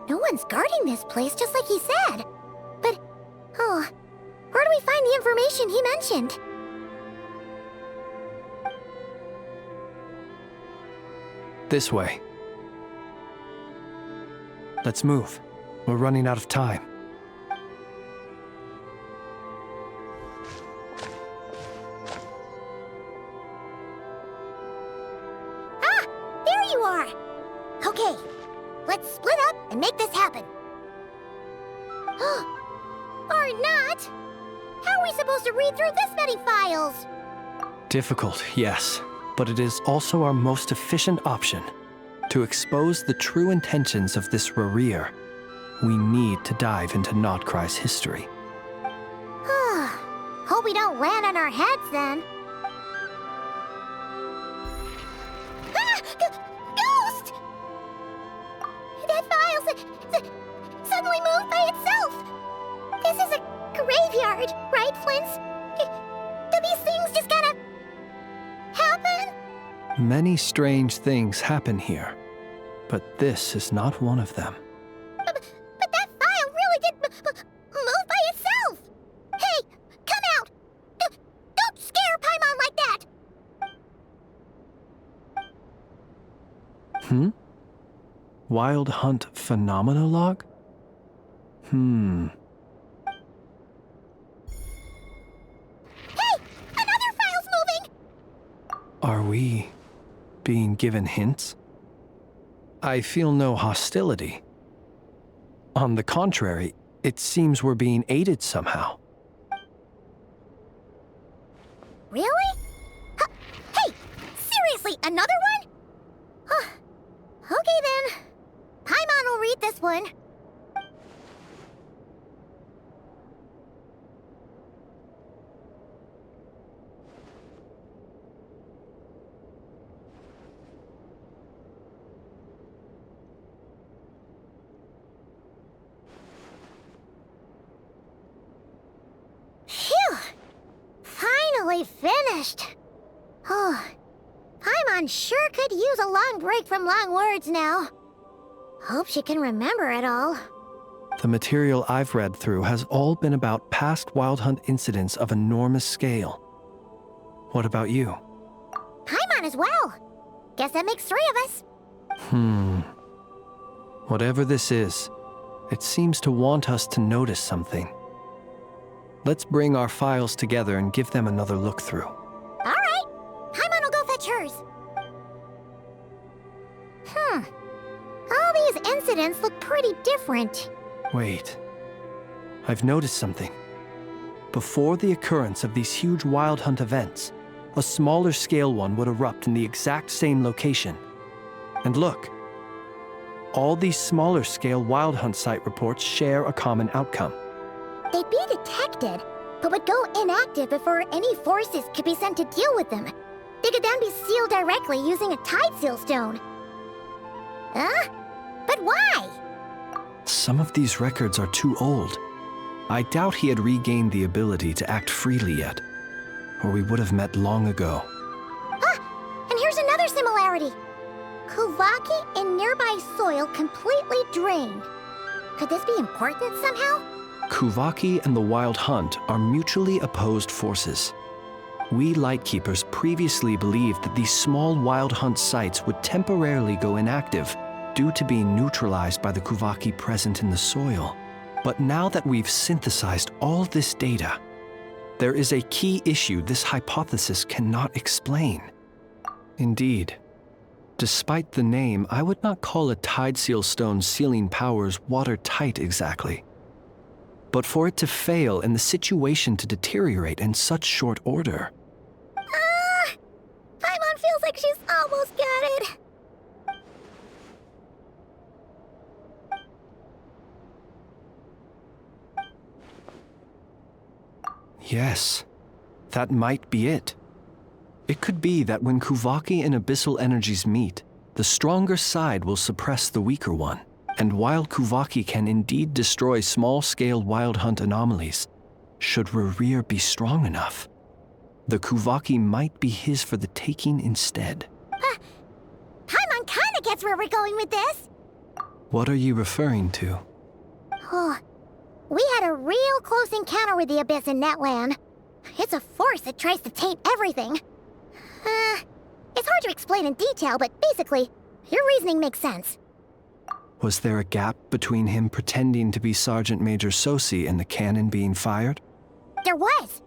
No one's guarding this place, just like he said. But we find the information he mentioned? This way. Let's move. We're running out of time. Ah! There you are! Okay, let's split up and make this happen. Or not! How are we supposed to read through this many files? Difficult, yes, but it is also our most efficient option. To expose the true intentions of this Rerir, we need to dive into Nod-Krai's history. Hope we don't land on our heads then. Ah! Ghost! That file suddenly moved by itself. This is a graveyard, right, Flint's? Do these things just kind of happen? Many strange things happen here, but this is not one of them. But that file really did move by itself! Hey, come out! Don't scare Paimon like that! Wild Hunt Phenomenologue? Hey! Another file's moving! Are we being given hints? I feel no hostility. On the contrary, it seems we're being aided somehow. Really? Hey! Seriously, another one? Okay then. Paimon will read this one. Phew! Finally finished. Oh, Paimon sure could use a long break from long words now. Hope she can remember it all. The material I've read through has all been about past Wild Hunt incidents of enormous scale. What about you? Paimon as well. Guess that makes 3 of us. Whatever this is, it seems to want us to notice something. Let's bring our files together and give them another look through. All right. Paimon will go fetch hers. All these incidents look pretty different. Wait. I've noticed something. Before the occurrence of these huge Wild Hunt events, a smaller scale one would erupt in the exact same location. And look. All these smaller scale Wild Hunt site reports share a common outcome. They'd be detected, but would go inactive before any forces could be sent to deal with them. They could then be sealed directly using a tide seal stone. But why? Some of these records are too old. I doubt he had regained the ability to act freely yet, or we would have met long ago. And here's another similarity. Kuuvahki in nearby soil completely drained. Could this be important somehow? Kuuvahki and the Wild Hunt are mutually opposed forces. We Lightkeepers previously believed that these small Wild Hunt sites would temporarily go inactive due to being neutralized by the Kuuvahki present in the soil. But now that we've synthesized all this data, there is a key issue this hypothesis cannot explain. Indeed, despite the name, I would not call a tide seal stone's sealing powers watertight exactly. But for it to fail and the situation to deteriorate in such short order. Paimon feels like she's almost got it. Yes, that might be it. It could be that when Kuuvahki and abyssal energies meet, the stronger side will suppress the weaker one. And while Kuuvahki can indeed destroy small-scale Wild Hunt anomalies, should Rerir be strong enough, the Kuuvahki might be his for the taking instead. Paimon kinda gets where we're going with this. What are you referring to? Oh, we had a real close encounter with the Abyss in Netland. It's a force that tries to taint everything. It's hard to explain in detail, but basically, your reasoning makes sense. Was there a gap between him pretending to be Sergeant Major Sosi and the cannon being fired? There was.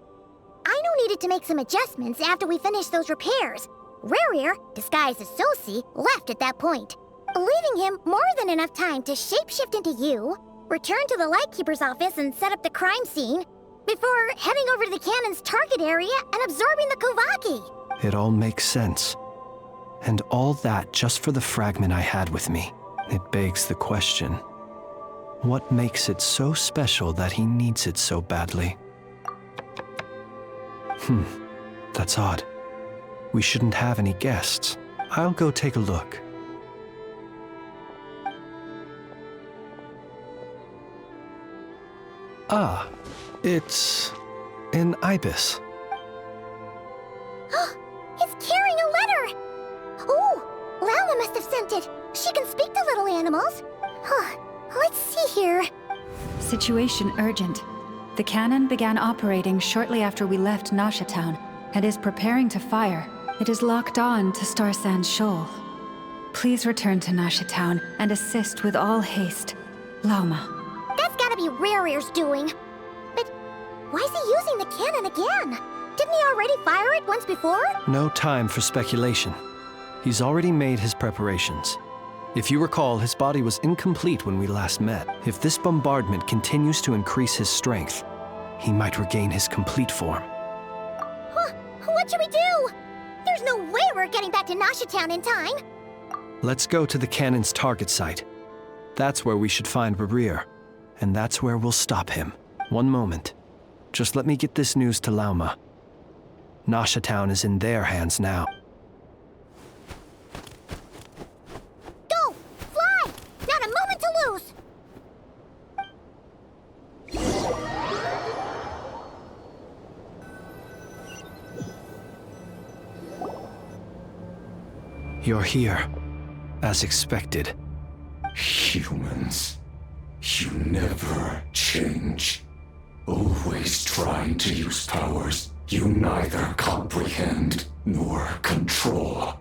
Aino needed to make some adjustments after we finished those repairs. Rerir, disguised as Sosi, left at that point, leaving him more than enough time to shapeshift into you, return to the Lightkeeper's office and set up the crime scene, before heading over to the cannon's target area and absorbing the Kuuvahki. It all makes sense. And all that just for the fragment I had with me. It begs the question, what makes it so special that he needs it so badly? That's odd. We shouldn't have any guests. I'll go take a look. Ah, it's an ibis. It's carrying a letter! Ooh, Lala must have sent it. She can speak to little animals. Let's see here. Situation urgent. The cannon began operating shortly after we left Nasha Town and is preparing to fire. It is locked on to Star Sand Shoal. Please return to Nasha Town and assist with all haste. Lama. That's gotta be Rerir's doing. But why is he using the cannon again? Didn't he already fire it once before? No time for speculation. He's already made his preparations. If you recall, his body was incomplete when we last met. If this bombardment continues to increase his strength, he might regain his complete form. What should we do? There's no way we're getting back to Nasha Town in time. Let's go to the cannon's target site. That's where we should find Rerir, and that's where we'll stop him. One moment. Just let me get this news to Lauma. Nasha Town is in their hands now. Go! Fly! Not a moment to lose! You're here, as expected. Humans, you never change. Always trying to use powers you neither comprehend nor control.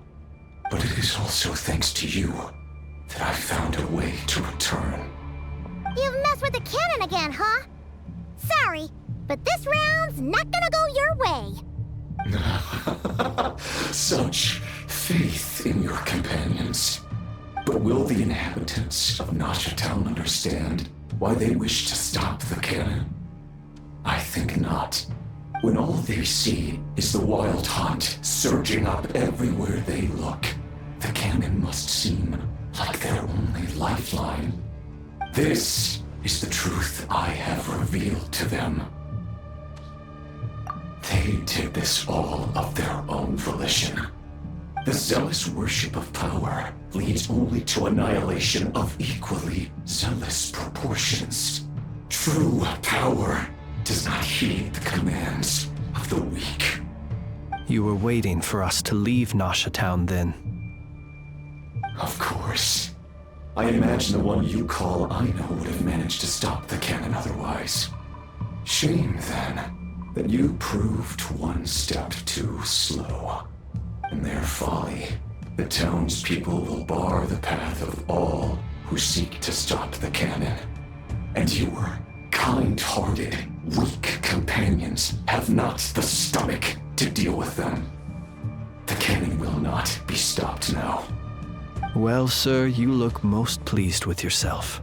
But it is also thanks to you that I found a way to return. You've messed with the cannon again, huh? Sorry, but this round's not gonna go your way. Such faith in your companions. But will the inhabitants of Nasha Town understand why they wish to stop the cannon? I think not. When all they see is the wild hunt surging up everywhere they look, the cannon must seem like their only lifeline. This is the truth I have revealed to them. They did this all of their own volition. The zealous worship of power leads only to annihilation of equally zealous proportions. True power does not heed the commands of the weak. You were waiting for us to leave Nasha Town then. Of course. I imagine the one you call Aino would have managed to stop the cannon otherwise. Shame, then, that you proved one step too slow. In their folly, the townspeople will bar the path of all who seek to stop the cannon. And your kind-hearted, weak companions have not the stomach to deal with them. The cannon will not be stopped now. Well, sir, you look most pleased with yourself.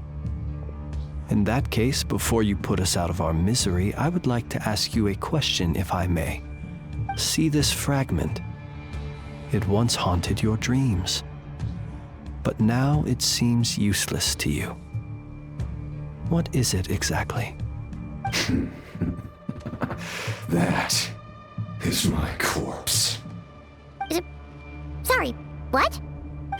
In that case, before you put us out of our misery, I would like to ask you a question, if I may. See this fragment? It once haunted your dreams, but now it seems useless to you. What is it exactly? That is my corpse. Sorry, what?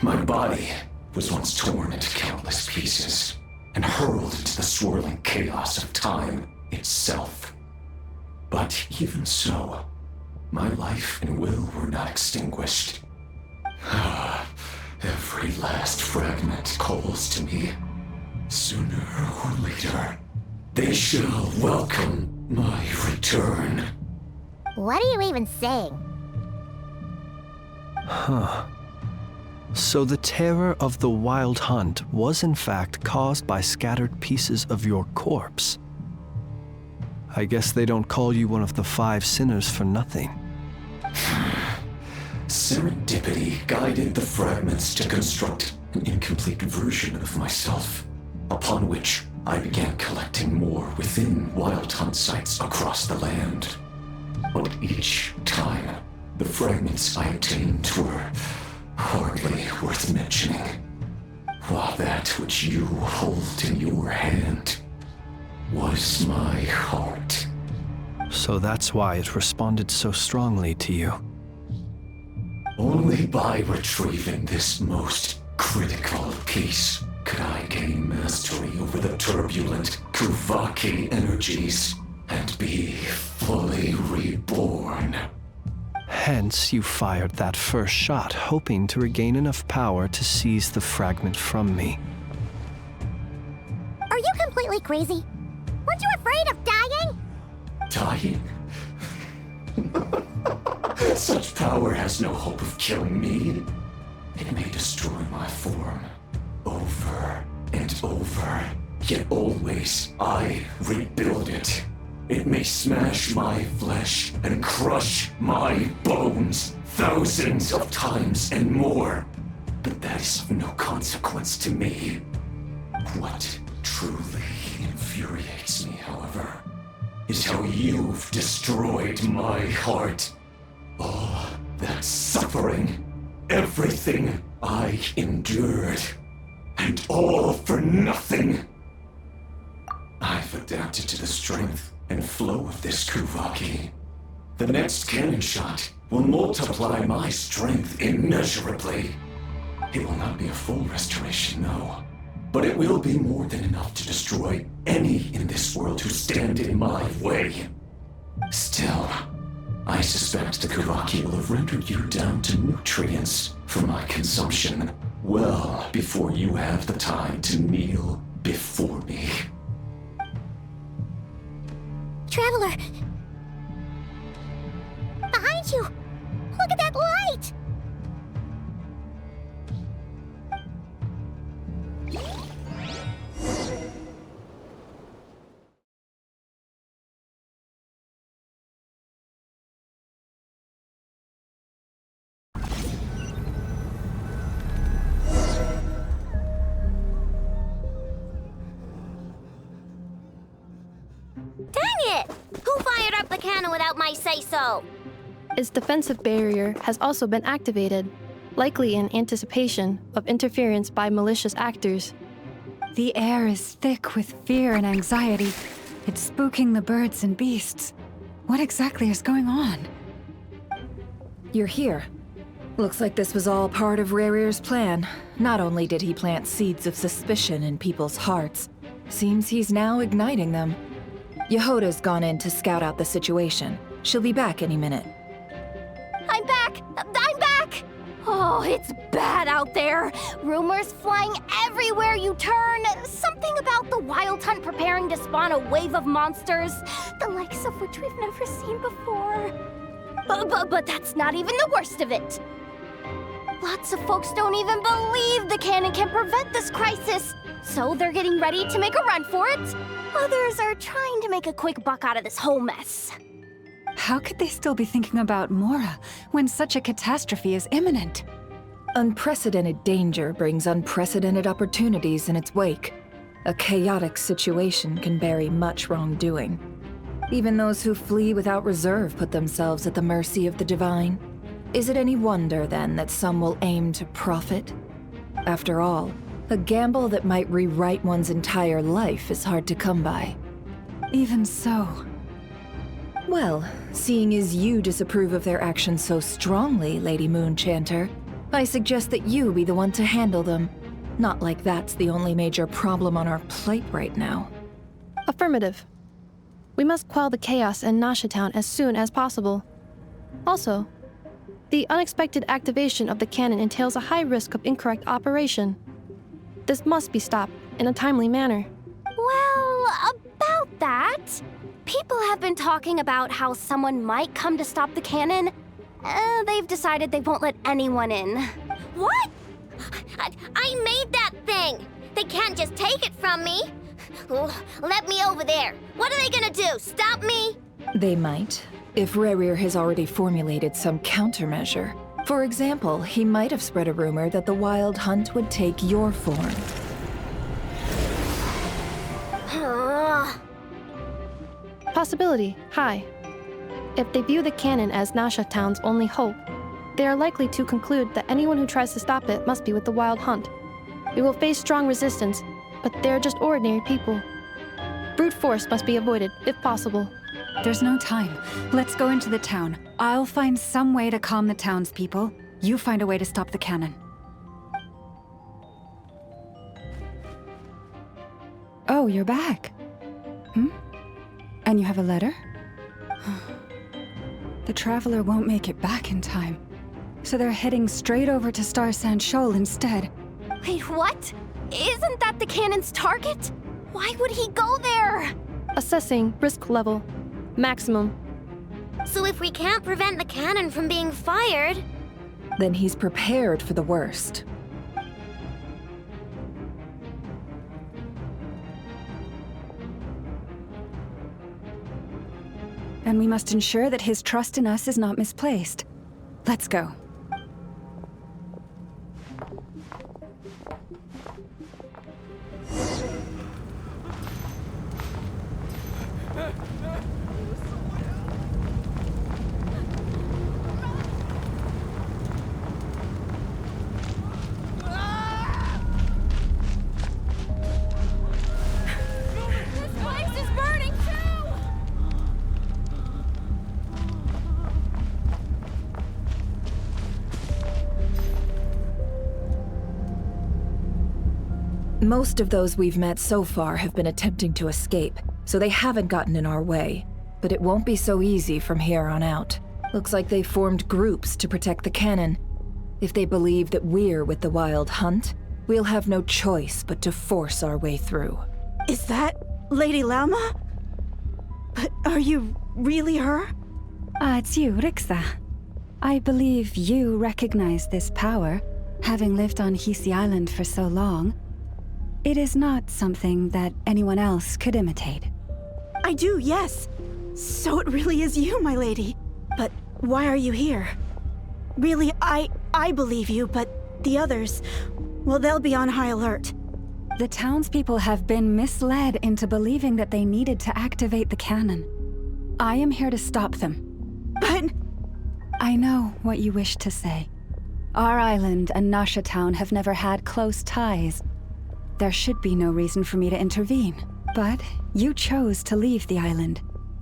My body was once torn into countless pieces and hurled into the swirling chaos of time itself. But even so, my life and will were not extinguished. Every last fragment calls to me. Sooner or later, They shall welcome my return. What are you even saying? Huh. So the terror of the Wild Hunt was in fact caused by scattered pieces of your corpse. I guess they don't call you one of the 5 sinners for nothing. Serendipity guided the fragments to construct an incomplete version of myself, upon which I began collecting more within Wild Hunt sites across the land. But each time, the fragments I obtained were hardly worth mentioning, while that which you hold in your hand was my heart. So that's why it responded so strongly to you. Only by retrieving this most critical piece could I gain mastery over the turbulent Kuuvahki energies and be fully reborn. Hence, you fired that first shot, hoping to regain enough power to seize the fragment from me. Are you completely crazy? Weren't you afraid of dying? Dying? Such power has no hope of killing me. It may destroy my form over and over, yet always I rebuild it. It may smash my flesh and crush my bones thousands of times and more, but that is of no consequence to me. What truly infuriates me, however, is how you've destroyed my heart. All that suffering, everything I endured, and all for nothing. I've adapted to the strength and flow of this Kuuvahki. The next cannon shot will multiply my strength immeasurably. It will not be a full restoration, no, but it will be more than enough to destroy any in this world who stand in my way. Still, I suspect the Kuuvahki will have rendered you down to nutrients for my consumption well before you have the time to kneel before me. Traveler! Behind you! Look at that light! Dang it! Who fired up the cannon without my say-so? Its defensive barrier has also been activated, likely in anticipation of interference by malicious actors. The air is thick with fear and anxiety. It's spooking the birds and beasts. What exactly is going on? You're here. Looks like this was all part of Rerir's plan. Not only did he plant seeds of suspicion in people's hearts, seems he's now igniting them. Yehoda's gone in to scout out the situation. She'll be back any minute. I'm back! I'm back! Oh, it's bad out there. Rumors flying everywhere you turn. Something about the Wild Hunt preparing to spawn a wave of monsters, the likes of which we've never seen before. But that's not even the worst of it. Lots of folks don't even believe the cannon can prevent this crisis, so they're getting ready to make a run for it. Others are trying to make a quick buck out of this whole mess. How could they still be thinking about Mora when such a catastrophe is imminent? Unprecedented danger brings unprecedented opportunities in its wake. A chaotic situation can bury much wrongdoing. Even those who flee without reserve put themselves at the mercy of the divine. Is it any wonder, then, that some will aim to profit? After all, a gamble that might rewrite one's entire life is hard to come by. Even so. Well, seeing as you disapprove of their actions so strongly, Lady Moonchanter, I suggest that you be the one to handle them. Not like that's the only major problem on our plate right now. Affirmative. We must quell the chaos in Nasha Town as soon as possible. Also, the unexpected activation of the cannon entails a high risk of incorrect operation. This must be stopped in a timely manner. Well, about that. People have been talking about how someone might come to stop the cannon. They've decided they won't let anyone in. What? I made that thing! They can't just take it from me! Let me over there! What are they gonna do? Stop me? They might, if Rerir has already formulated some countermeasure. For example, he might have spread a rumor that the Wild Hunt would take your form. Possibility, high. If they view the cannon as Nasha Town's only hope, they are likely to conclude that anyone who tries to stop it must be with the Wild Hunt. We will face strong resistance, but they're just ordinary people. Brute force must be avoided, if possible. There's no time. Let's go into the town. I'll find some way to calm the townspeople. You find a way to stop the cannon. Oh, you're back. And you have a letter? The Traveler won't make it back in time. So they're heading straight over to Star Sand Shoal instead. Wait, what? Isn't that the cannon's target? Why would he go there? Assessing risk level. Maximum. So if we can't prevent the cannon from being fired... Then he's prepared for the worst. And we must ensure that his trust in us is not misplaced. Let's go. Most of those we've met so far have been attempting to escape, so they haven't gotten in our way. But it won't be so easy from here on out. Looks like they formed groups to protect the cannon. If they believe that we're with the Wild Hunt, we'll have no choice but to force our way through. Is that Lady Lauma? But are you really her? It's you, Rixa. I believe you recognize this power, having lived on Hisi Island for so long. It is not something that anyone else could imitate. I do, yes. So it really is you, my lady. But why are you here? Really, I believe you, but the others, well, they'll be on high alert. The townspeople have been misled into believing that they needed to activate the cannon. I am here to stop them. But... I know what you wish to say. Our island and Nasha Town have never had close ties. There should be no reason for me to intervene. But you chose to leave the island.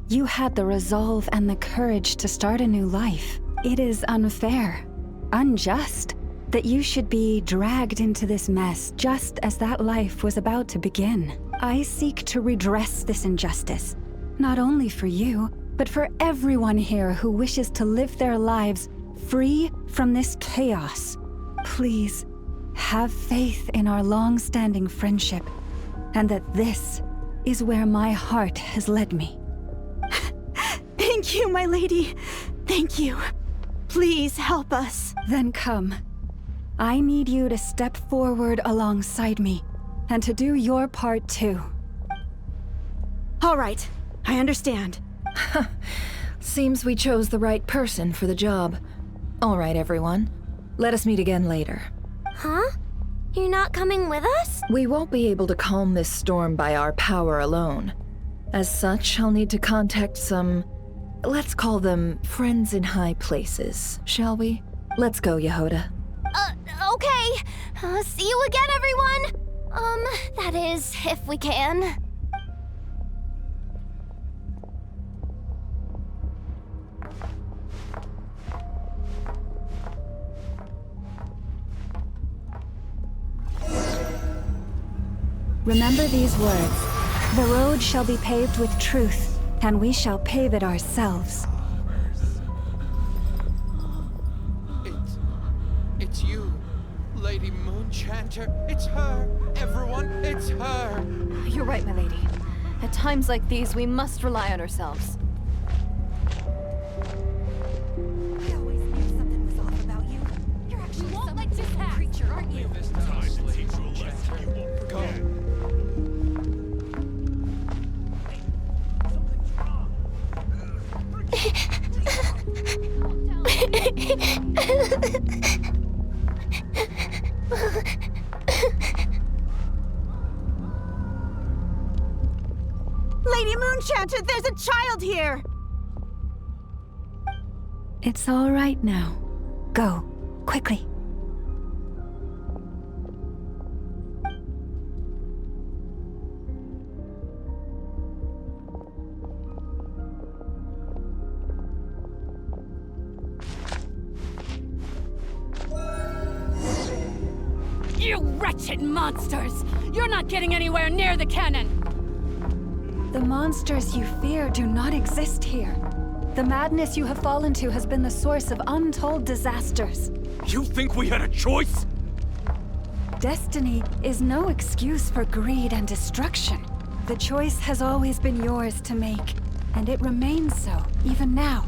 You had the resolve and the courage to start a new life. It is unfair, unjust, that you should be dragged into this mess just as that life was about to begin. I seek to redress this injustice, not only for you, but for everyone here who wishes to live their lives free from this chaos. Please, have faith in our long-standing friendship, and that this is where my heart has led me. Thank you, my lady. Thank you. Please help us. Then come. I need you to step forward alongside me, and to do your part too. All right, I understand. Seems we chose the right person for the job. All right, everyone. Let us meet again later. Huh? You're not coming with us? We won't be able to calm this storm by our power alone. As such, I'll need to contact some... let's call them friends in high places, shall we? Let's go, Yehoda. Okay. See you again, everyone! That is, if we can. Remember these words. The road shall be paved with truth, and we shall pave it ourselves. It's you, Lady Moonchanter. It's her. Everyone, it's her. You're right, my lady. At times like these, we must rely on ourselves. I always knew something was off about you. You're actually some different creature, aren't you? Lady Moonchanter, there's a child here! It's all right now. Go, quickly. You wretched monsters! You're not getting anywhere near the cannon! The monsters you fear do not exist here. The madness you have fallen to has been the source of untold disasters. You think we had a choice? Destiny is no excuse for greed and destruction. The choice has always been yours to make, and it remains so, even now.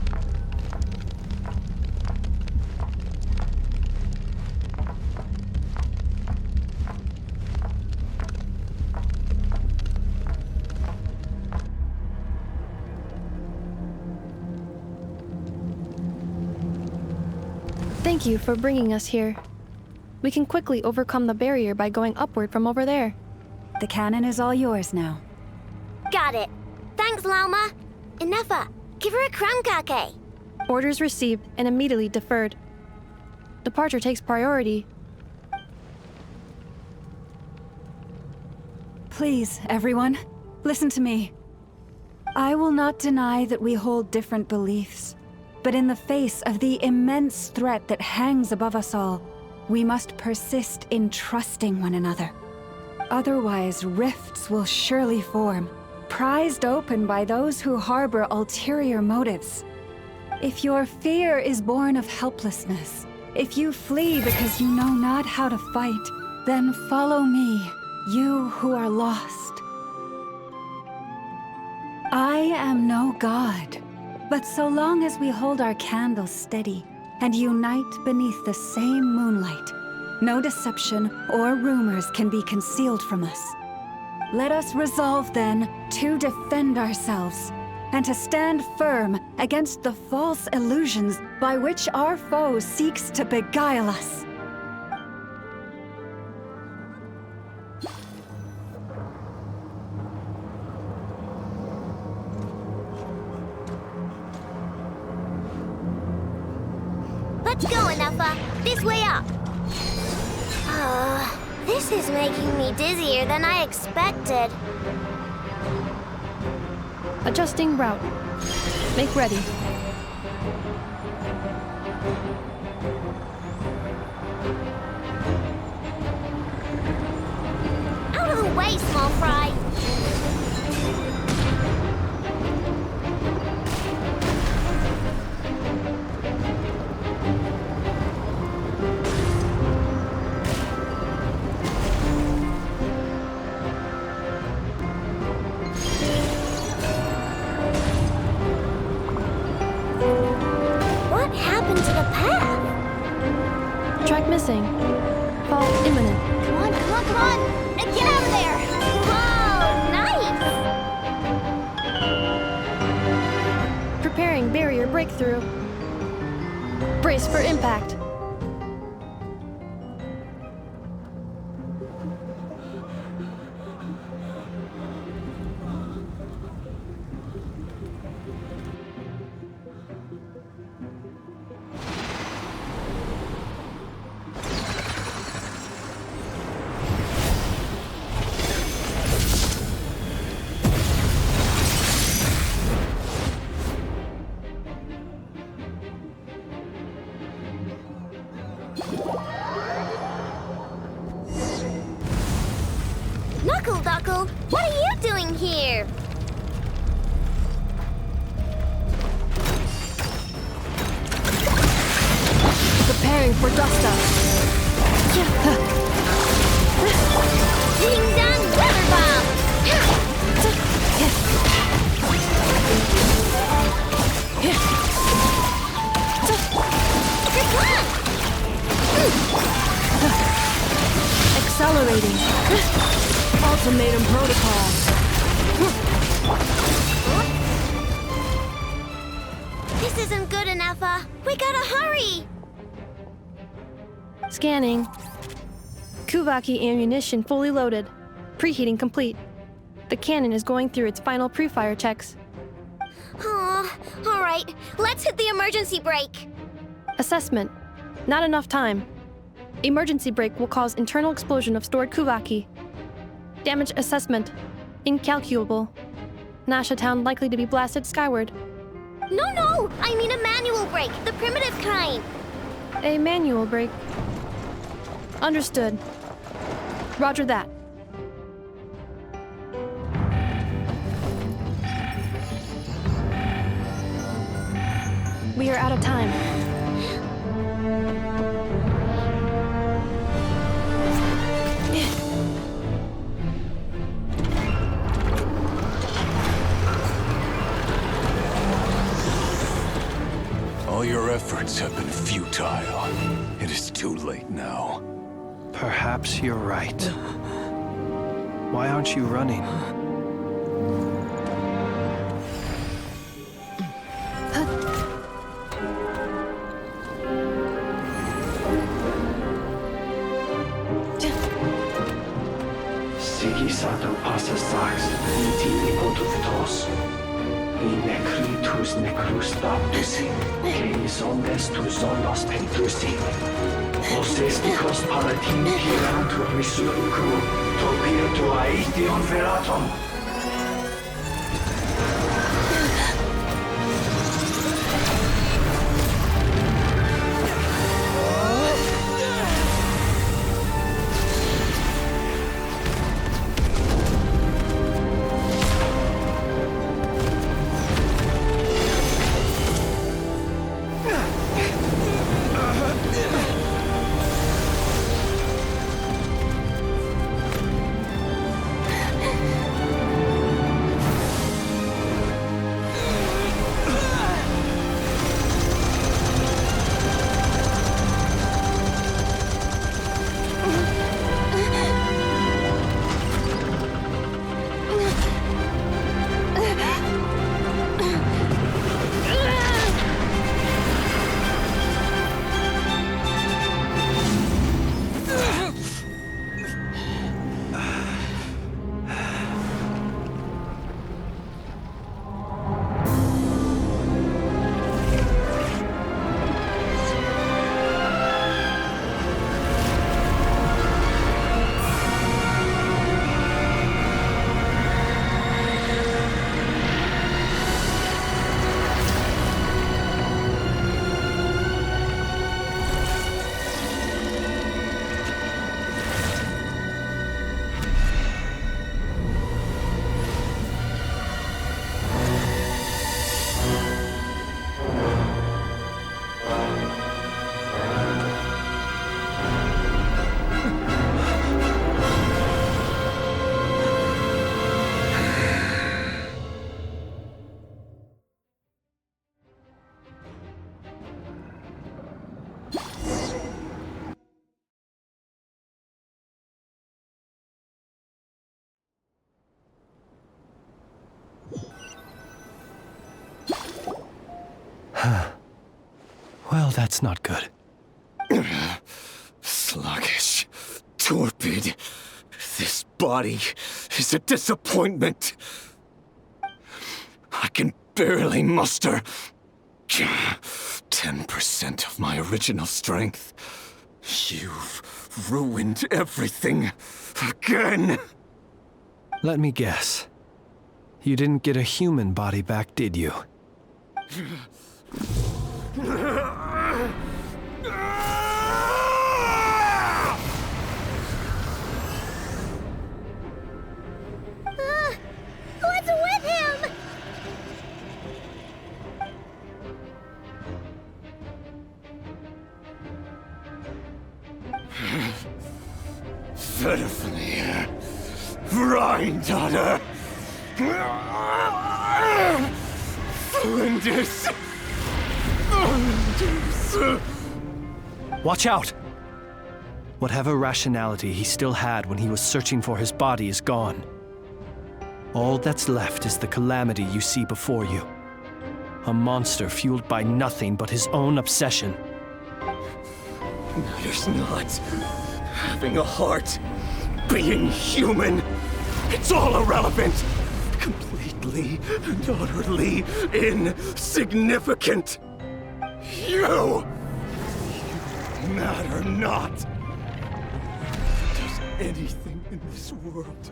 Thank you for bringing us here. We can quickly overcome the barrier by going upward from over there. The cannon is all yours now. Got it. Thanks, Lauma. Inefa, give her a crunkake. Orders received and immediately deferred. Departure takes priority. Please, everyone, listen to me. I will not deny that we hold different beliefs, but in the face of the immense threat that hangs above us all, we must persist in trusting one another. Otherwise, rifts will surely form, prized open by those who harbor ulterior motives. If your fear is born of helplessness, if you flee because you know not how to fight, then follow me, you who are lost. I am no god, but so long as we hold our candles steady and unite beneath the same moonlight, no deception or rumors can be concealed from us. Let us resolve then to defend ourselves and to stand firm against the false illusions by which our foe seeks to beguile us. Let's go, Inefa. This way up. This is making me dizzier than I expected. Adjusting route. Make ready. Out of the way, small fry. What happened to the path? Track missing. Fall imminent. Come on, come on, come on! Now get out of there! Whoa, nice! Preparing barrier breakthrough. Brace for impact. Knuckle-Duckle, what are you doing here? Preparing for dust up. Ding dong weather bomb! on protocol. This isn't good enough, we gotta hurry! Scanning. Kuuvahki ammunition fully loaded. Preheating complete. The cannon is going through its final pre-fire checks. Aw, alright, let's hit the emergency brake. Assessment. Not enough time. Emergency brake will cause internal explosion of stored Kuuvahki. Damage assessment. Incalculable. Nasha Town likely to be blasted skyward. No, I mean a manual brake, the primitive kind. A manual brake. Understood. Roger that. We are out of time. All your efforts have been futile. It is too late now. Perhaps you're right. Why aren't you running? Sigisato passa sax, niti ipotuftos. Necritus necrus baptusi, que ondes tu zonos pentusi. Osesticos palatin pirantur resurcu, topir aetion veratum. Well, that's not good. Sluggish. Torpid. This body is a disappointment. I can barely muster 10% of my original strength. You've ruined everything again. Let me guess. You didn't get a human body back, did you? What's with him? Verfnir. Rheindaughter. Flinders. Watch out! Whatever rationality he still had when he was searching for his body is gone. All that's left is the calamity you see before you. A monster fueled by nothing but his own obsession. Matters not. Having a heart. Being human. It's all irrelevant. Completely and utterly insignificant. You matter not. Does anything in this world.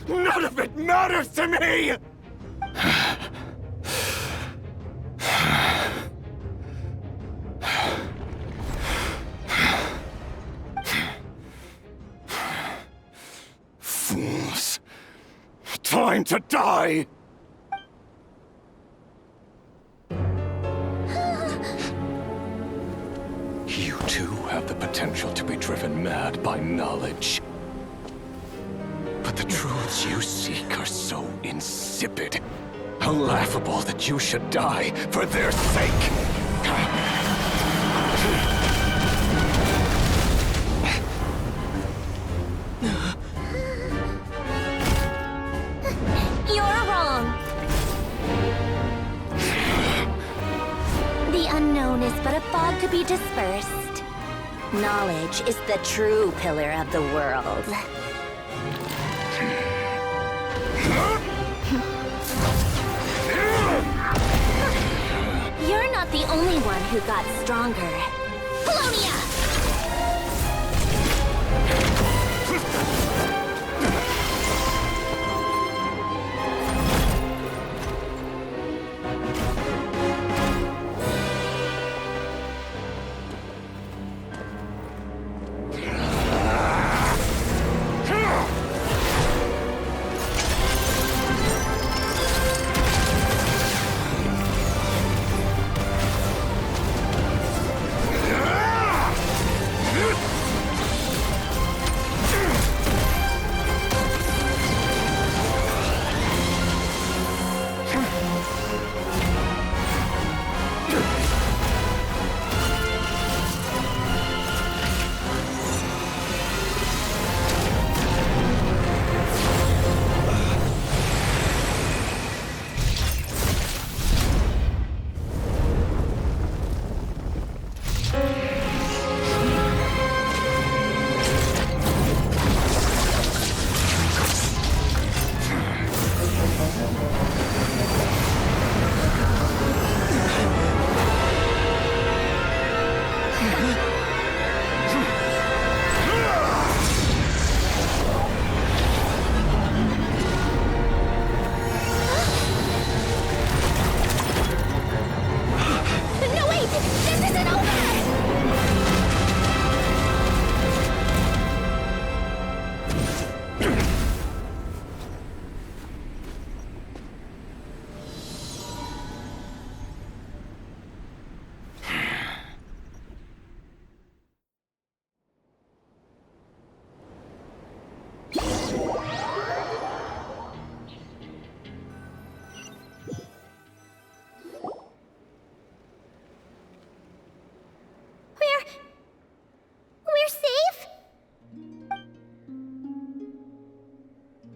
None of it matters to me! Fools. Time to die! You too have the potential to be driven mad by knowledge. But the truths you seek are so insipid. How laughable that you should die for their sake! You're wrong. The unknown is but a fog to be dispersed. Knowledge is the true pillar of the world. You're not the only one who got stronger. Polonia!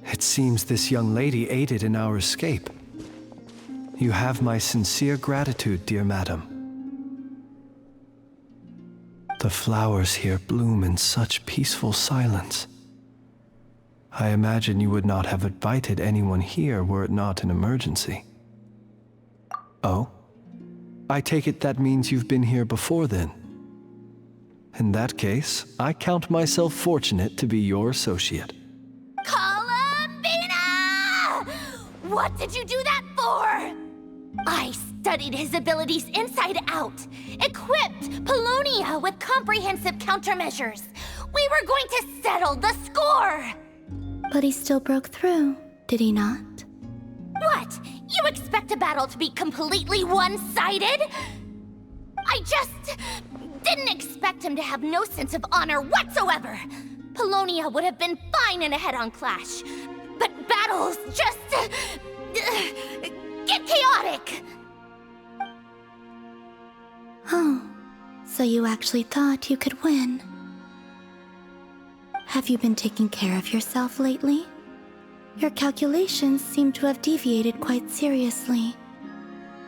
It seems this young lady aided in our escape. You have my sincere gratitude, dear madam. The flowers here bloom in such peaceful silence. I imagine you would not have invited anyone here were it not an emergency. Oh? I take it that means you've been here before then. In that case, I count myself fortunate to be your associate. Columbina! What did you do that for? I studied his abilities inside out, equipped Polonia with comprehensive countermeasures. We were going to settle the score! But he still broke through, did he not? What? You expect a battle to be completely one-sided? I just didn't expect him to have no sense of honor whatsoever. Polonia would have been fine in a head-on clash, but battles just get chaotic. Oh, so you actually thought you could win? Have you been taking care of yourself lately? Your calculations seem to have deviated quite seriously.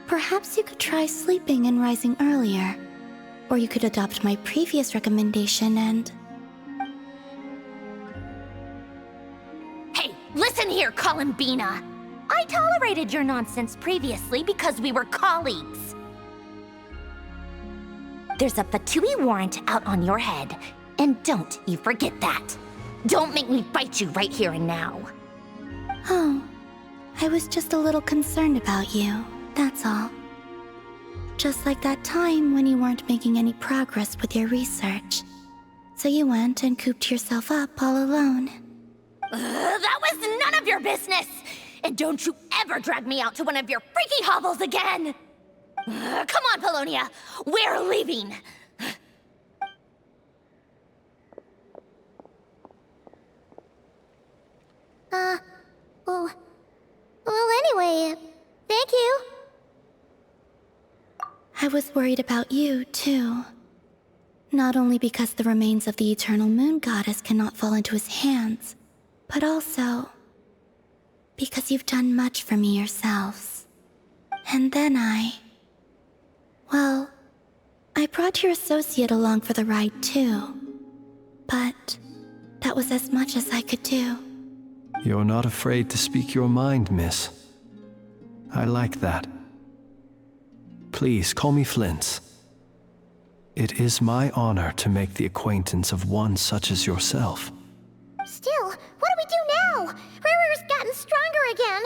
Perhaps you could try sleeping and rising earlier. Or you could adopt my previous recommendation and... Hey, listen here, Columbina! I tolerated your nonsense previously because we were colleagues. There's a Fatui warrant out on your head, and don't you forget that. Don't make me fight you right here and now. Oh, I was just a little concerned about you, that's all. Just like that time when you weren't making any progress with your research. So you went and cooped yourself up all alone. That was none of your business! And don't you ever drag me out to one of your freaky hovels again! Come on, Polonia! We're leaving! Well, anyway, thank you. I was worried about you, too. Not only because the remains of the Eternal Moon Goddess cannot fall into his hands, but also because you've done much for me yourselves. And then well, I brought your associate along for the ride, too. But that was as much as I could do. You're not afraid to speak your mind, miss. I like that. Please, call me Flint's. It is my honor to make the acquaintance of one such as yourself. Still, what do we do now? Riri's gotten stronger again.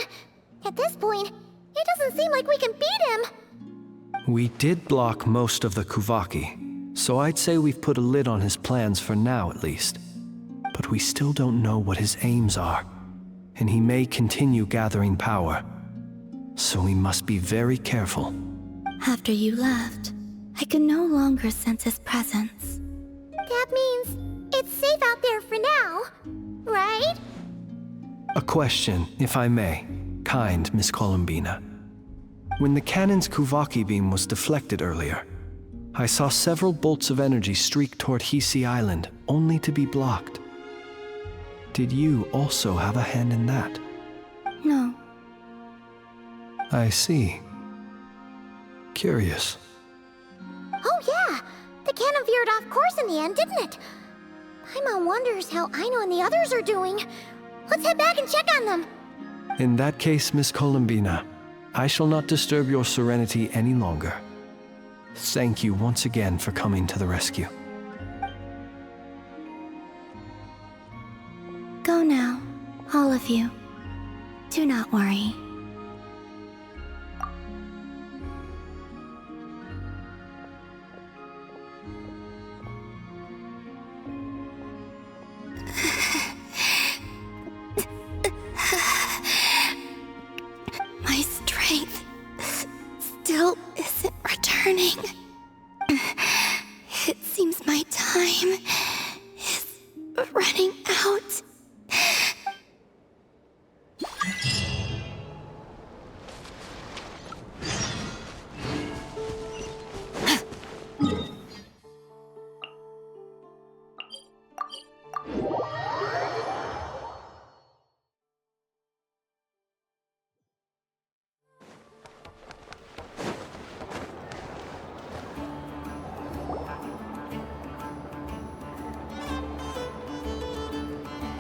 At this point, it doesn't seem like we can beat him. We did block most of the Kuuvahki, so I'd say we've put a lid on his plans for now at least. But we still don't know what his aims are, and he may continue gathering power. So we must be very careful. After you left, I could no longer sense his presence. That means it's safe out there for now, right? A question, if I may, kind Miss Columbina. When the cannon's Kuuvahki beam was deflected earlier, I saw several bolts of energy streak toward Hisi Island, only to be blocked. Did you also have a hand in that? No. I see. Curious. Oh yeah! The cannon veered off course in the end, didn't it? Paimon wonders how Aino and the others are doing. Let's head back and check on them. In that case, Miss Columbina, I shall not disturb your serenity any longer. Thank you once again for coming to the rescue. Go now, all of you. Do not worry. My strength still isn't returning. It seems my time is running out.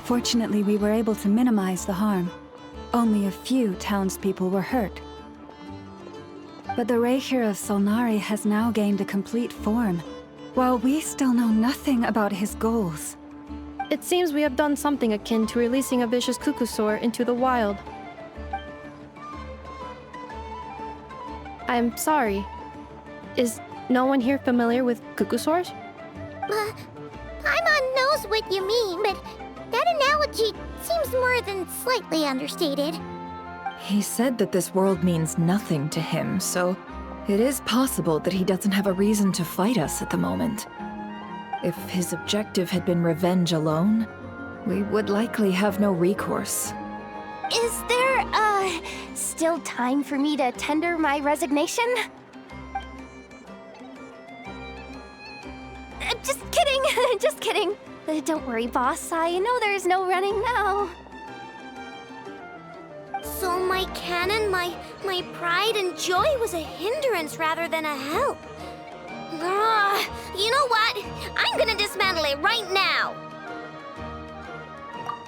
Fortunately, we were able to minimize the harm. Only a few townspeople were hurt. But the Reikir of Solnari has now gained a complete form, while we still know nothing about his goals. It seems we have done something akin to releasing a vicious Kukusaur into the wild. I'm sorry. Is no one here familiar with Kukusaurs? Paimon knows what you mean, but that analogy seems more than slightly understated. He said that this world means nothing to him, so it is possible that he doesn't have a reason to fight us at the moment. If his objective had been revenge alone, we would likely have no recourse. Is there, still time for me to tender my resignation? Just kidding, just kidding. Don't worry, boss. I know there's no running now. So my cannon, my pride and joy was a hindrance rather than a help. Ugh, you know what? I'm gonna dismantle it right now.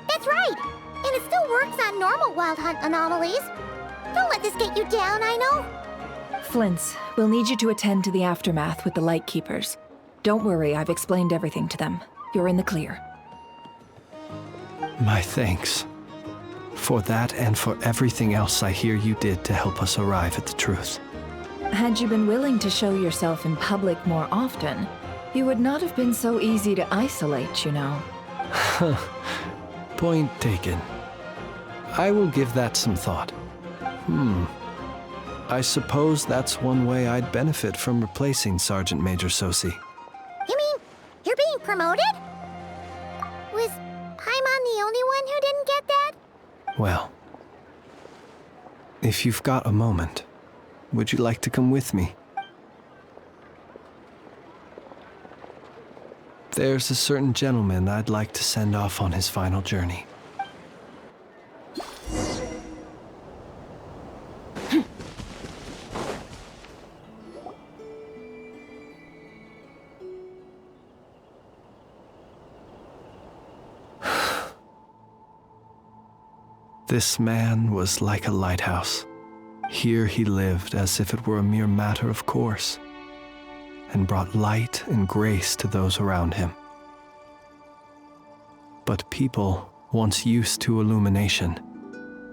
That's right. And it still works on normal wild hunt anomalies. Don't let this get you down, I know. Flint's, we'll need you to attend to the aftermath with the Light Keepers. Don't worry, I've explained everything to them. You're in the clear. My thanks. For that and for everything else I hear you did to help us arrive at the truth. Had you been willing to show yourself in public more often, you would not have been so easy to isolate, you know. Point taken. I will give that some thought. I suppose that's one way I'd benefit from replacing Sergeant Major Sosi. You mean you're being promoted? Was Paimon the only one who didn't get that? Well, if you've got a moment, would you like to come with me? There's a certain gentleman I'd like to send off on his final journey. This man was like a lighthouse. Here he lived as if it were a mere matter of course, and brought light and grace to those around him. But people, once used to illumination,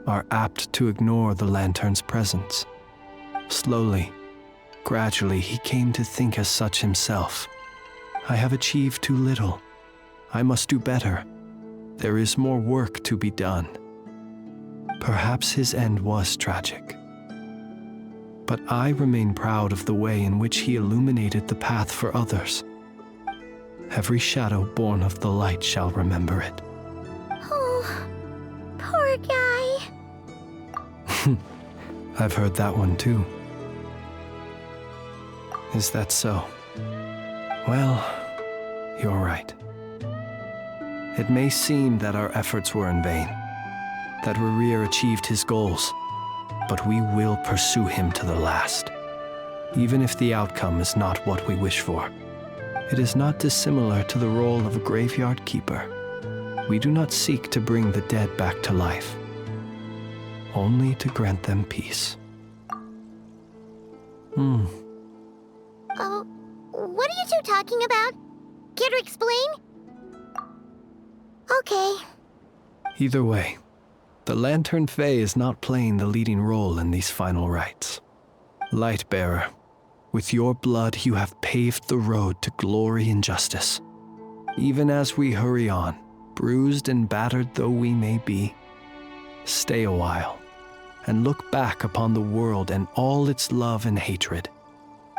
are apt to ignore the lantern's presence. Slowly, gradually, he came to think as such himself. I have achieved too little. I must do better. There is more work to be done. Perhaps his end was tragic. But I remain proud of the way in which he illuminated the path for others. Every shadow born of the light shall remember it. Oh, poor guy. I've heard that one too. Is that so? Well, you're right. It may seem that our efforts were in vain, that Rerir achieved his goals, but we will pursue him to the last, even if the outcome is not what we wish for. It is not dissimilar to the role of a graveyard keeper. We do not seek to bring the dead back to life, only to grant them peace. Oh, what are you two talking about? Care to explain? Okay. Either way, the Lantern Fae is not playing the leading role in these final rites. Lightbearer, with your blood you have paved the road to glory and justice. Even as we hurry on, bruised and battered though we may be, stay a while and look back upon the world and all its love and hatred,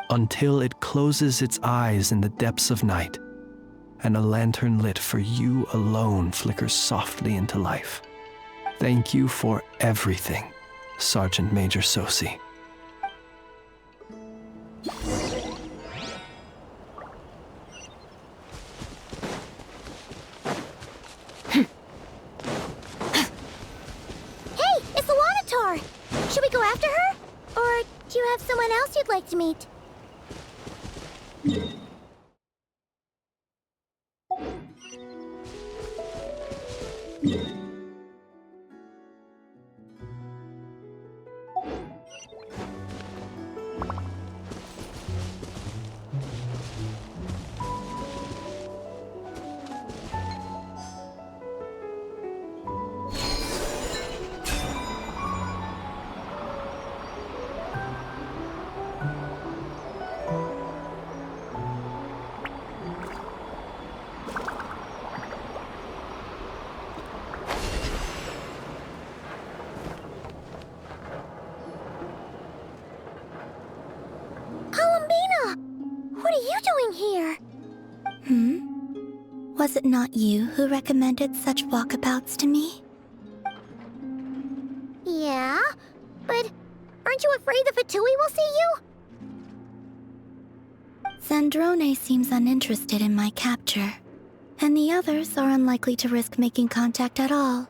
until it closes its eyes in the depths of night, and a lantern lit for you alone flickers softly into life. Thank you for everything, Sergeant Major Sosi. Hey, it's the Wanatar! Should we go after her? Or do you have someone else you'd like to meet? Columbina! What are you doing here? Was it not you who recommended such walkabouts to me? Yeah, but aren't you afraid the Fatui will see you? Sandrone seems uninterested in my capture, And the others are unlikely to risk making contact at all.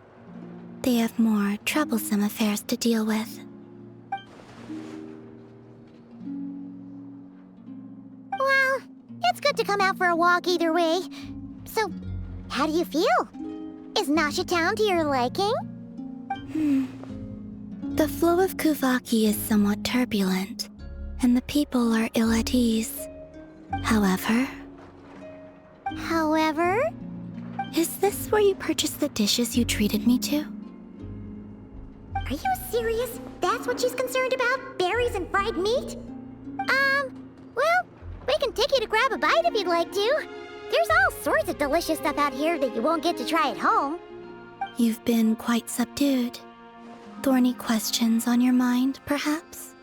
They have more troublesome affairs to deal with. Well, it's good to come out for a walk either way. So, how do you feel? Is Nasha Town to your liking? The flow of Kuuvahki is somewhat turbulent, and the people are ill at ease. However... Is this where you purchased the dishes you treated me to? Are you serious? That's what she's concerned about? Berries and fried meat? Well, we can take you to grab a bite if you'd like to. There's all sorts of delicious stuff out here that you won't get to try at home. You've been quite subdued. Thorny questions on your mind, perhaps?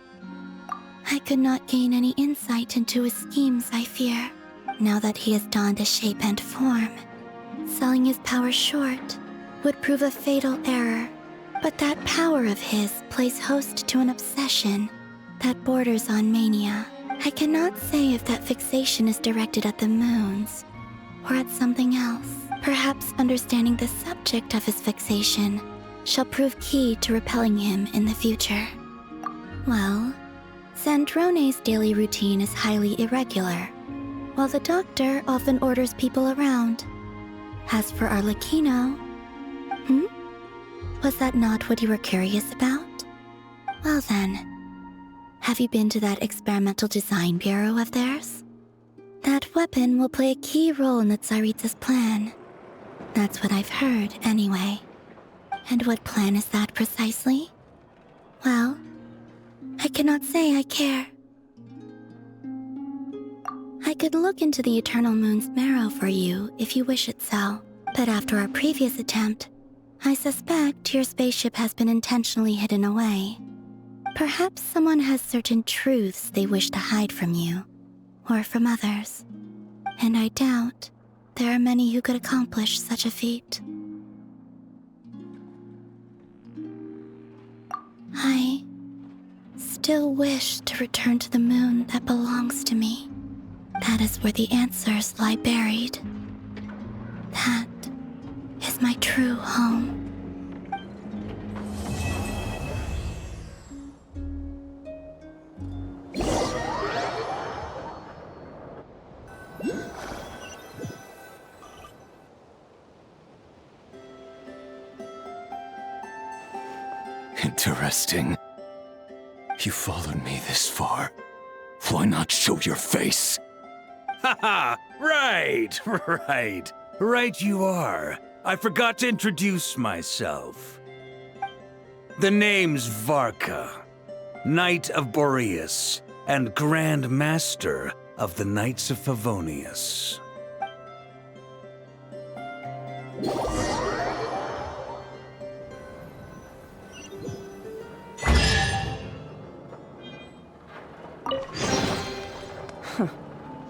I could not gain any insight into his schemes, I fear, now that he has donned a shape and form. Selling his power short would prove a fatal error, but that power of his plays host to an obsession that borders on mania. I cannot say if that fixation is directed at the moons or at something else. Perhaps understanding the subject of his fixation shall prove key to repelling him in the future. Well, Sandrone's daily routine is highly irregular, while the doctor often orders people around. As for Arlecchino... Was that not what you were curious about? Well then, have you been to that experimental design bureau of theirs? That weapon will play a key role in the Tsaritsa's plan. That's what I've heard, anyway. And what plan is that precisely? Well, I cannot say I care. I could look into the Eternal Moon's marrow for you if you wish it so, but after our previous attempt, I suspect your spaceship has been intentionally hidden away. Perhaps someone has certain truths they wish to hide from you, or from others, and I doubt there are many who could accomplish such a feat. I still wish to return to the moon that belongs to me. That is where the answers lie buried. That is my true home. Interesting. You followed me this far. Why not show your face? Haha! Right, right. Right you are. I forgot to introduce myself. The name's Varka, Knight of Boreas, and Grand Master of the Knights of Favonius.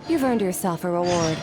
You've earned yourself a reward.